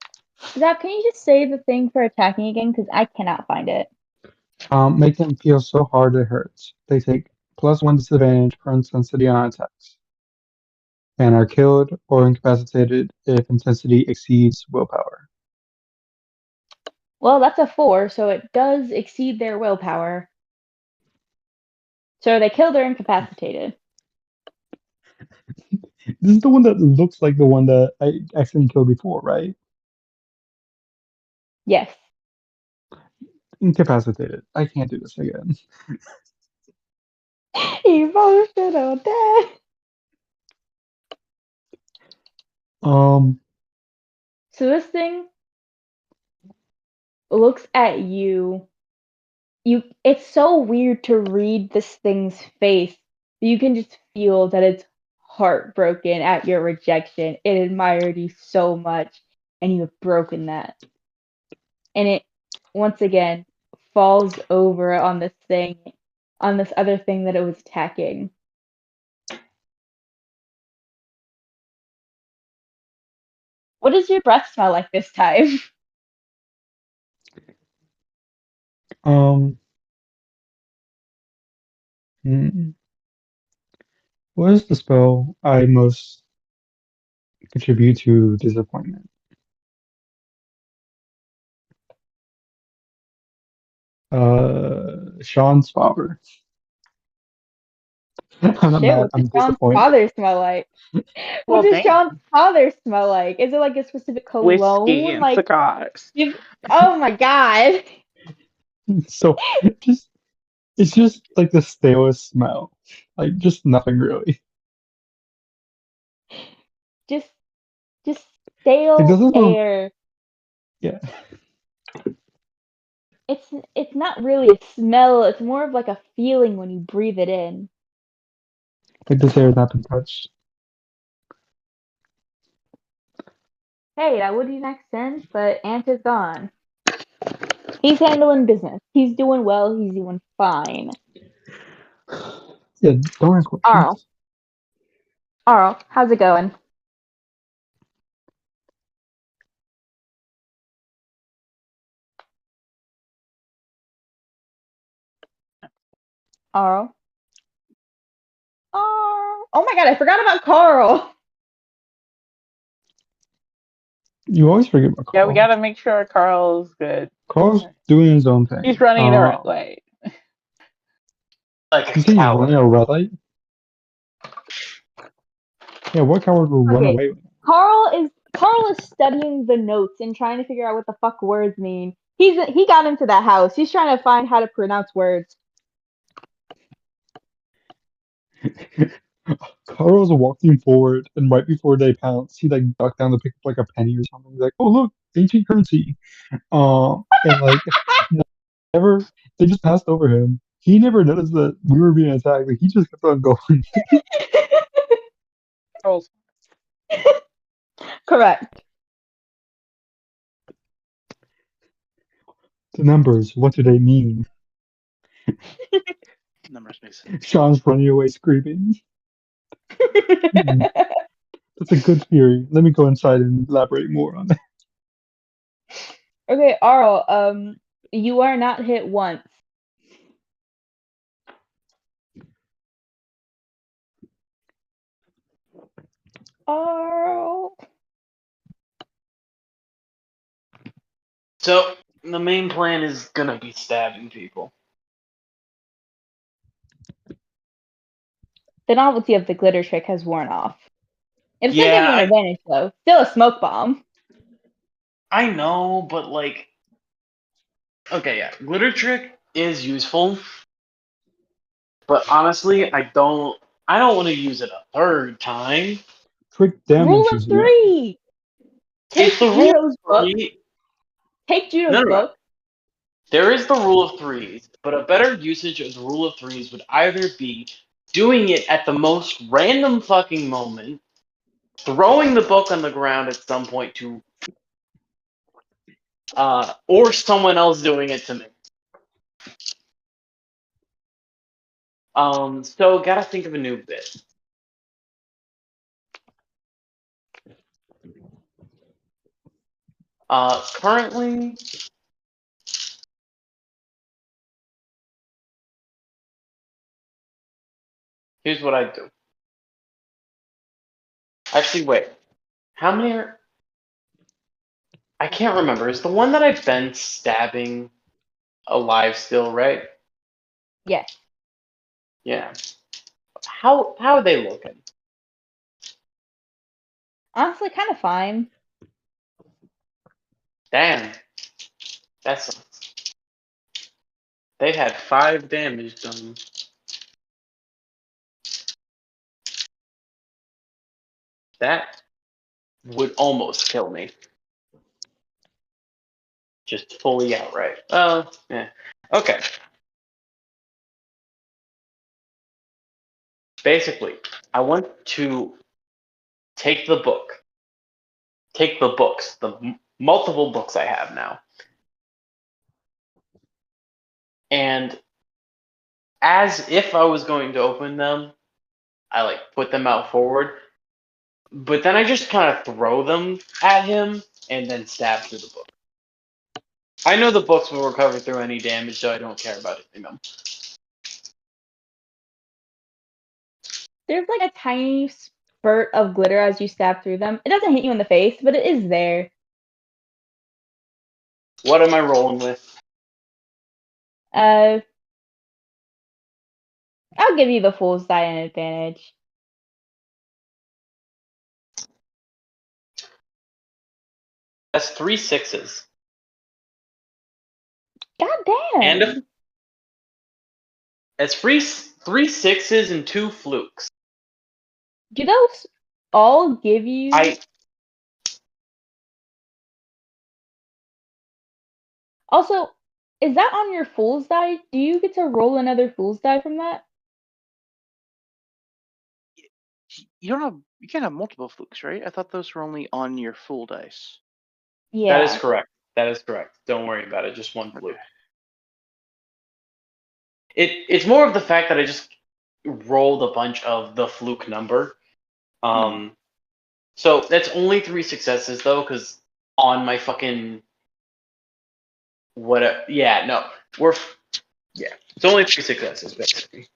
Zap, can you just say the thing for attacking again? Because I cannot find it. Make them feel so hard it hurts. They take +1 disadvantage per intensity on attacks and are killed or incapacitated if intensity exceeds willpower. Well, that's a 4, so it does exceed their willpower. So they killed or incapacitated. This is the one that looks like the one that I accidentally killed before, right? Yes. Incapacitated. I can't do this again. Emotional death. Um, So this thing looks at you. It's so weird to read this thing's face. You can just feel that it's heartbroken at your rejection. It admired you so much, and you have broken that. And it once again falls over on this other thing that it was attacking. What does your breath smell like this time? um, hmm. What is the spell I most contribute to disappointment? Sean's father. I'm not Shit, mad. what does I'm Sean's disappointed. father smell like? What Well, does damn. Sean's father smell like? Is it like a specific Whiskey cologne? and Like, cigars. oh my god. So just it's just like the stalest smell. Like just nothing really. Just just It stale doesn't smell. air. Yeah. It's not really a smell, it's more of like a feeling when you breathe it in. Like this air has not been touched. Hey, that would be make sense, but Ant is gone. He's handling business. He's doing well, he's doing fine. Yeah, don't ask Arl. questions. Arl, how's it going? Arl. Arl. Oh my god, I forgot about Carl. You always forget about Yeah, we Carl. gotta make sure Carl's good. Carl's doing his own thing. He's running the right way. Like a You say he's running coward. a red light? Yeah, what coward will run Okay, away? Carl is studying the notes and trying to figure out what the fuck words mean. He got into that house. He's trying to find how to pronounce words. Carl's walking forward, and right before they pounce, he like ducked down to pick up like a penny or something. He's like, "Oh look, ancient currency." And like never, they just passed over him. He never noticed that we were being attacked. Like he just kept on going. Carl's Correct. The numbers, what do they mean? Numbers make sense. Sean's running away screaming. Hmm, that's a good theory. Let me go inside and elaborate more on that. Okay, Arl, you are not hit once. Arl. So the main plan is gonna be stabbing people. The novelty of the glitter trick has worn off. It's gonna give Yeah, you an advantage though. Still a smoke bomb. I know, but like, okay, yeah, glitter trick is useful, but honestly, I don't want to use it a third time. Trick Rule damages of you. three. Take It's the rule Judo's of book. three. Take No, Judo's no, no. book. There is the rule of threes, but a better usage of the rule of threes would either be doing it at the most random fucking moment, throwing the book on the ground at some point to, or someone else doing it to me. So gotta think of a new bit. Currently, here's what I do. Actually, wait. How many are? I can't remember. Is the one that I've been stabbing alive still, right? Yes. Yeah. How are they looking? Honestly, kind of fine. Damn. That sucks. They had 5 damage done. That would almost kill me. Just fully outright. Oh, yeah. Okay. Basically, I want to take the book. Take the books, the multiple books I have now. And as if I was going to open them, I like put them out forward. But then I just kind of throw them at him and then stab through the book. I know the books will recover through any damage, so I don't care about hitting them. There's like a tiny spurt of glitter as you stab through them. It doesn't hit you in the face, but it is there. What am I rolling with? I'll give you the fool's die an advantage. That's 3 6s. God damn. And it's 3 6s and 2 flukes. Do those all give you? Also, is that on your fool's die? Do you get to roll another fool's die from that? You can't have multiple flukes, right? I thought those were only on your full dice. Yeah. That is correct. That is correct. Don't worry about it. Just 1 fluke. Okay. It's more of the fact that I just rolled a bunch of the fluke number. So that's only 3 successes though, because on my fucking yeah, no, it's only 3 successes basically.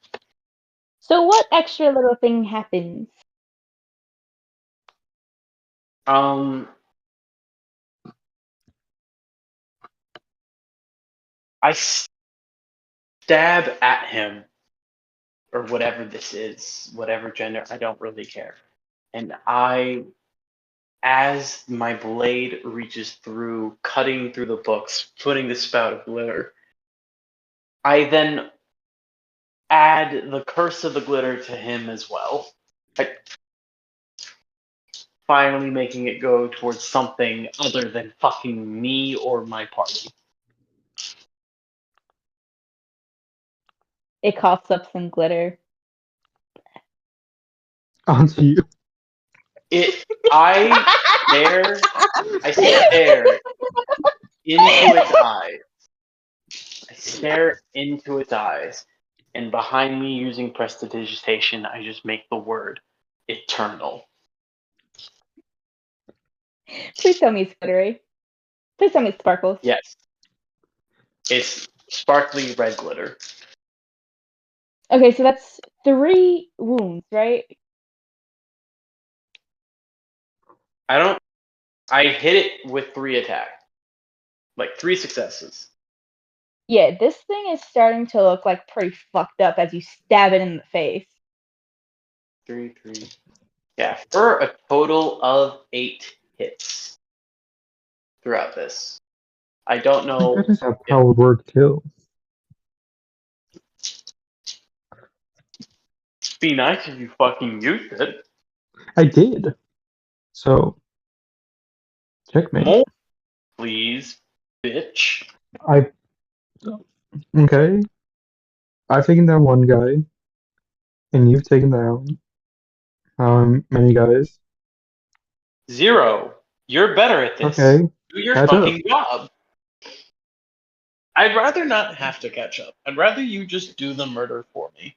So what extra little thing happens? I stab at him, or whatever this is, whatever gender, I don't really care. And as my blade reaches through, cutting through the books, putting the spout of glitter, I then add the curse of the glitter to him as well. Finally making it go towards something other than fucking me or my party. It coughs up some glitter. Onto you. I stare into its eyes. I stare into its eyes, and behind me, using prestidigitation, I just make the word eternal. Please tell me it's glittery. Please tell me it sparkles. Yes. It's sparkly red glitter. Okay, so that's 3 wounds, right? I hit it with 3 attacks. Like 3 successes. Yeah, this thing is starting to look like pretty fucked up as you stab it in the face. 3. Yeah, for a total of 8 hits throughout this. I don't Thank know goodness that if power word kill. be nice if you fucking used it. I did. So, checkmate. More, please, bitch. I okay. I've taken down one guy, and you've taken down how many guys? 0. You're better at this. Okay, Do your catch up. fucking job. I'd rather not have to catch up. I'd rather you just do the murder for me.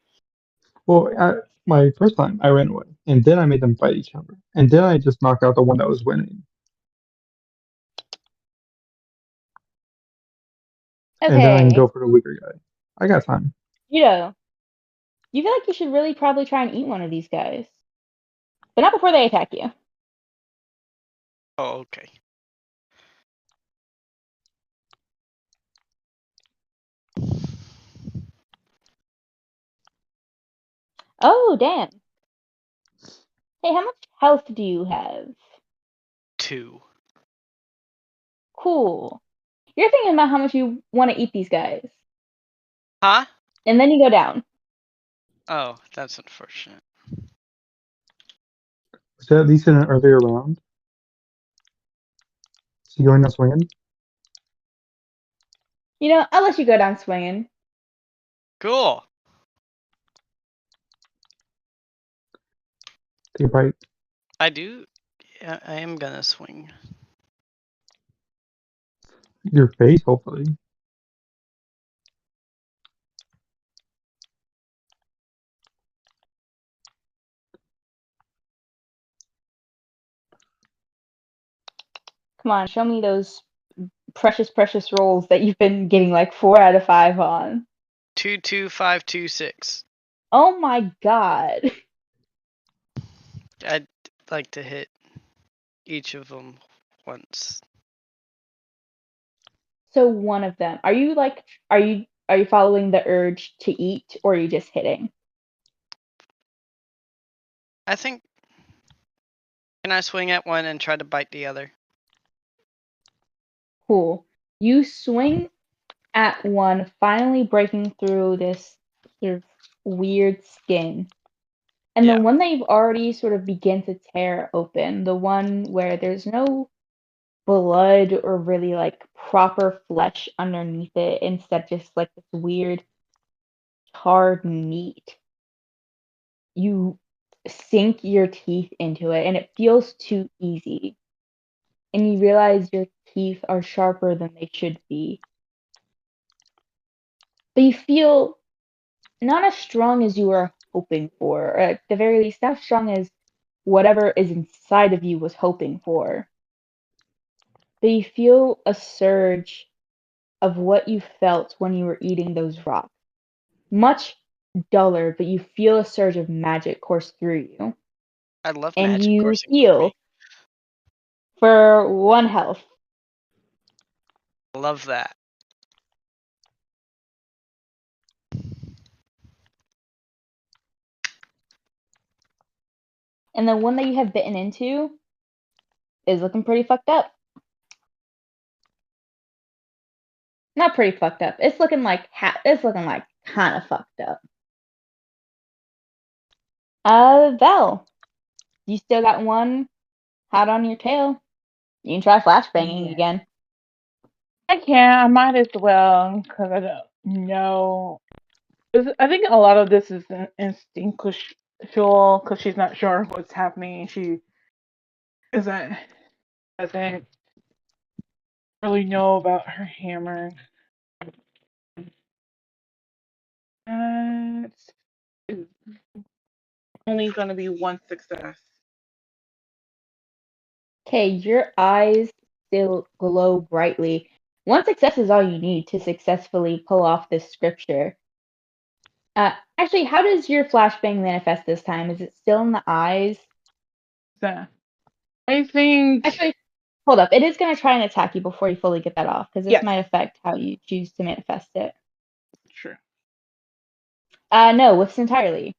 Well, my first time I ran away, and then I made them fight each other, and then I just knocked out the one that was winning, and then I can Okay, go for the weaker guy. I got time. you know, you feel like you should really probably try and eat one of these guys. But not before they attack you. Oh, okay. Oh, damn. Hey, how much health do you have? 2. Cool. You're thinking about how much you want to eat these guys. Huh? And then you go down. Oh, that's unfortunate. Was that at least in an earlier round? Is he going down swinging? You know, I'll let you go down swinging. Cool. Take a bite. I do. Yeah, I am gonna swing. Your face, hopefully. Come on, show me those precious rolls that you've been getting like 4 out of 5 on. 22526. Oh my god. I'd like to hit each of them once. So one of them. Are you following the urge to eat, or are you just hitting? I think. Can I swing at one and try to bite the other? Cool. You swing at one, finally breaking through this sort of weird skin. And the Yeah. one that you've already sort of begin to tear open, the one where there's no blood or really like proper flesh underneath it, instead just like this weird hard meat. You sink your teeth into it and it feels too easy. And you realize your teeth are sharper than they should be. But you feel not as strong as you were hoping for, or at the very least, not as strong as whatever is inside of you was hoping for. But you feel a surge of what you felt when you were eating those rocks. Much duller, but you feel a surge of magic course through you. I love And magic you coursing through me. heal for 1 health. Love that. And the one that you have bitten into is looking pretty fucked up. Not pretty fucked up. It's looking like kind of fucked up. Vel, you still got one hot on your tail. You can try flashbanging Yeah. again. I can. I might as well because I don't know. I think a lot of this is instinctual because she's not sure what's happening. She doesn't really know about her hammer. It's only going to be one success. Okay, your eyes still glow brightly. 1 success is all you need to successfully pull off this scripture. Actually, how does your flashbang manifest this time? Is it still in the eyes? So, I think Actually, hold up. It is going to try and attack you before you fully get that off, because this yes, might affect how you choose to manifest it. true. No, whiffs entirely.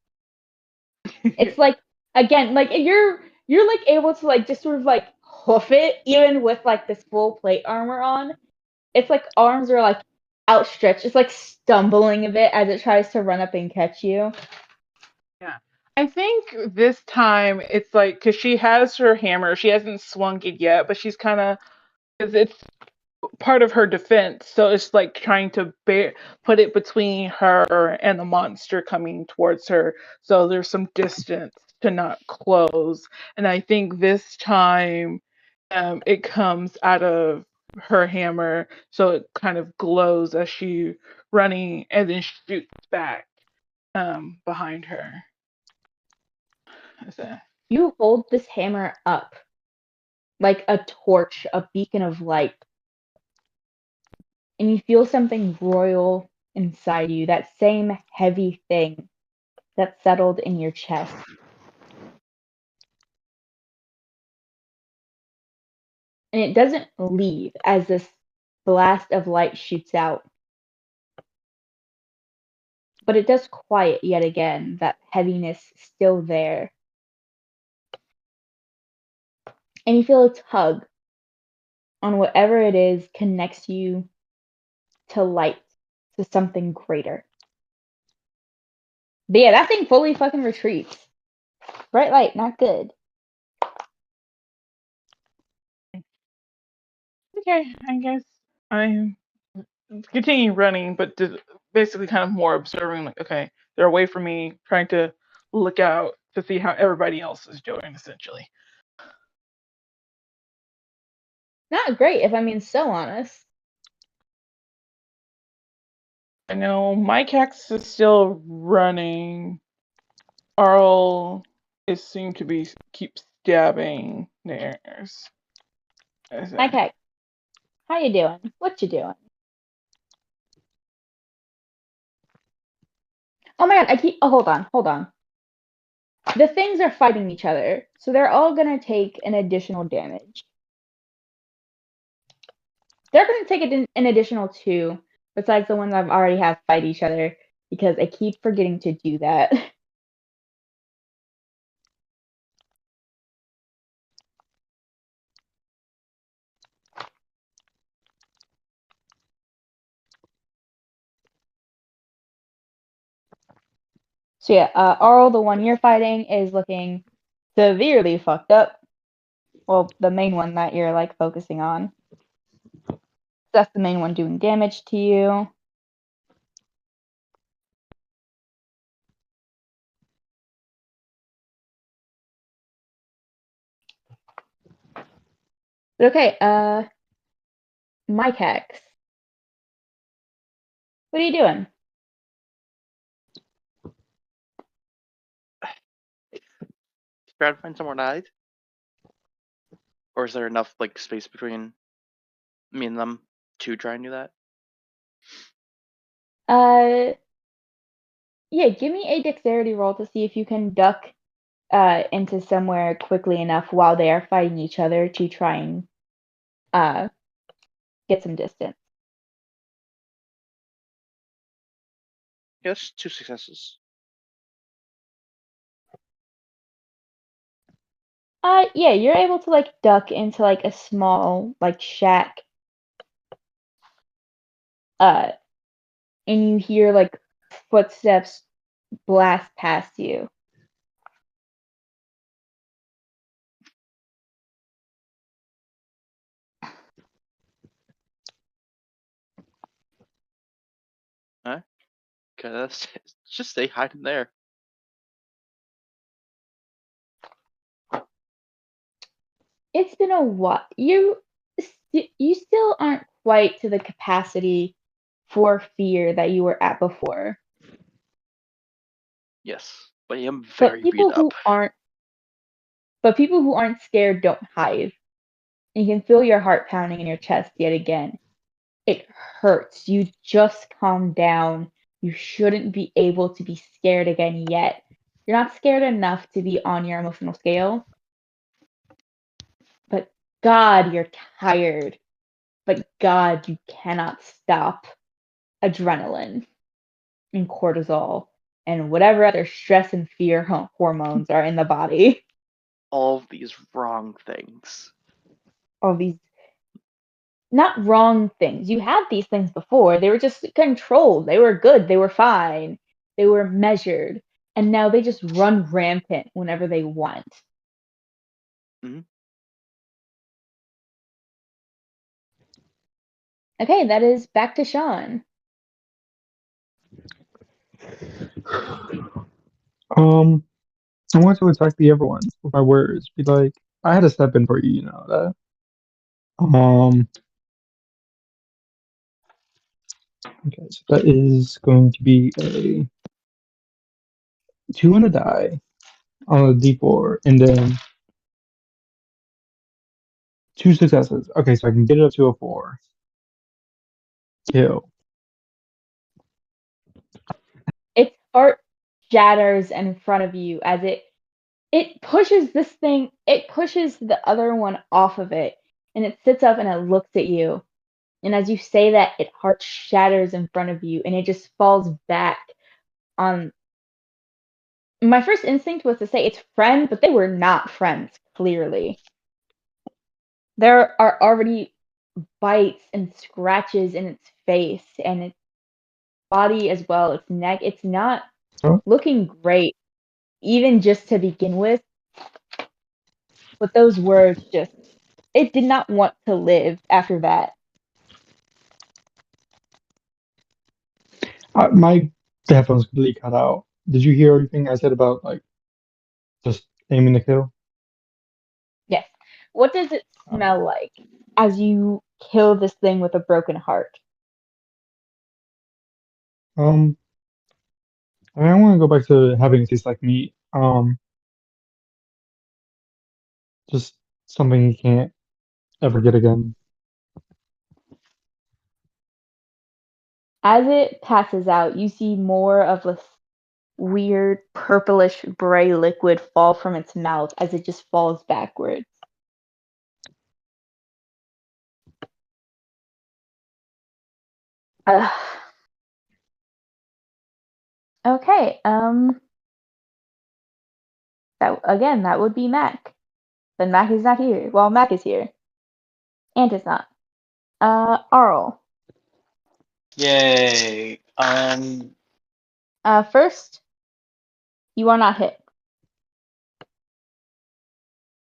It's like, again, like you're like able to like just sort of like hoof it, even with like this full plate armor on. Its like arms are like outstretched. It's like stumbling a bit as it tries to run up and catch you. Yeah. I think this time it's like because she has her hammer, she hasn't swung it yet, but she's kind of because it's part of her defense, so it's like trying to put it between her and the monster coming towards her, so there's some distance to not close. And I think this time, it comes out of her hammer, so it kind of glows as she running, and then shoots back behind her. So, You hold this hammer up like a torch, a beacon of light, and you feel something royal inside you, that same heavy thing that settled in your chest. And it doesn't leave as this blast of light shoots out, but it does quiet yet again, that heaviness still there. And you feel a tug on whatever it is connects you to light, to something greater. But yeah, that thing fully fucking retreats. Bright light, not good. Okay, I guess I continue running, but basically kind of more observing. Like, okay, they're away from me, trying to look out to see how everybody else is doing. Essentially, Not great, if I'm being so honest. I know my cactus is still running. Arl is seemed to be keep stabbing theirs. Okay, how you doing? What you doing? Oh my god, hold on. The things are fighting each other, so they're all gonna take an additional damage. They're gonna take an additional 2, besides the ones I've already had fight each other, because I keep forgetting to do that. So yeah, Arl, the one you're fighting, is looking severely fucked up. Well, the main one that you're like focusing on. That's the main one doing damage to you. But okay, Mike Hex. What are you doing? Try to find somewhere to hide, or is there enough like space between me and them to try and do that? Yeah, give me a dexterity roll to see if you can duck into somewhere quickly enough while they are fighting each other to try and get some distance. Yes, 2 successes. Yeah, you're able to like duck into like a small like shack. And you hear like footsteps blast past you. Huh? Okay, let's just stay hiding there. It's been a while. You still aren't quite to the capacity for fear that you were at before. Yes, but I am But very beat people up. who aren't scared don't hide. You can feel your heart pounding in your chest yet again. It hurts. You just calm down. You shouldn't be able to be scared again yet. You're not scared enough to be on your emotional scale. But God, you're tired. But God, you cannot stop adrenaline and cortisol and whatever other stress and fear hormones are in the body. All of these wrong things. All these not wrong things. You had these things before. They were just controlled. They were good. They were fine. They were measured. And now they just run rampant whenever they want. Mhm. Okay, that is back to Sean. I want to attack the other ones with my words. Be like, I had to step in for you, you know that. Okay, so that is going to be a 2 on a die on a d4, and then 2 successes. Okay, so I can get it up to a 4. Kill. Its heart shatters in front of you as it pushes this thing, it pushes the other one off of it, and it sits up and it looks at you. And as you say that, its heart shatters in front of you and it just falls back on. My first instinct was to say it's friend, but they were not friends, clearly. There are already bites and scratches in its face and its body as well, its neck. It's not Oh. looking great, even just to begin with. But those words just, it did not want to live after that. My headphones completely cut out. Did you hear everything I said about like just aiming to kill? Yes. What does it smell like as you kill this thing with a broken heart? Um, I want to go back to having it taste like meat. Just something you can't ever get again. As it passes out, you see more of this weird purplish gray liquid fall from its mouth as it just falls backwards. Ugh. Okay, that would be Mac. But Mac is not here. Well, Mac is here. Ant is not. Arl. Yay. First, you are not hit.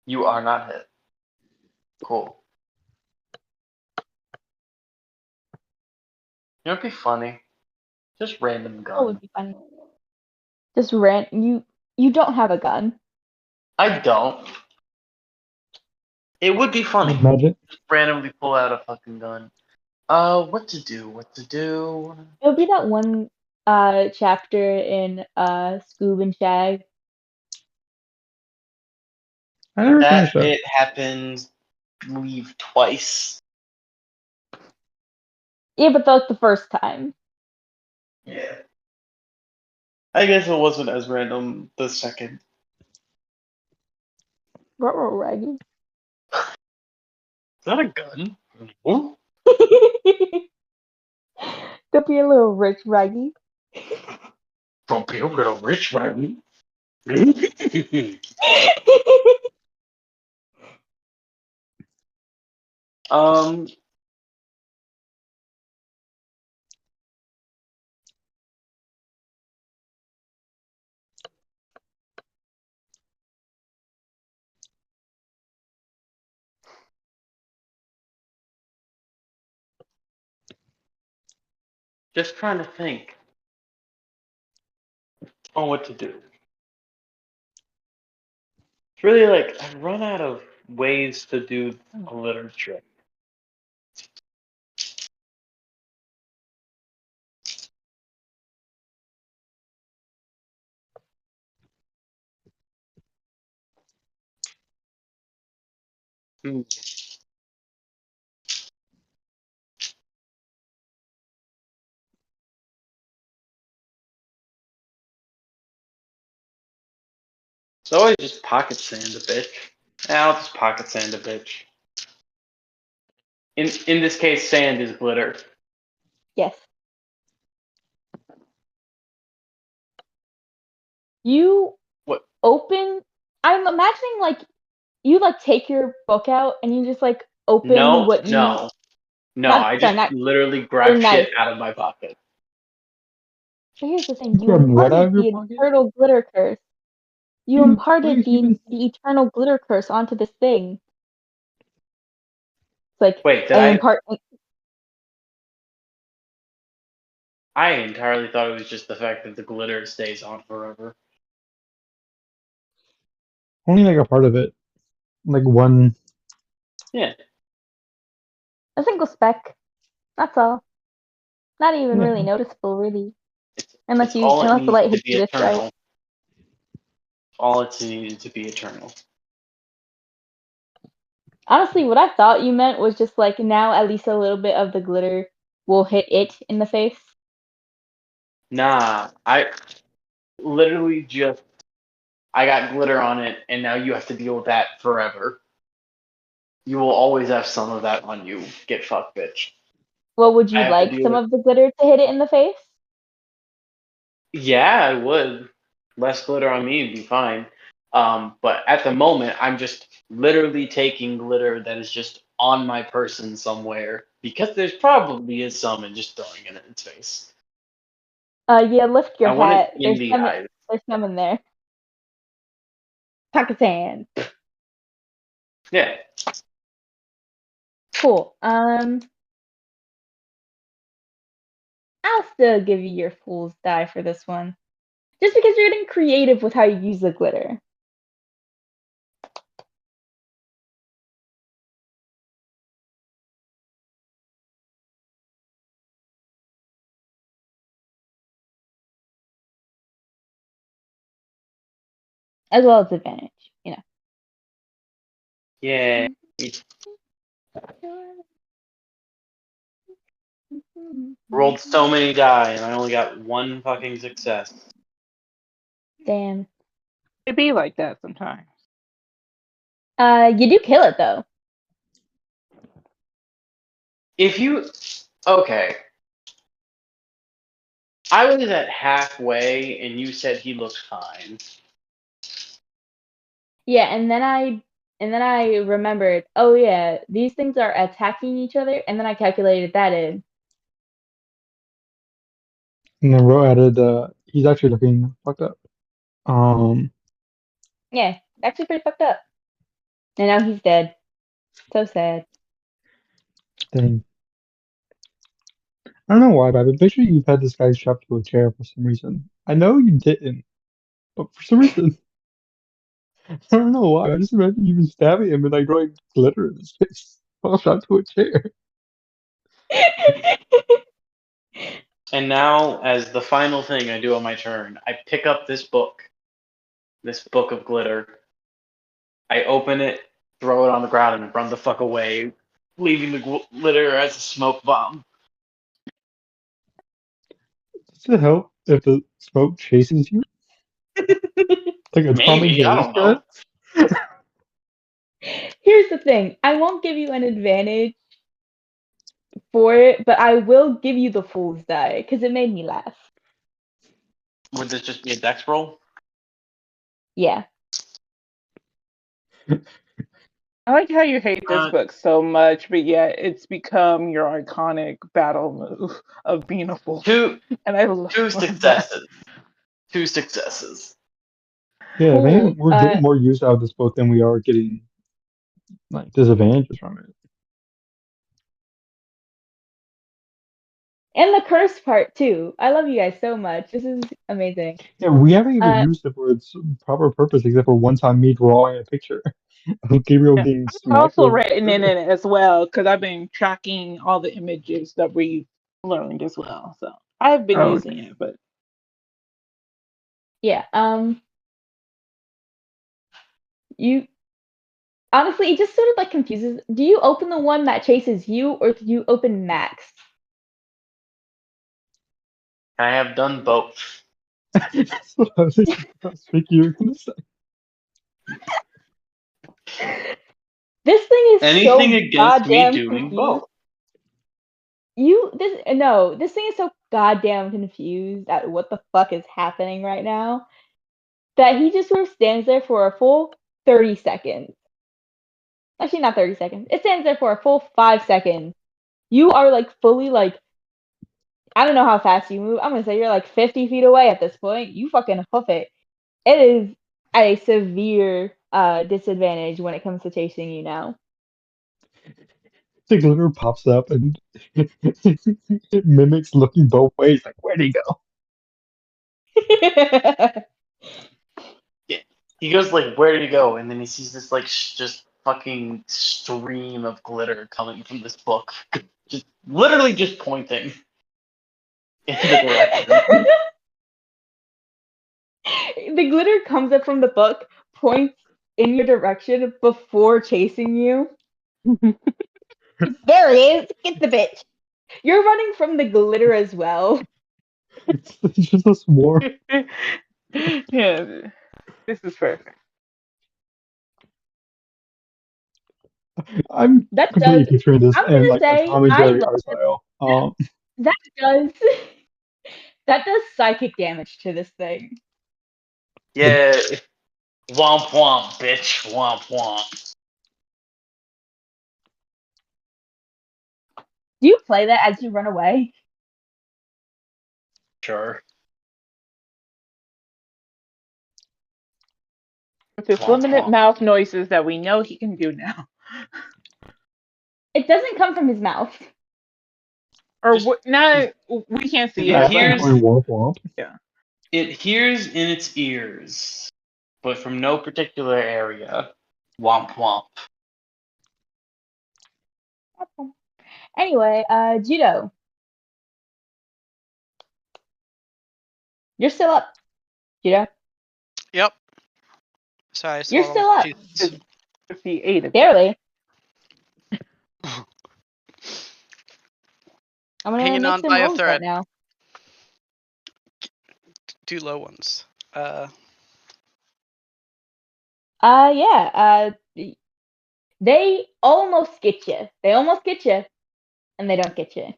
You are not hit. Cool. You know what'd be funny? Just random What would gun. be funny? Just you don't have a gun. I don't. It would be funny. Imagine. Just randomly pull out a fucking gun. What to do? What to do? It would be that one chapter in Scoob and Shag. I never That finished that. it happens, leave twice. Yeah, but that's the first time. Yeah. I guess it wasn't as random the second. Ruh-roh, Raggy. Is that a gun? Ooh. Don't be a little rich, Raggy. Don't be a little rich, right? um, just trying to think on what to do. It's really like I've run out of ways to do the glitter trick. Hmm. So I just pocket sand a bitch. I'll just pocket sand a bitch. In this case, sand is glitter. Yes. You What? open. I'm imagining like you like take your book out and you just like open No, what you no, no. not I sorry, just not literally your grab knife. shit out of my pocket. But here's the thing: you Grab what out imparted of your the pocket? eternal glitter curse. You Dude, why imparted is even the eternal glitter curse onto this thing. It's like Wait, did I I? impart. I entirely thought it was just the fact that the glitter stays on forever. only like a part of it. Like one. Yeah, A single speck. That's all. Not even Yeah. really noticeable, really, it's all it unless the needs light to hits be you just right. eternal. All it's needed to be eternal. Honestly, what I thought you meant was just like now at least a little bit of the glitter will hit it in the face. Nah, I literally just I got glitter on it, and now you have to deal with that forever. You will always have some of that on you. Get fucked, bitch. Well, would I you have to like deal some with. of the glitter to hit it in the face? Yeah, I would. Less glitter on me would be fine. But at the moment, I'm just literally taking glitter that is just on my person somewhere because there's probably is some and just throwing it in its face. Yeah, lift your I want it hat. in the eyes. There's some in there. Pakistan. Yeah. Cool. I'll still give you your fool's die for this one. Just because you're getting creative with how you use the glitter. As well as advantage, you know. Yeah. Rolled so many die and I only got one fucking success. Damn. It be like that sometimes. You do kill it though. If you okay. I was at halfway and you said he looked fine. Yeah, and then I remembered, oh yeah, these things are attacking each other, and then I calculated that in. And then Ro added, he's actually looking fucked up. Um, Yeah, actually pretty fucked up. And now he's dead. So sad. dang. I don't know why, but I'm pretty sure you've had this guy strapped to a chair for some reason. I know you didn't, but for some reason, I don't know why. I just imagine you been stabbing him and like throwing glitter in his face while strapped to a chair. And now, as the final thing I do on my turn, I pick up this book of glitter. I open it, throw it on the ground, and run the fuck away, leaving the glitter as a smoke bomb. Does it help if the smoke chases you? Like a Tom and Maybe, I Jerry don't know. sketch? Here's the thing. I won't give you an advantage for it, but I will give you the fool's die because it made me laugh. Would this just be a dex roll? Yeah. I like how you hate this Uh, book so much, but yet it's become your iconic battle move of being a fool. Two And I love that. successes. Two successes. Yeah, I Cool. think we're getting more use out of this book than we are getting like disadvantages from it. And the curse part too. I love you guys so much. This is amazing. Yeah, we haven't even Uh, used it for its proper purpose except for one time me drawing a picture of Gabriel Yeah. getting I've smacked also with written in glitter. it as well because I've been tracking all the images that we've learned as well. So I've been Oh, using okay. it, but yeah. You honestly, it just sort of like confuses. Do you open the one that chases you, or do you open Max? I have done both. That's what I was thinking you were gonna say. This thing is Anything so against me goddamn doing confused. both. This thing is so goddamn confused at what the fuck is happening right now that he just sort of stands there for a full 30 seconds. Actually, not 30 seconds. It stands there for a full 5 seconds. You are like fully like, I don't know how fast you move. I'm gonna say you're like 50 feet away at this point. You fucking hoof it. It is at a severe disadvantage when it comes to chasing you now. The glitter pops up and it mimics looking both ways. Like, where'd he go? Yeah. He goes like, "Where did he go?" And then he sees this like just fucking stream of glitter coming from this book, just literally just pointing in the direction. The glitter comes up from the book, points in your direction before chasing you. There it is. Get the bitch. You're running from the glitter as well. It's just a swarm. yeah, this is perfect. I'm That completely does. picturing this I'm in gonna like a say Tom and I Jerry love art style. that does That does psychic damage to this thing. Yeah. Womp womp, bitch. Womp womp. Do you play that as you run away? Sure. With his Womp limited womp. mouth noises that we know he can do now. It doesn't come from his mouth. Or Just- what? No, we can't see it. Asking Here's- going womp womp. Yeah. It hears in its ears, but from no particular area. Womp womp. Anyway, Judo. You're still up. Judo. Yep. Sorry, I You're swallowed still my up. juice. If he ate it. Barely. I'm gonna Hanging make on some by a rolls right thread. now. 2 low ones. Yeah. They almost get you. They almost get you, and they don't get you.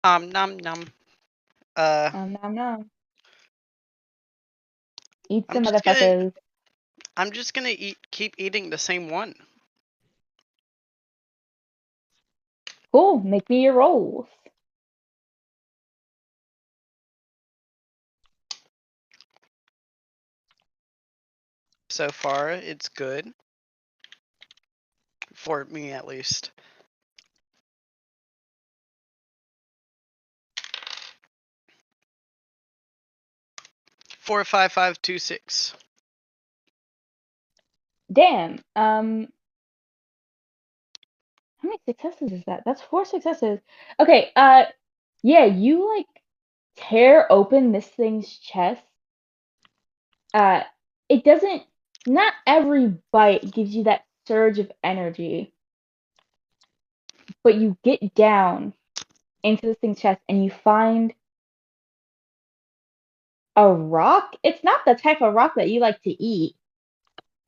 Nom nom. Nom nom. Eat I'm some just gonna motherfuckers. I'm just gonna keep eating the same one. Cool. Make me your rolls. So far, it's good. For me, at least. Four, 5, 5, 2, 6. Damn. How many successes is that? That's 4 successes. Okay. Yeah. You like tear open this thing's chest. It doesn't. Not every bite gives you that surge of energy, but you get down into this thing's chest and you find a rock. It's not the type of rock that you like to eat,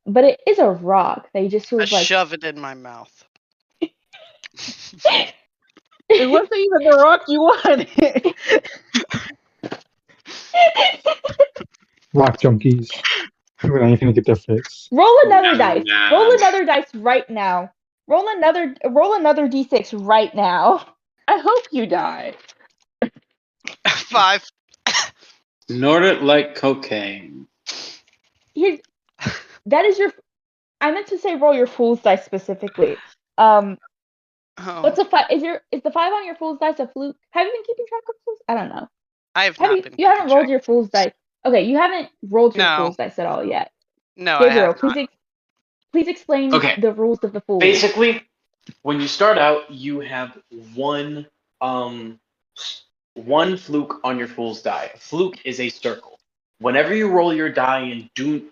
but it is a rock that you just sort I of like. shove it in my mouth. It wasn't even the rock you wanted. Rock junkies. Doing anything to get their fix. Roll another Nom, dice. nom. Roll another dice right now. Roll another d6 right now. I hope you die. 5. Snort it like cocaine. Here, that is your. I meant to say roll your fool's dice specifically. Oh. What's a 5? Is the 5 on your fool's dice a fluke? Have you been keeping track of fools? I don't know. I have Have not you? been You haven't keeping rolled track your of fool's this. dice. Okay, you haven't rolled your No. fool's dice at all yet. No, I Gabriel, have not. please explain Okay. the rules of the fool. Basically, when you start out, you have one fluke on your fool's die. A fluke is a circle. Whenever you roll your die and do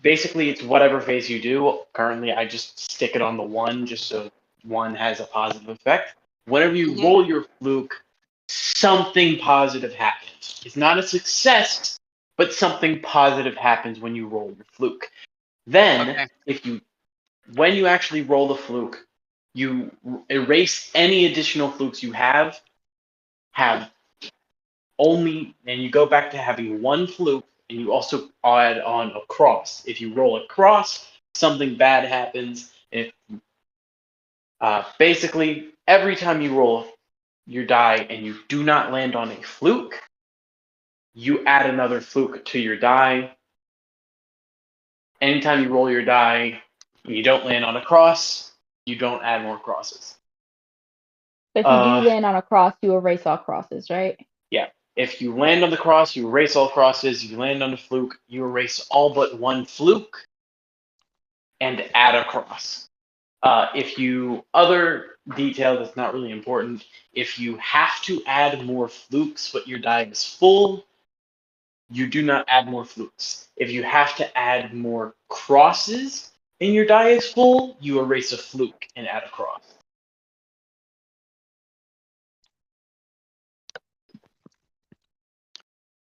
basically it's whatever phase you do. Currently, I just stick it on the 1 just so 1 has a positive effect. Whenever you Mhm. roll your fluke, something positive happens. It's not a success, but something positive happens when you roll your fluke. Then, Okay. when you actually roll the fluke, you erase any additional flukes you have only, and you go back to having 1 fluke, and you also add on a cross. If you roll a cross, something bad happens. If basically every time you roll your die and you do not land on a fluke, you add another fluke to your die. Anytime you roll your die and you don't land on a cross, you don't add more crosses. But if you do land on a cross, you erase all crosses, right? Yeah. If you land on the cross, you erase all crosses. You land on the fluke, you erase all but 1 fluke and add a cross. Other detail that's not really important, if you have to add more flukes but your die is full, you do not add more flukes. If you have to add more crosses and your die is full, you erase a fluke and add a cross.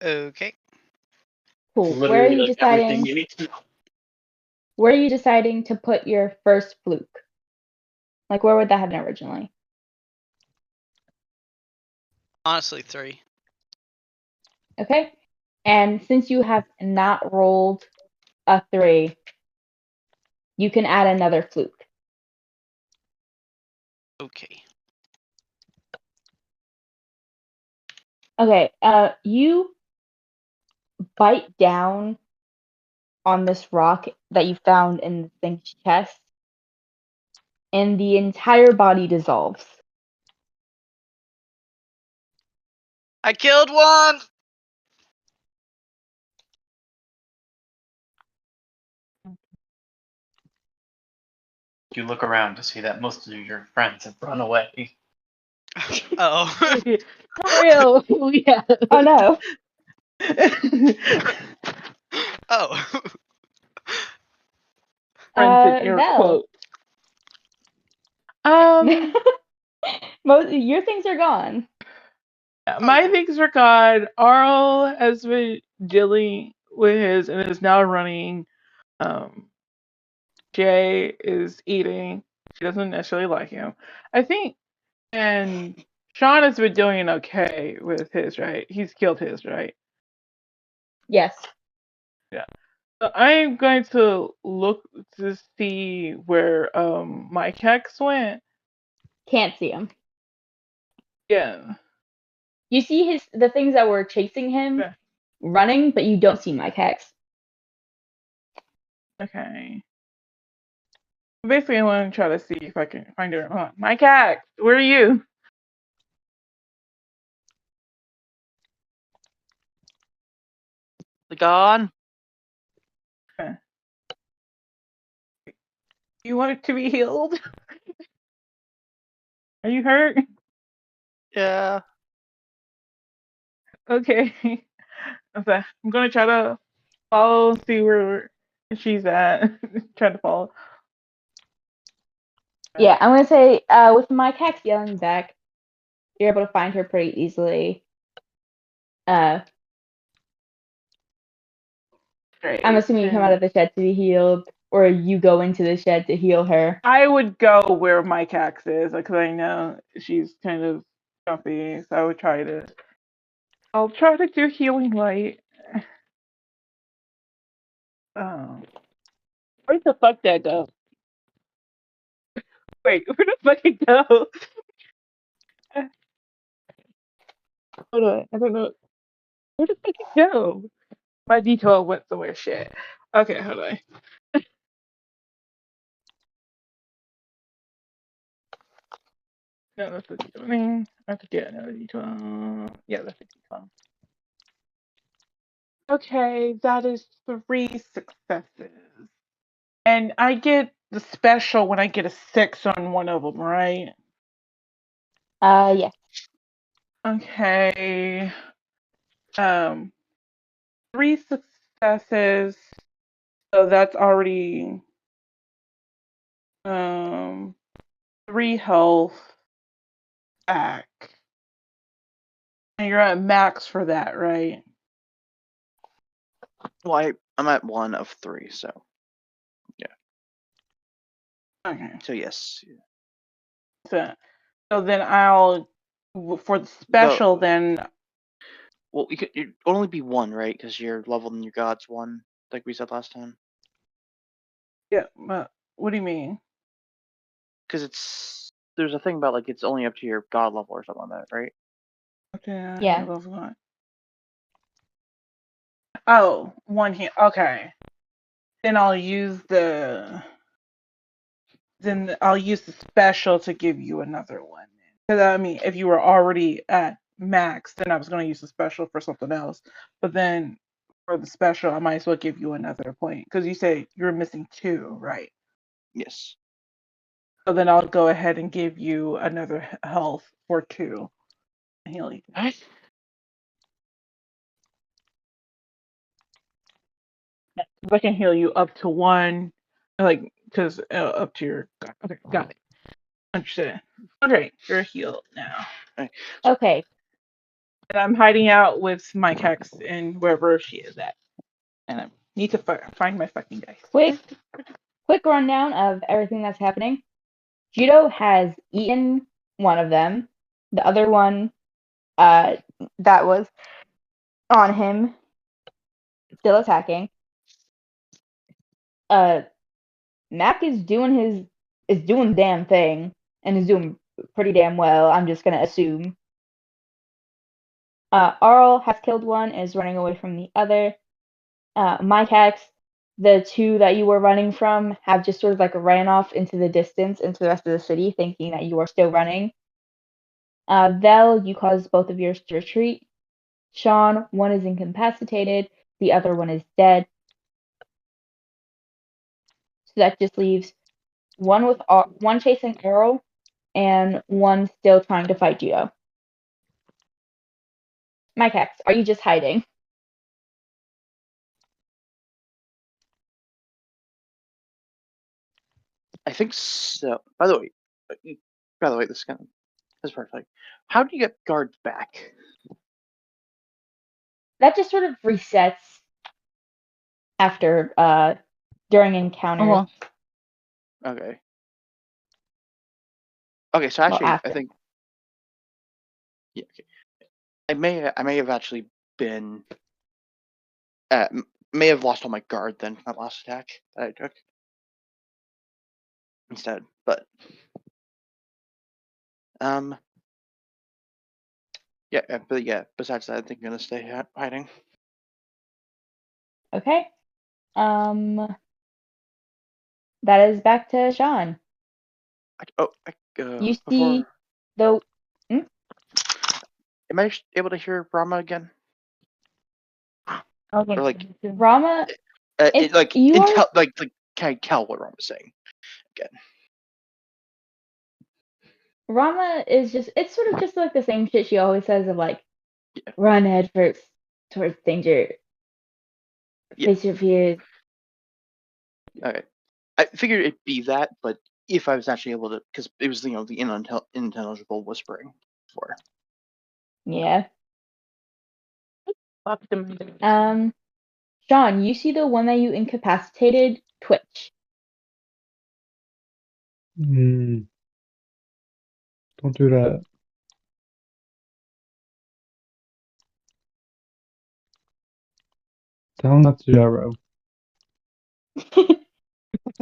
Okay. Cool. Where are Literally you like everything deciding? you need to know. Where are you deciding to put your first fluke? Like, where would that have been originally? Honestly, 3. Okay. And since you have not rolled a 3, you can add another fluke. Okay. Okay. You bite down on this rock that you found in the thing's chest, and the entire body dissolves. I killed one! You look around to see that most of your friends have run away. Oh. For real. Yeah. Oh no. Oh. Friends in air Vel. quotes. Um, Your things are gone. my Okay. things are gone. Arl has been dealing with his and is now running. Um, Jay is eating. She doesn't necessarily like him. I think, and Sean has been doing okay with his, right? He's killed his, right? Yes. Yeah. So I'm going to look to see where my Hex went. Can't see him. Yeah. You see the things that were chasing him Yeah. running, but you don't see Mike Hex. Okay. Basically, I want to try to see if I can find her. My cat, where are you? Gone. You want it to be healed? Are you hurt? Yeah. Okay. Okay. I'm gonna try to follow, see where she's at. Try to follow. Yeah, I'm gonna say with Mike Hex yelling back, you're able to find her pretty easily. I'm Great. assuming you come out of the shed to be healed, or you go into the shed to heal her. I would go where my Cax is because I know she's kind of jumpy, so I would try to. I'll try to do healing light. Oh, where the fuck that go? Wait, where the fuck it go? Hold on, I don't know. Where the fuck it go? My detail went somewhere. Shit. Okay, hold on. No, that's the detail. I have to get another detail. Yeah, that's the detail. Okay, that is 3 successes. And I get the special when I get a 6 on one of them, right? Yeah. Okay. Um, 3 successes. So that's already 3 health back. And you're at max for that, right? Well, I'm at 1 of 3, so Okay. yes. So then I'll for the special then. Well, you'd only be 1, right? Because you're leveled and your god's 1, like we said last time. Yeah, what do you mean? Because there's a thing about like it's only up to your god level or something like that, right? Okay. Yeah. Oh, 1 here. Okay. Then I'll use the special to give you another one. Because I mean, if you were already at max, then I was going to use the special for something else. But then for the special, I might as well give you another point because you say you're missing 2, right? Yes. So then I'll go ahead and give you another health for 2. Healing. Alright. I can heal you up to 1, like because up to your. Okay, got it. Understood. Okay, you're healed now. Okay. And I'm hiding out with my Hex and wherever she is at. And I need to find my fucking dice. Quick rundown of everything that's happening. Judo has eaten one of them. The other one that was on him, still attacking. Mac is doing the damn thing and is doing pretty damn well. I'm just gonna assume. Arl has killed one and is running away from the other. Mycax, the two that you were running from, have just sort of like ran off into the distance, into the rest of the city, thinking that you are still running. Vel, you caused both of yours to retreat. Sean, one is incapacitated, the other one is dead. So that just leaves one chasing Arl and one still trying to fight Judo. Mycax, are you just hiding? I think so. By the way, this is that's perfect. How do you get guards back? That just sort of resets after during encounters. Okay. Okay, so Well, actually, I after. think yeah. Okay. I may have actually been may have lost all my guard then from that last attack that I took instead, but yeah. Besides that, I think I'm gonna stay hiding. Okay. That is back to Sean. You see, though. Am I able to hear Brahma again? Okay. Or like Rama, like you are like can I tell what Rama's saying again? Rama is just it's sort of just like the same shit she always says of like Yeah. run head first towards danger. Yeah. Face your fears. Okay. I figured it'd be that, but if I was actually able to, because it was the unintelligible whispering before. Yeah. Fuck them. Sean, you see the one that you incapacitated twitch. Don't do that. Tell him not to gyro.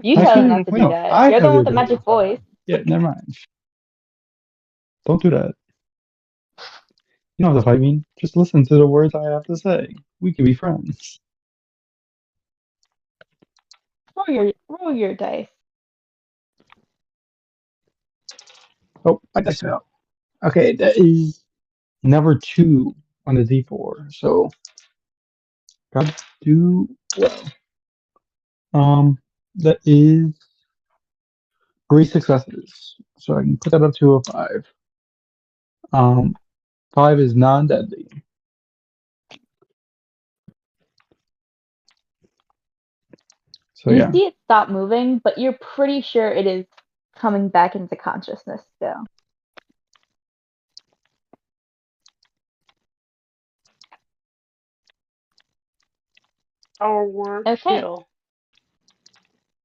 You tell him Actually, not to wait, do no, that. I You're the have one the with the ability magic to tell him. voice. Yeah, never mind. Don't do that. You don't have to fight me. Just listen to the words I have to say. We can be friends. Roll your dice. Oh, I just fell. Okay, that is number 2 on the D4. So, gotta do well. That is 3 successes. So I can put that up to a 5. 5 is non-deadly. So You yeah. see it stop moving, but you're pretty sure it is coming back into consciousness still. Our work Okay. kill.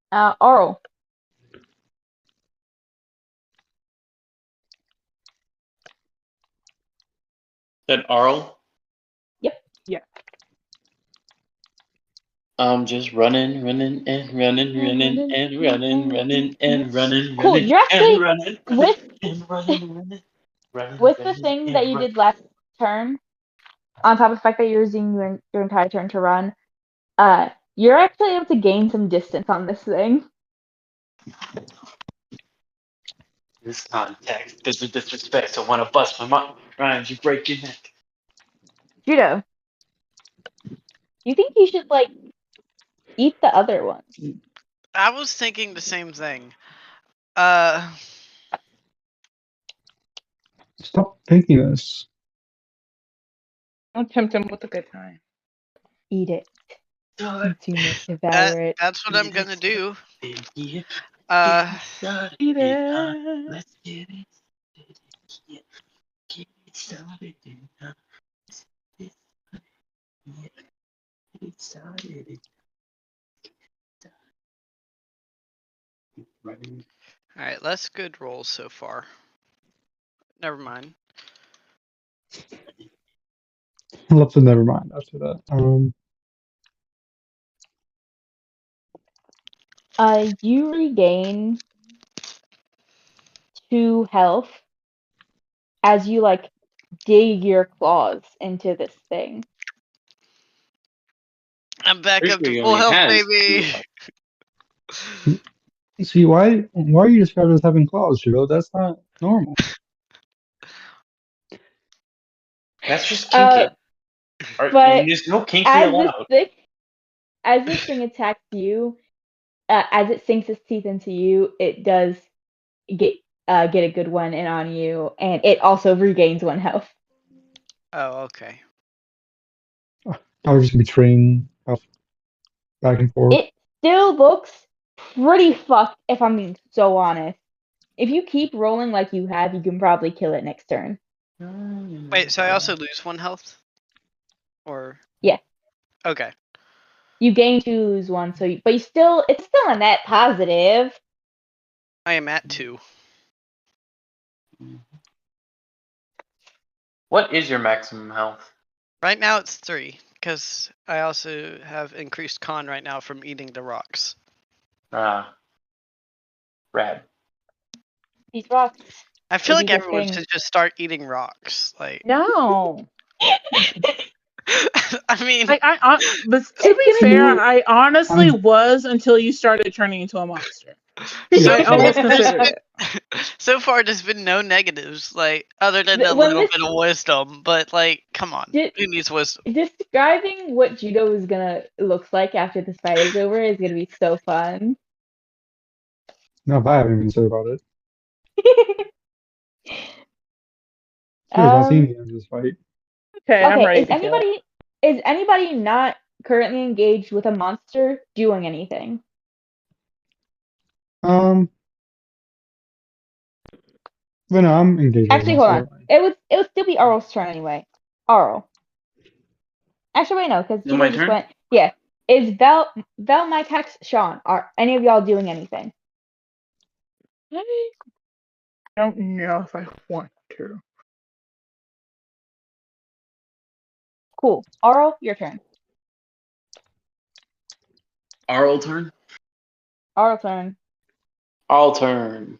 Arl. Then Arl. Yep. Yeah. Just running and running Cool. You're actually with and running. with the thing that you did last turn, on top of the fact that you're using your entire turn to run, you're actually able to gain some distance on this thing. This context, this is disrespect. So want to bust my rhymes, you break your neck. Judo, you think you should like eat the other one? I was thinking the same thing. Stop thinking this. Don't tempt him with a good time. Eat it. Consume it. Devour it. That's what I'm gonna do. Eat Eat it. Let's get it. Get it started. Get it started. Running. Alright, less good rolls so far. Never mind. Let's never mind after that. You regain 2 health as you like dig your claws into this thing. I'm back Pretty up sure to he full only health, has baby. 2 health. See, why are you described as having claws, Shiro? That's not normal. That's just Uh, kinky. Or, but there's no kinky as this allowed. thing, as this thing attacks you, as it sinks its teeth into you, it does get a good one in on you, and it also regains 1 health. Oh, okay. I was just betraying health back and forth. It still looks pretty fucked, if I'm being so honest. If you keep rolling like you have, you can probably kill it next turn. Wait, so I also lose 1 health? Or Yeah. okay. You gain 2, lose 1, but it's still a net positive. I am at 2. What is your maximum health? Right now it's 3, because I also have increased con right now from eating the rocks. Rad. These rocks. I feel They like do good everyone things. should just start eating rocks. Like, No. I mean, But to It's be gonna fair, You- I honestly I'm- was until you started turning into a monster. so I Yeah, almost there's considered been, it. so far there's been no negatives, like other than a when little this bit of wisdom. But like, come on, di- who needs wisdom? describing what judo is gonna looks like after this fight is over is gonna be so fun. no, I haven't even said about it. Curious, I'll see um. the end of this fight. Okay, I'm Okay. ready to kill it. Is anybody not currently engaged with a monster doing anything? Um, but no, I'm engaged with a Actually, hold monster. on. It would still be Arl's turn anyway. Arl. Actually, wait, no, because Is it Judo my just turn? went. Yeah. Is Vel, Mike, Hex, Sean, are any of y'all doing anything? I don't know if I want to. Cool. Arl, your turn. Arl turn? Arl turn. I'll turn.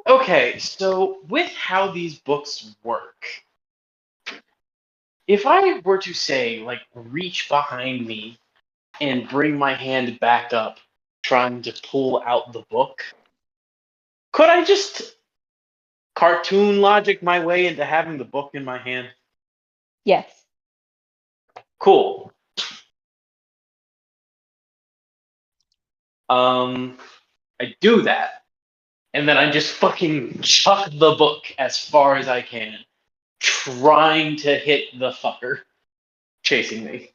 Okay, so with how these books work, if I were to say, like, reach behind me and bring my hand back up, trying to pull out the book, could I just cartoon logic my way into having the book in my hand? Yes. Cool. I do that, and then I just fucking chuck the book as far as I can, trying to hit the fucker chasing me.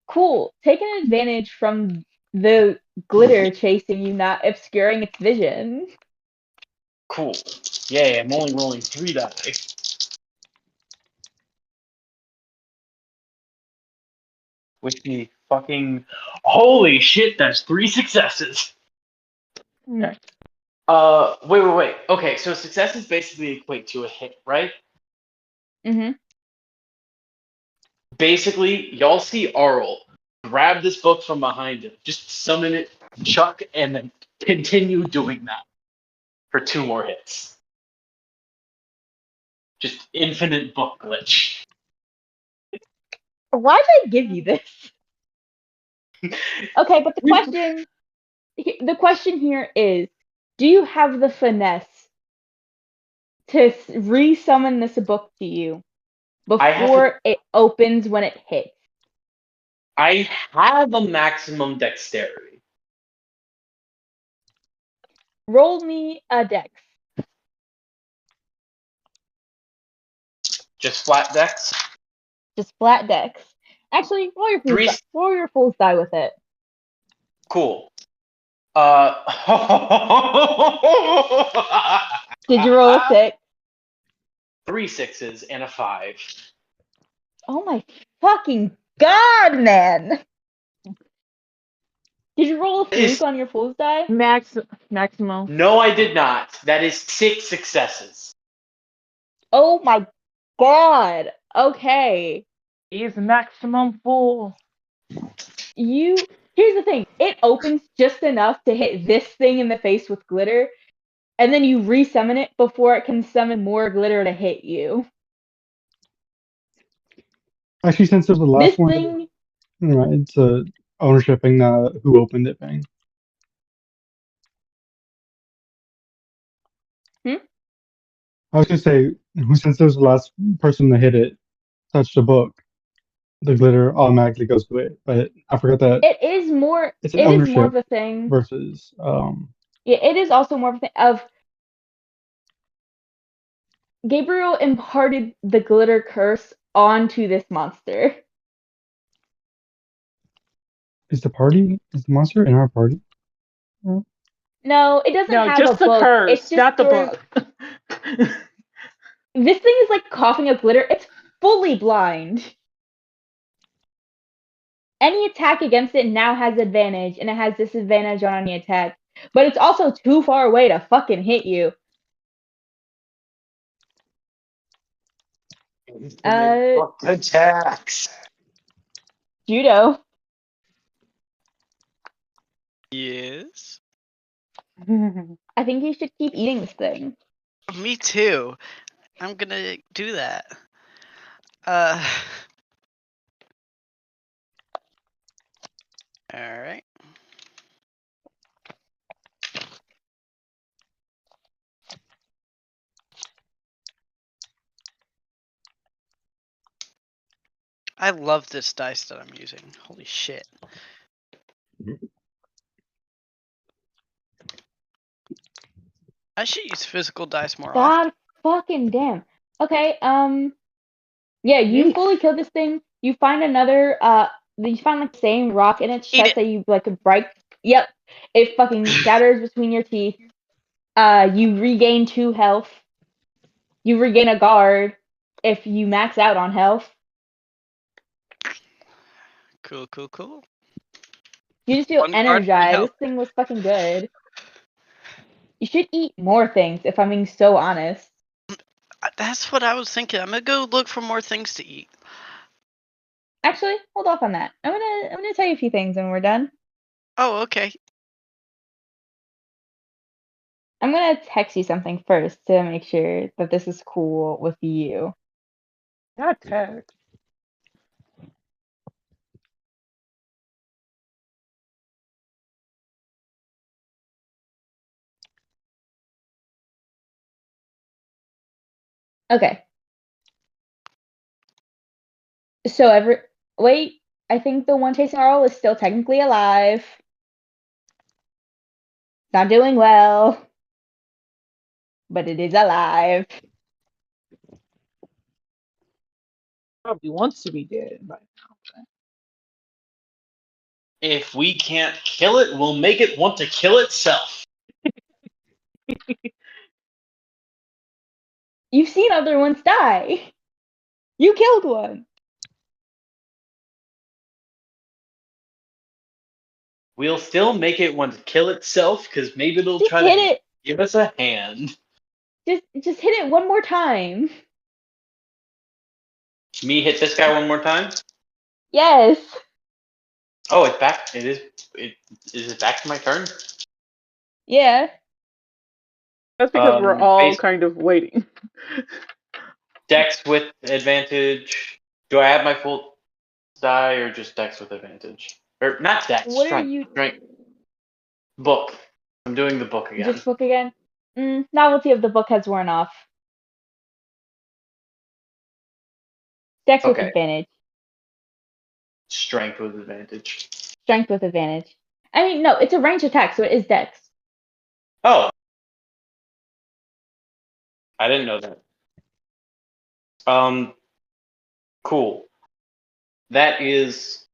Cool. Taking advantage from the glitter chasing you, not obscuring its vision. Cool. Yay, I'm only rolling 3 die. Which be fucking holy shit, that's 3 successes. Okay. Wait. Okay, so successes basically equate to a hit, right? Mm-hmm. Basically, y'all see Arl grab this book from behind him, just summon it, chuck, and then continue doing that for 2 more hits. Just infinite book glitch. Why did I give you this? Okay, but the question here is, do you have the finesse to re-summon this book to you I have to. before it opens when it hits? I have a maximum dexterity. Roll me a dex. Just flat dex. Just flat dex. Actually, Three. roll your fool's die with it. Cool. Did you roll a 6? 3 sixes and a 5. Oh my fucking god, man! Did you roll a It is- fluke on your fool's die? Maximum. No, I did not. That is 6 successes. Oh my god. Okay. Is maximum full. Here's the thing. It opens just enough to hit this thing in the face with glitter, and then you resummon it before it can summon more glitter to hit you. Actually, since there's the last This one, thing, right, it's a ownership thing, not who opened it thing. I was gonna say, since there's the last person to hit it, touch the book, the glitter automatically goes to it. But I forgot that it is more it's an it is more ownership of a thing. versus Yeah, it is also more of a thing of Gabriel imparted the glitter curse onto this monster. is the monster in our party? No, it doesn't No, have a just the book. curse, It's just not the sort of- book. This thing is like coughing up glitter. It's fully blind. Any attack against it now has advantage, and it has disadvantage on any attack. But it's also too far away to fucking hit you. Attacks. Judo. Yes. I think you should keep eating this thing. Me too. I'm gonna do that. All right. I love this dice that I'm using. Holy shit. I should use physical dice more often. God fucking damn. Okay, yeah, you fully kill this thing. You find another, you find like the same rock in its Eat chest it. that you like break. Yep. It fucking shatters between your teeth. You regain 2 health. You regain a guard if you max out on health. Cool, cool, cool. You just feel One guard, 3 energized. health. This thing was fucking good. You should eat more things, if I'm being so honest. That's what I was thinking. I'm gonna go look for more things to eat. Actually, hold off on that. I'm gonna tell you a few things when we're done. Oh, okay. I'm gonna text you something first to make sure that this is cool with you. Not text. Okay. So wait, I think the one chasing Arl is still technically alive. Not doing well, but it is alive. Probably wants to be dead by now. If we can't kill it, we'll make it want to kill itself. You've seen other ones die. You killed one. We'll still make it want to kill itself, because maybe it'll Just try hit to it. give us a hand. Just hit it one more time. Me hit this guy one more time? Yes. Oh, it's back. Is it back to my turn? Yeah. That's because we're all Base kind of waiting. Dex with advantage. Do I have my full die or just Dex with advantage? Or not Dex, What are strength. you? Strength. Book. I'm doing the book again. Just book again. Novelty of the book has worn off. Dex with Okay. advantage. Strength with advantage. Strength with advantage. I mean, no, it's a range attack, so it is Dex. Oh. I didn't know that. Cool. That is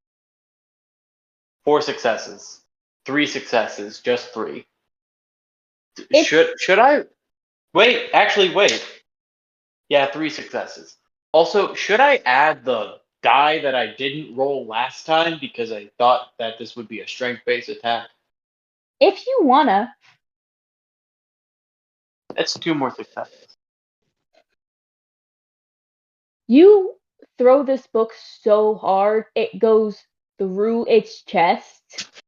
4 successes. 3 successes, just 3. Should I wait? Actually, wait. Yeah, 3 successes. Also, should I add the die that I didn't roll last time because I thought that this would be a strength-based attack? If you wanna, That's 2 more successes. you throw this book so hard it goes through its chest,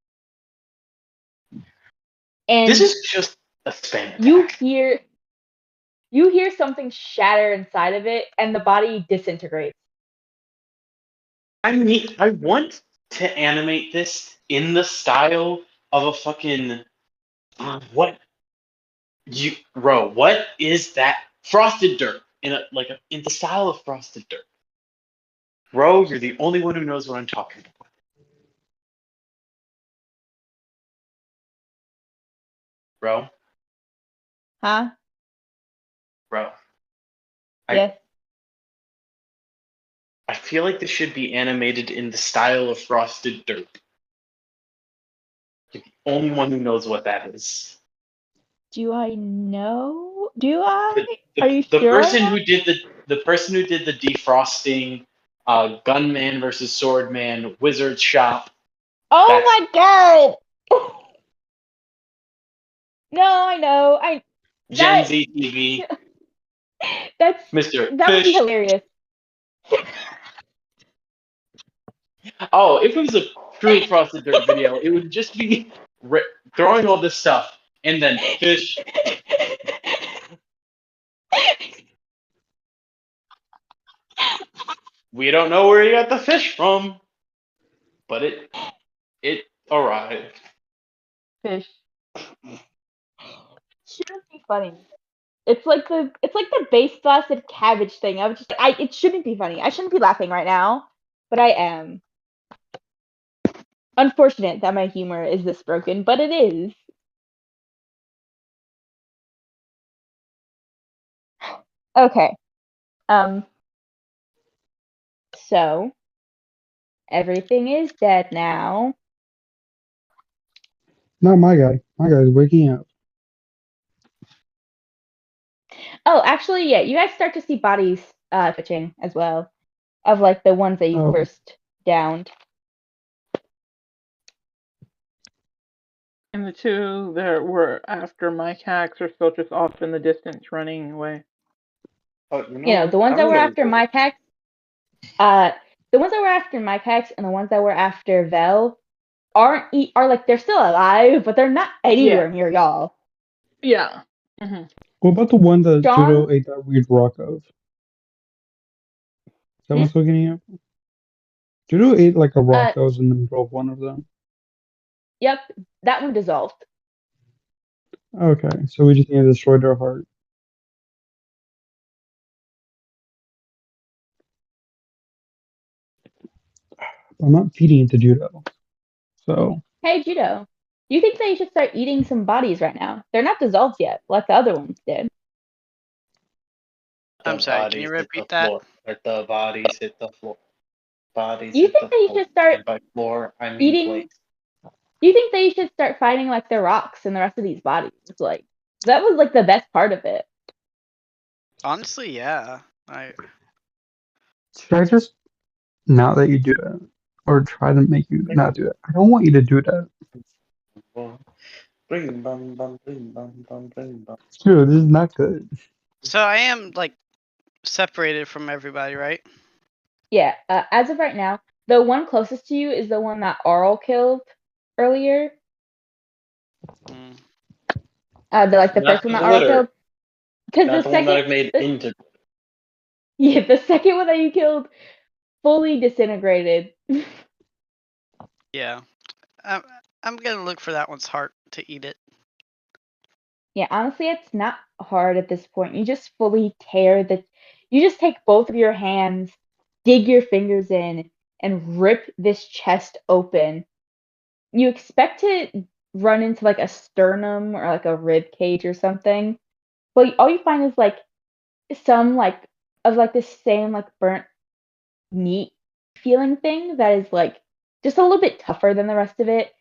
and This is just a spam you attack. hear something shatter inside of it, and the body disintegrates. I mean, I want to animate this in the style of a fucking what what is that? Frosted dirt in the style of frosted dirt. Ro, you're the only one who knows what I'm talking about. Ro, Huh? Ro. I Yes. I feel like this should be animated in the style of frosted dirt. You're the only one who knows what that is. Do I know? Do I? The, Are the, you the sure I person know? who did the person who did the defrosting, gunman versus swordman, wizard shop. Oh That's my god! No, I know. Gen That Z TV. that's Mr. that would be Fish. hilarious. Oh, if it was a true frosted dirt video, it would just be throwing all this stuff and then fish. We don't know where he got the fish from, but it arrived. Fish. Shouldn't be funny. It's like the base blasted cabbage thing. I was just it shouldn't be funny. I shouldn't be laughing right now, but I am. Unfortunate that my humor is this broken, but it is. Okay. Um. So everything is dead now. Not my guy. My guy's waking up. Oh, actually, yeah. You guys start to see bodies twitching as well, of like the ones that you Oh, first downed. And the two that were after my hacks are still just off in the distance running away. Oh, you know You know, what? the ones I'm that were gonna after Mike Hex, the ones that were after Mike Hex and the ones that were after Vel are like they're still alive, but they're not anywhere near y'all. Yeah. Mm-hmm. what about the one that Sean, Judo ate that weird rock of? Is that one still getting up? Judo ate like a rock uh, that was in the middle of one of them. yep, that one dissolved. Okay, so we just need to destroy their heart. I'm not feeding it to Judo. So, Hey, Judo, you think that you should start eating some bodies right now? They're not dissolved yet, like the other ones did. I'm the sorry, can you bodies hit the repeat that? floor. Let the bodies hit the floor. Bodies You hit think the that you floor. should start And by floor, I mean eating? place. You think that you should start fighting like the rocks and the rest of these bodies? Like that was like the best part of it. Honestly, yeah. should I just not let you do that? Or try to make you not do it? I don't want you to do that. Bring bum bum bring bum bum bring bum. Judo, this is not good. So I am like separated from everybody, right? Yeah, as of right now, the one closest to you is the one that Arl killed earlier. Mm. The Not first one the that Arl glitter. killed. Because Not the one that I've made into. yeah, the second one that you killed fully disintegrated. Yeah. I'm, I'm gonna look for that one's heart to eat it. Yeah, honestly, it's not hard at this point. You just fully tear the. You just take both of your hands, dig your fingers in, and rip this chest open. You expect to run into like a sternum or like a rib cage or something, but all you find is like some like of like this same like burnt meat feeling thing that is like just a little bit tougher than the rest of it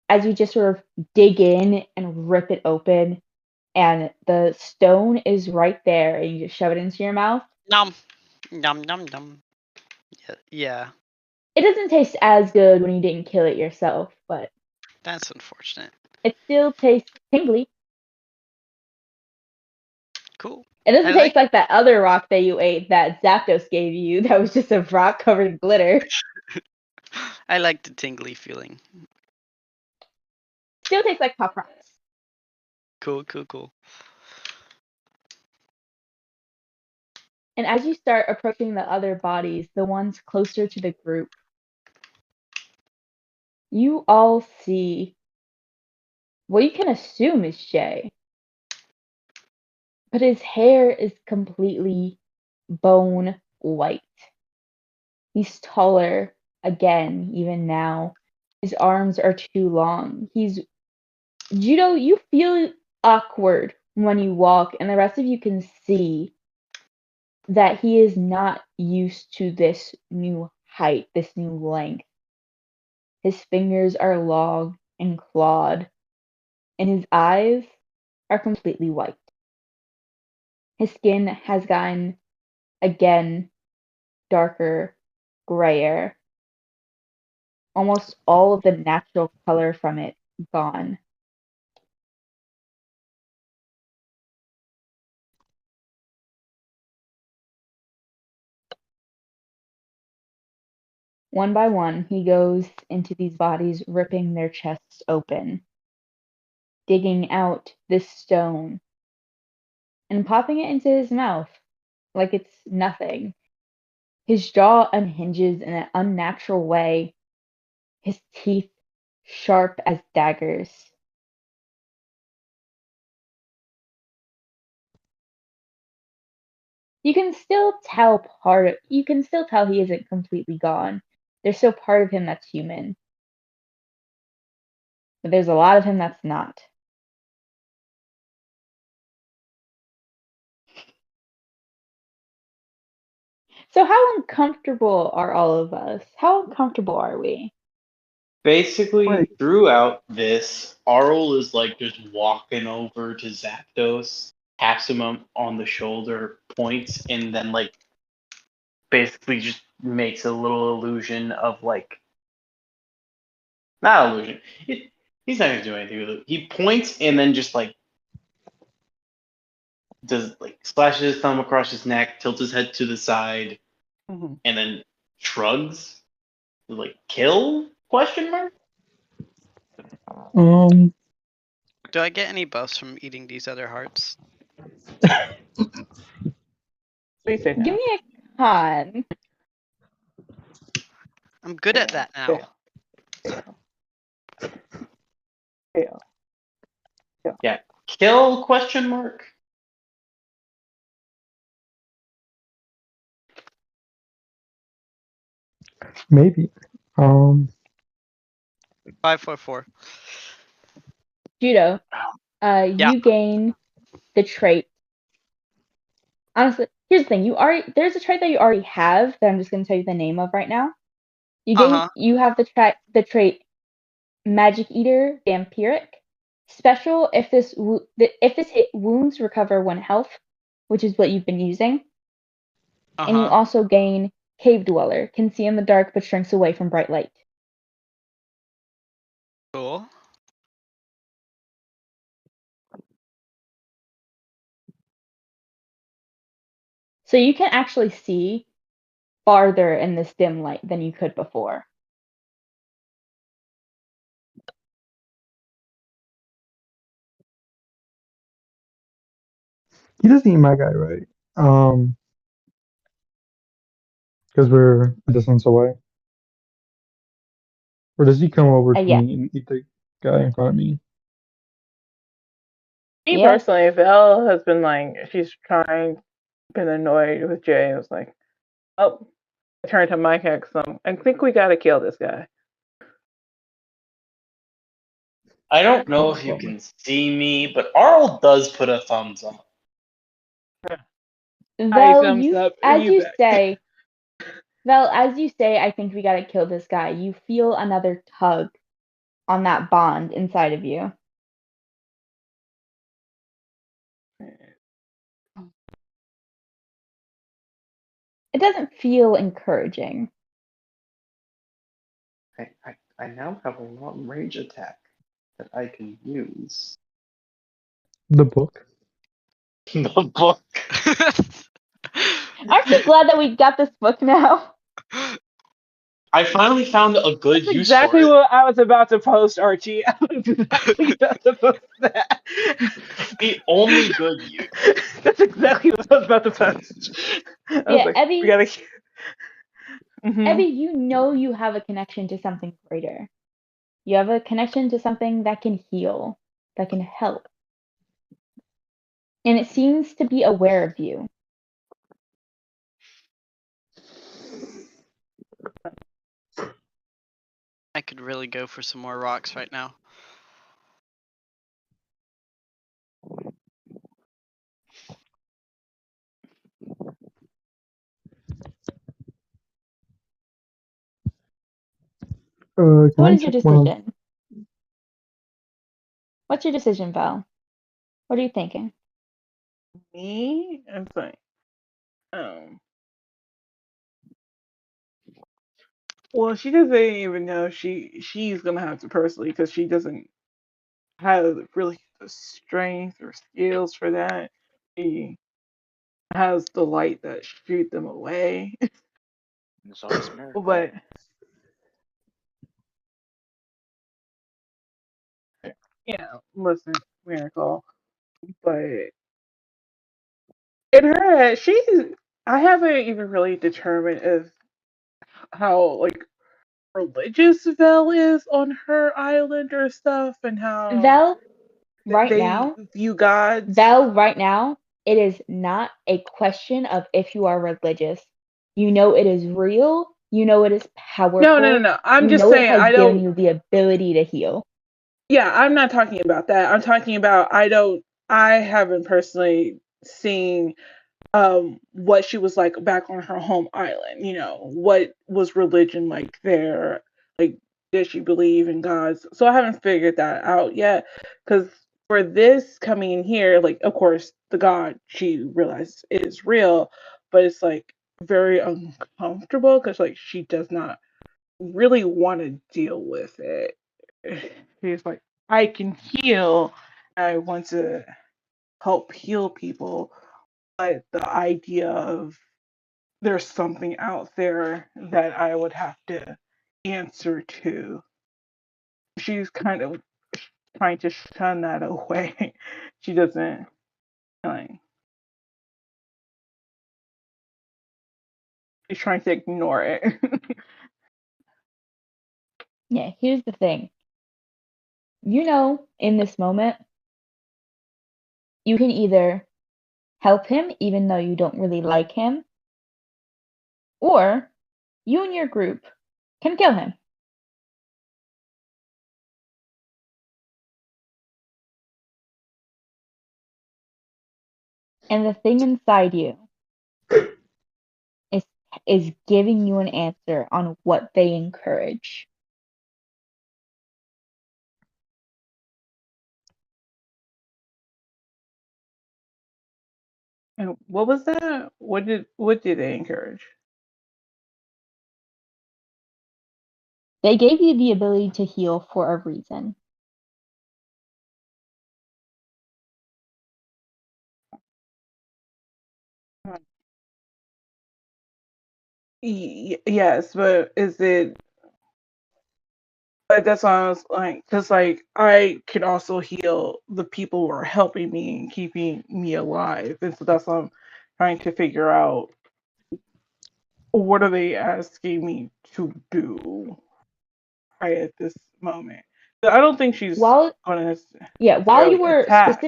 as you just sort of dig in and rip it open and the stone is right there and you just shove it into your mouth. Nom, nom, nom, nom, Yeah, It doesn't taste as good when you didn't kill it yourself, but that's unfortunate. it still tastes tingly. Cool. It doesn't I taste like like that other rock that you ate that Zapdos gave you that was just a rock covered in glitter. I like the tingly feeling. Still tastes like Pop Rocks. Cool. And as you start approaching the other bodies, the ones closer to the group, you all see what you can assume is Shay. But his hair is completely bone white. He's taller again, even now. His arms are too long. Judo, you feel awkward when you walk, and the rest of you can see that he is not used to this new height, this new length. His fingers are long and clawed, and his eyes are completely white. His skin has gotten, again, darker, grayer. Almost all of the natural color from it gone. One by one, he goes into these bodies, ripping their chests open, digging out this stone, and popping it into his mouth like it's nothing. His jaw unhinges in an unnatural way, his teeth sharp as daggers. You can still tell he isn't completely gone. There's still part of him that's human. But there's a lot of him that's not. So how uncomfortable are all of us? How uncomfortable are we? Basically, Wait. throughout this, Arl is like just walking over to Zapdos, taps him on the shoulder, points, and then like basically just makes a little illusion of like not illusion. He's not gonna do anything with it. He points and then just like does like splashes his thumb across his neck, tilts his head to the side, Mhm. and then shrugs. Like kill? Question mark. Um, Do I get any buffs from eating these other hearts? Please say Give no. me a con. I'm good at that now. Fail. Yeah. Kill? Question mark. maybe. Um, 544. Judo, Yeah. you gain the trait. Honestly, here's the thing. There's a trait that you already have that I'm just gonna tell you the name of right now. You have the trait Magic Eater Vampiric. Special if if this hit wounds recover 1 health, which is what you've been using. And you also gain Cave Dweller, can see in the dark but shrinks away from bright light. Cool. So you can actually see farther in this dim light than you could before. he doesn't eat my guy, right? Because we're a distance away. Or does he come over to Yeah. me and eat the guy in front of me? Me Yes. personally, Vel has been like she's been annoyed with Jay. It was like, oh, I turned to Mike X. I think we gotta kill this guy. I don't know if you can see me, but Arl does put a thumbs up. Hi, Vel, thumbs up. as You you bet. say, Vel, as you say, I think we gotta kill this guy. You feel another tug on that bond inside of you. it doesn't feel encouraging. I now have a long range attack that I can use. The book. The book. Aren't you glad that we got this book now? I finally found a good That's use for exactly it. what I was about to post, Archie. I was exactly about to post that. The only good use. That's exactly what I was about to post. I was Yeah, like, we Evie, gotta. Mhm. Evie, you know you have a connection to something greater. You have a connection to something that can heal, that can help. And it seems to be aware of you. I could really go for some more rocks right now. Can So what I is your check one of decision? What's your decision, Val? What are you thinking? Me? It's like, um. Well, she doesn't even know she's gonna have to personally because she doesn't have really the strength or skills for that. She has the light that shoot them away. It's always miracle. But yeah, listen, miracle. But in her head, I haven't even really determined if how like religious Vel is on her island or stuff, and how Vel, right they now, view gods. Vel, right now, it is not a question of if you are religious. You know it is real. You know it is No, no, no, powerful. no. I'm You just know it saying has I given don't. you the ability to heal. Yeah, I'm not talking about that. I'm talking about I don't. I haven't personally seen what she was like back on her home island. What was religion like there? Like, did she believe in gods? So I haven't figured that out yet. Because for this coming in here, like, of course the god she realized is real, but it's like very uncomfortable because like she does not really want to deal with it. He's like, I can heal. I want to help heal people, but the idea of there's something out there that I would have to answer to, she's kind of trying to shun that away. She doesn't like. She's trying to ignore it. Yeah, here's the thing. You know, in this moment, you can either help him even though you don't really like him, or you and your group can kill him. And the thing inside you is is giving you an answer on what they encourage. And what was that? What did they encourage? They gave you the ability to heal for a reason. Yes, but is it? But that's why I was like, because like I can also heal the people who are helping me and keeping me alive, and so that's what I'm trying to figure out. What are they asking me to do right at this moment? So I don't think she's While going to yeah, necessarily attack.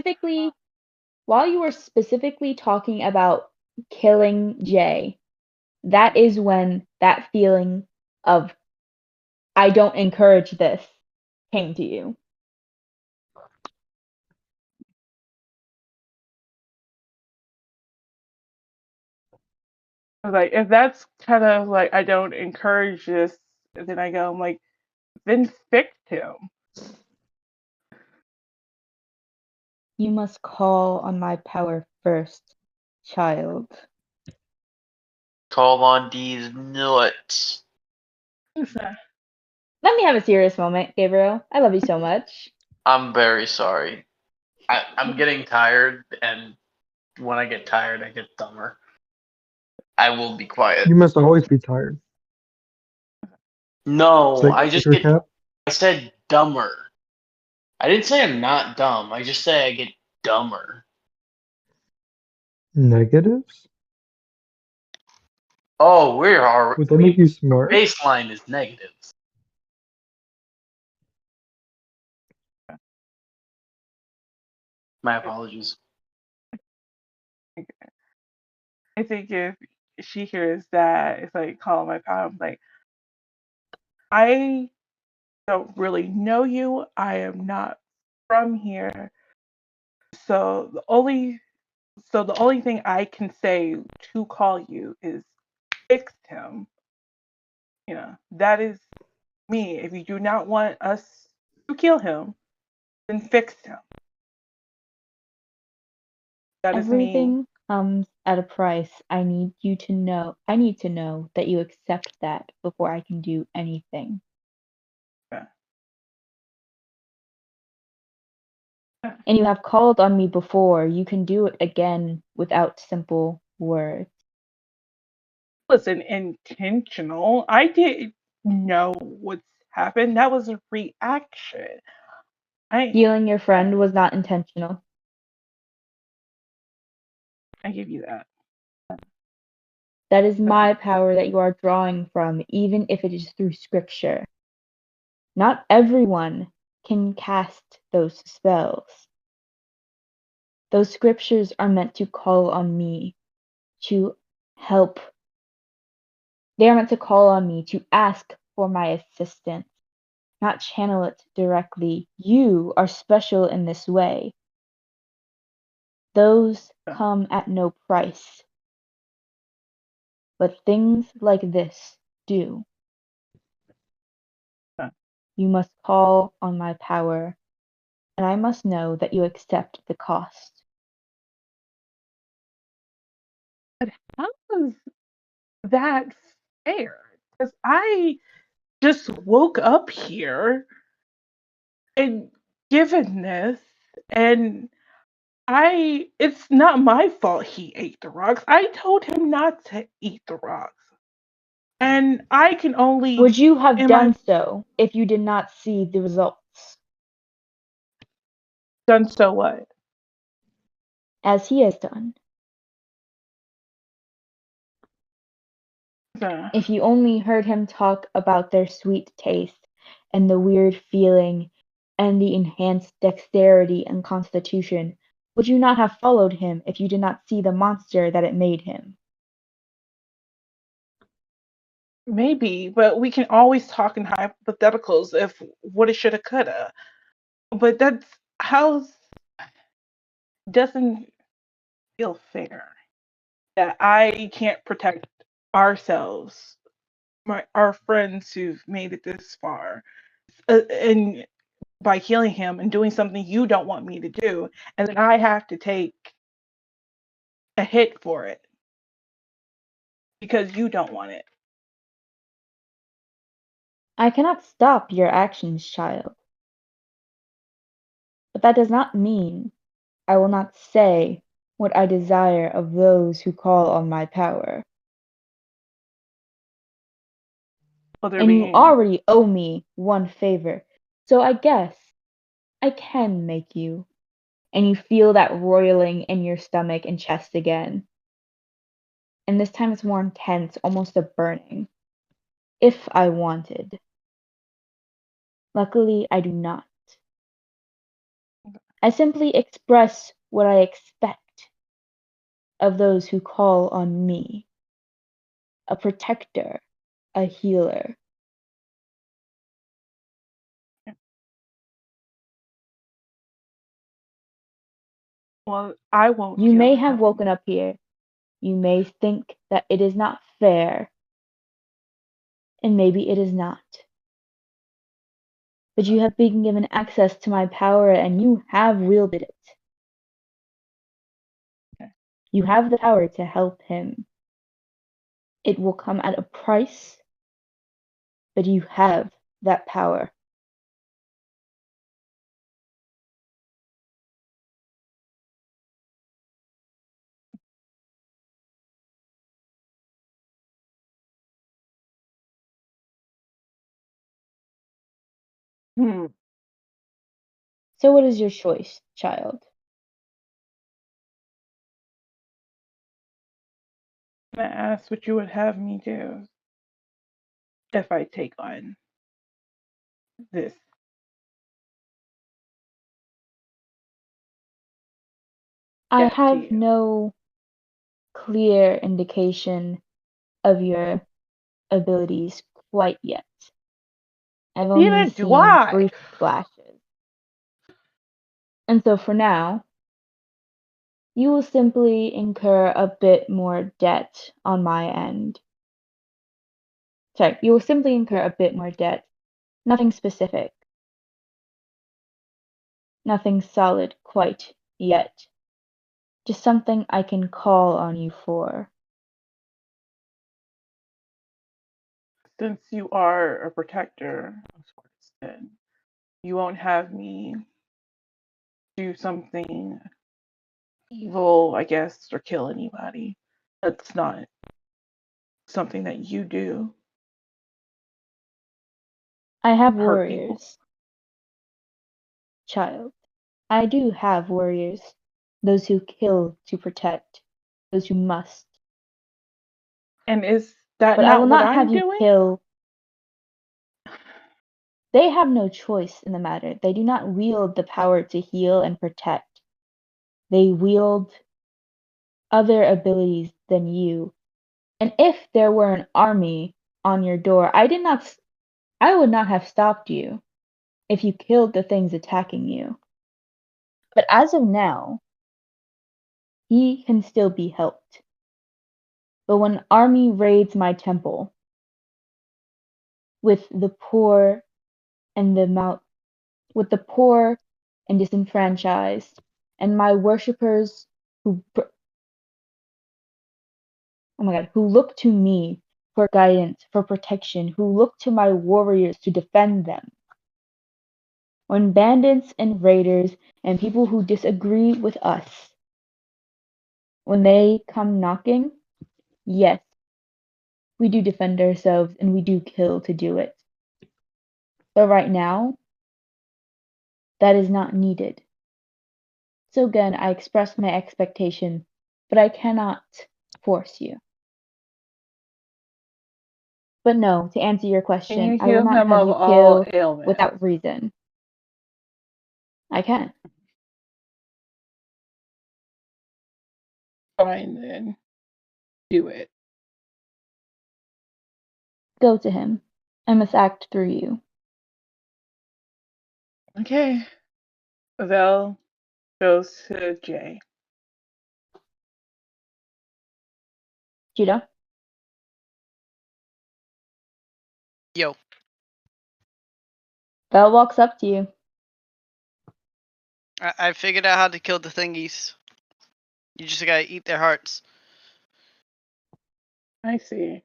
while you were specifically talking about killing Jay, that is when that feeling of I don't encourage this came to you. Like if that's kind of like I don't encourage this, then I go, I'm like, then fix him. You must call on my power first, child. call on these nuts. Let me have a serious moment, Gabriel. I love you so much. I'm very sorry. I'm getting tired, and when I get tired, I get dumber. I will be quiet. You must always be tired. No, I Sick just get. recap. I said dumber. I didn't say I'm not dumb. I just say I get dumber. Negatives? Oh, Would that make you our smart? baseline is negatives. My apologies. I think if she hears that, it's like calling my power. I'm like, I don't really know you. I am not from here. So the only thing I can say to call you is fix him. That is me. If you do not want us to kill him, then fix him. That is me. Everything comes at a price. I need to know that you accept that before I can do anything. Yeah. And you have called on me before. You can do it again without simple words. Wasn't intentional. I didn't know what's happened. That was a reaction. Healing your friend was not intentional. I give you that. That is my power that you are drawing from, even if it is through scripture. Not everyone can cast those spells. Those scriptures are meant to call on me to help. They are meant to call on me to ask for my assistance, not channel it directly. You are special in this way. Those come at no price. But things like this do. You must call on my power, and I must know that you accept the cost. But how is that fair? Because I just woke up here and given this, and it's not my fault he ate the rocks. I told him not to eat the rocks. And I can only, Would you have am I done so if you did not see the results, done so what? as he has done? Uh, If you only heard him talk about their sweet taste and the weird feeling and the enhanced dexterity and constitution, would you not have followed him if you did not see the monster that it made him? Maybe, but we can always talk in hypotheticals if woulda, shoulda, coulda. But that's how doesn't feel fair that I can't protect ourselves, our friends who've made it this far, and by healing him and doing something you don't want me to do, and then I have to take a hit for it because you don't want it. I cannot stop your actions, child. But that does not mean I will not say what I desire of those who call on my power. Well, they're And you being already owe me one favor, so I guess I can make you. And you feel that roiling in your stomach and chest again. And this time it's more intense, almost a burning. If I wanted. Luckily, I do not. I simply express what I expect of those who call on me. A protector, a healer. well, I won't You heal may have him. woken up here. You may think that it is not fair, and maybe it is not. But you have been given access to my power and you have wielded it. Okay. You have the power to help him. It will come at a price, but you have that power. Hmm. So what is your choice, child? I asked what you would have me do if I take on this. I Debt to have you. no clear indication of your abilities quite yet. I've only Neither do seen I. brief flashes. And so for now, you will simply incur a bit more debt on my end. Sorry, you will simply incur a bit more debt. Nothing specific. Nothing solid quite yet. Just something I can call on you for. Since you are a protector of sorts, then you won't have me do something evil, I guess, or kill anybody. That's not something that you do. I have Hurt people. warriors, child. I do have warriors. Those who kill to protect. Those who must. And is that But I will not what not I'm have you doing? kill. They have no choice in the matter. They do not wield the power to heal and protect. They wield other abilities than you. And if there were an army on your door, I would not have stopped you if you killed the things attacking you. But as of now, he can still be helped. But when an army raids my temple with the poor and with the poor and disenfranchised, and my worshippers who oh my god, who look to me for guidance, for protection, who look to my warriors to defend them. When bandits and raiders and people who disagree with us, when they come knocking, yes, we do defend ourselves and we do kill to do it. But right now, that is not needed. So again, I express my expectation, but I cannot force you. But no, to answer your Can question, you I will heal not him have of you all kill ailments? without reason. I can. Fine then. Do it. Go to him. I must act through you. Okay. Vel goes to Jay. Judah, Yo, Belle walks up to you. I figured out how to kill the thingies. You just gotta eat their hearts. I see.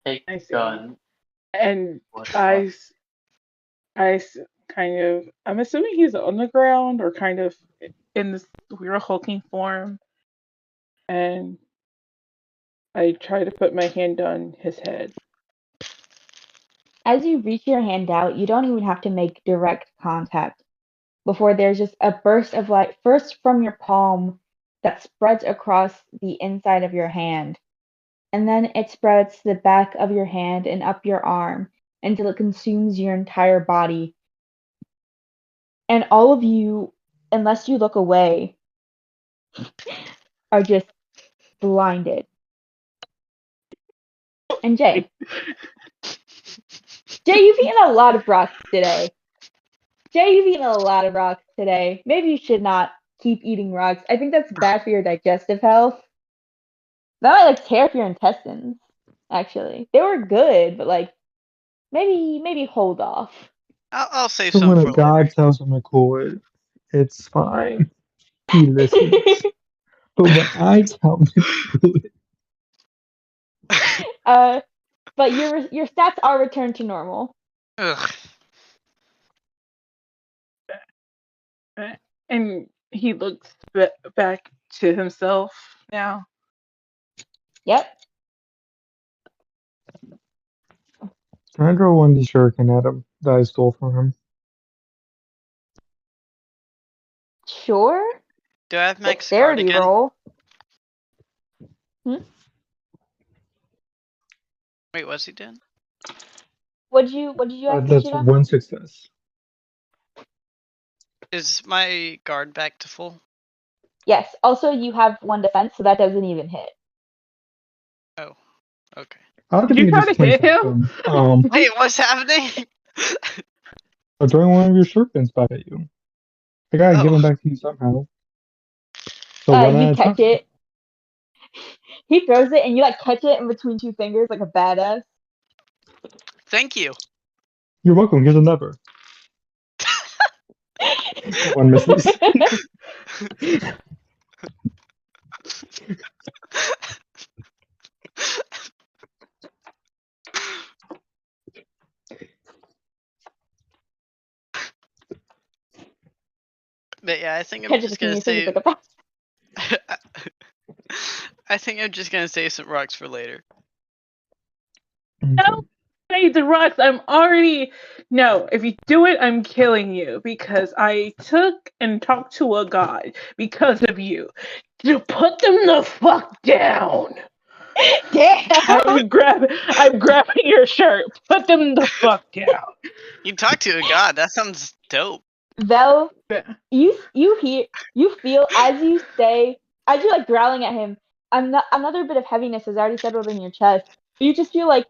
Take I see. gun. And What? I, kind of, I'm assuming he's on the ground or kind of in this weird hulking form. And I try to put my hand on his head. As you reach your hand out, you don't even have to make direct contact before there's just a burst of light, first from your palm that spreads across the inside of your hand, and then it spreads to the back of your hand and up your arm until it consumes your entire body. And all of you, unless you look away, are just blinded. And Jay, you've eaten a lot of rocks today. You've eaten a lot of rocks today. Maybe you should not keep eating rocks. I think that's bad for your digestive health. That might like tear up your intestines. Actually, they were good, but like maybe hold off. I'll save So some when a for god later. tells him to cool it, it's fine. He listens. But when I tell him to cool it, But your stats are returned to normal. Ugh. And he looks back to himself now. Yep. Can I throw one of these shuriken at him that I stole from him? Sure. Do I have max guard Dexterity again? roll. Wait, what's he doing? What did you ask That's Ishida? one success. Is my guard back to full? Yes. Also, you have 1 defense, so that doesn't even hit. Oh, okay. I don't Did think you it try just to hit points at him? them. Wait, what's happening? I'm throwing one of your shurikens back at you. I gotta give Oh, them back to you somehow. So one You at a catch time. it. He throws it, and you like catch it in between 2 fingers like a badass. thank you. You're welcome. Here's another. One misses. But yeah, I think I'm Catch it just between gonna your fingers save. like a badass. I think I'm just gonna save some rocks for later. Okay. Hey, the rocks, I'm already. No, if you do it, I'm killing you because I took and talked to a god because of you. To put them the fuck down. Damn. I'm grabbing your shirt. Put them the fuck down. You talk to a god. That sounds dope. Vel, you feel as you're like growling at him, another bit of heaviness has already settled in your chest. You just feel like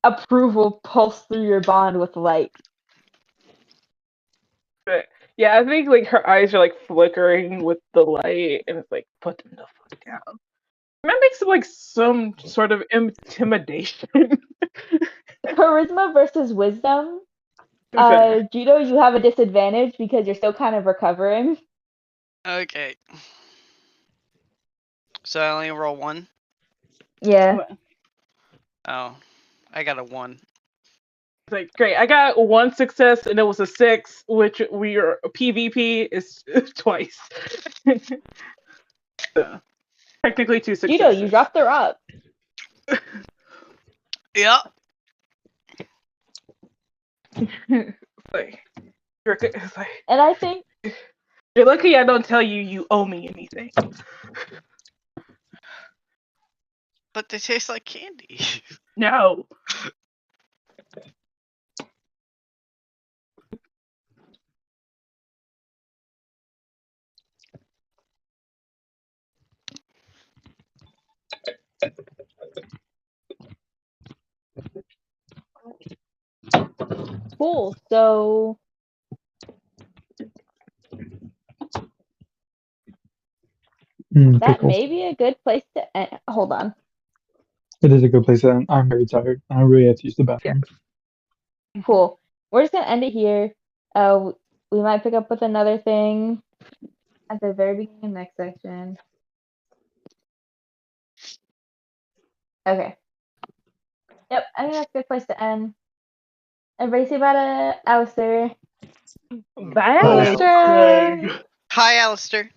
approval pulse through your bond with light. Yeah, I think like her eyes are like flickering with the light, and it's like put them the fuck down. That makes it like some sort of intimidation. Charisma versus wisdom. Okay. Judo, you have a disadvantage because you're still kind of recovering. Okay. So I only roll 1? Yeah. Oh. I got a 1. It's like great. I got 1 success, and it was a 6, which we are PvP is twice. So, technically 2 Judo, you successes. dropped the rock. Yep. Like, it's like And I think you're lucky I don't tell you you owe me anything. But they taste like candy. No. cool. So that Pickles. may be a good place to end. Hold on. It is a good place to end. I'm very tired. I really have to use the bathroom. Cool. We're just gonna end it here. We might pick up with another thing at the very beginning of next section. Okay. Yep, I think that's a good place to end. Everybody say bye to Alistair. Bye, Bye. Alistair. Hi, Alistair.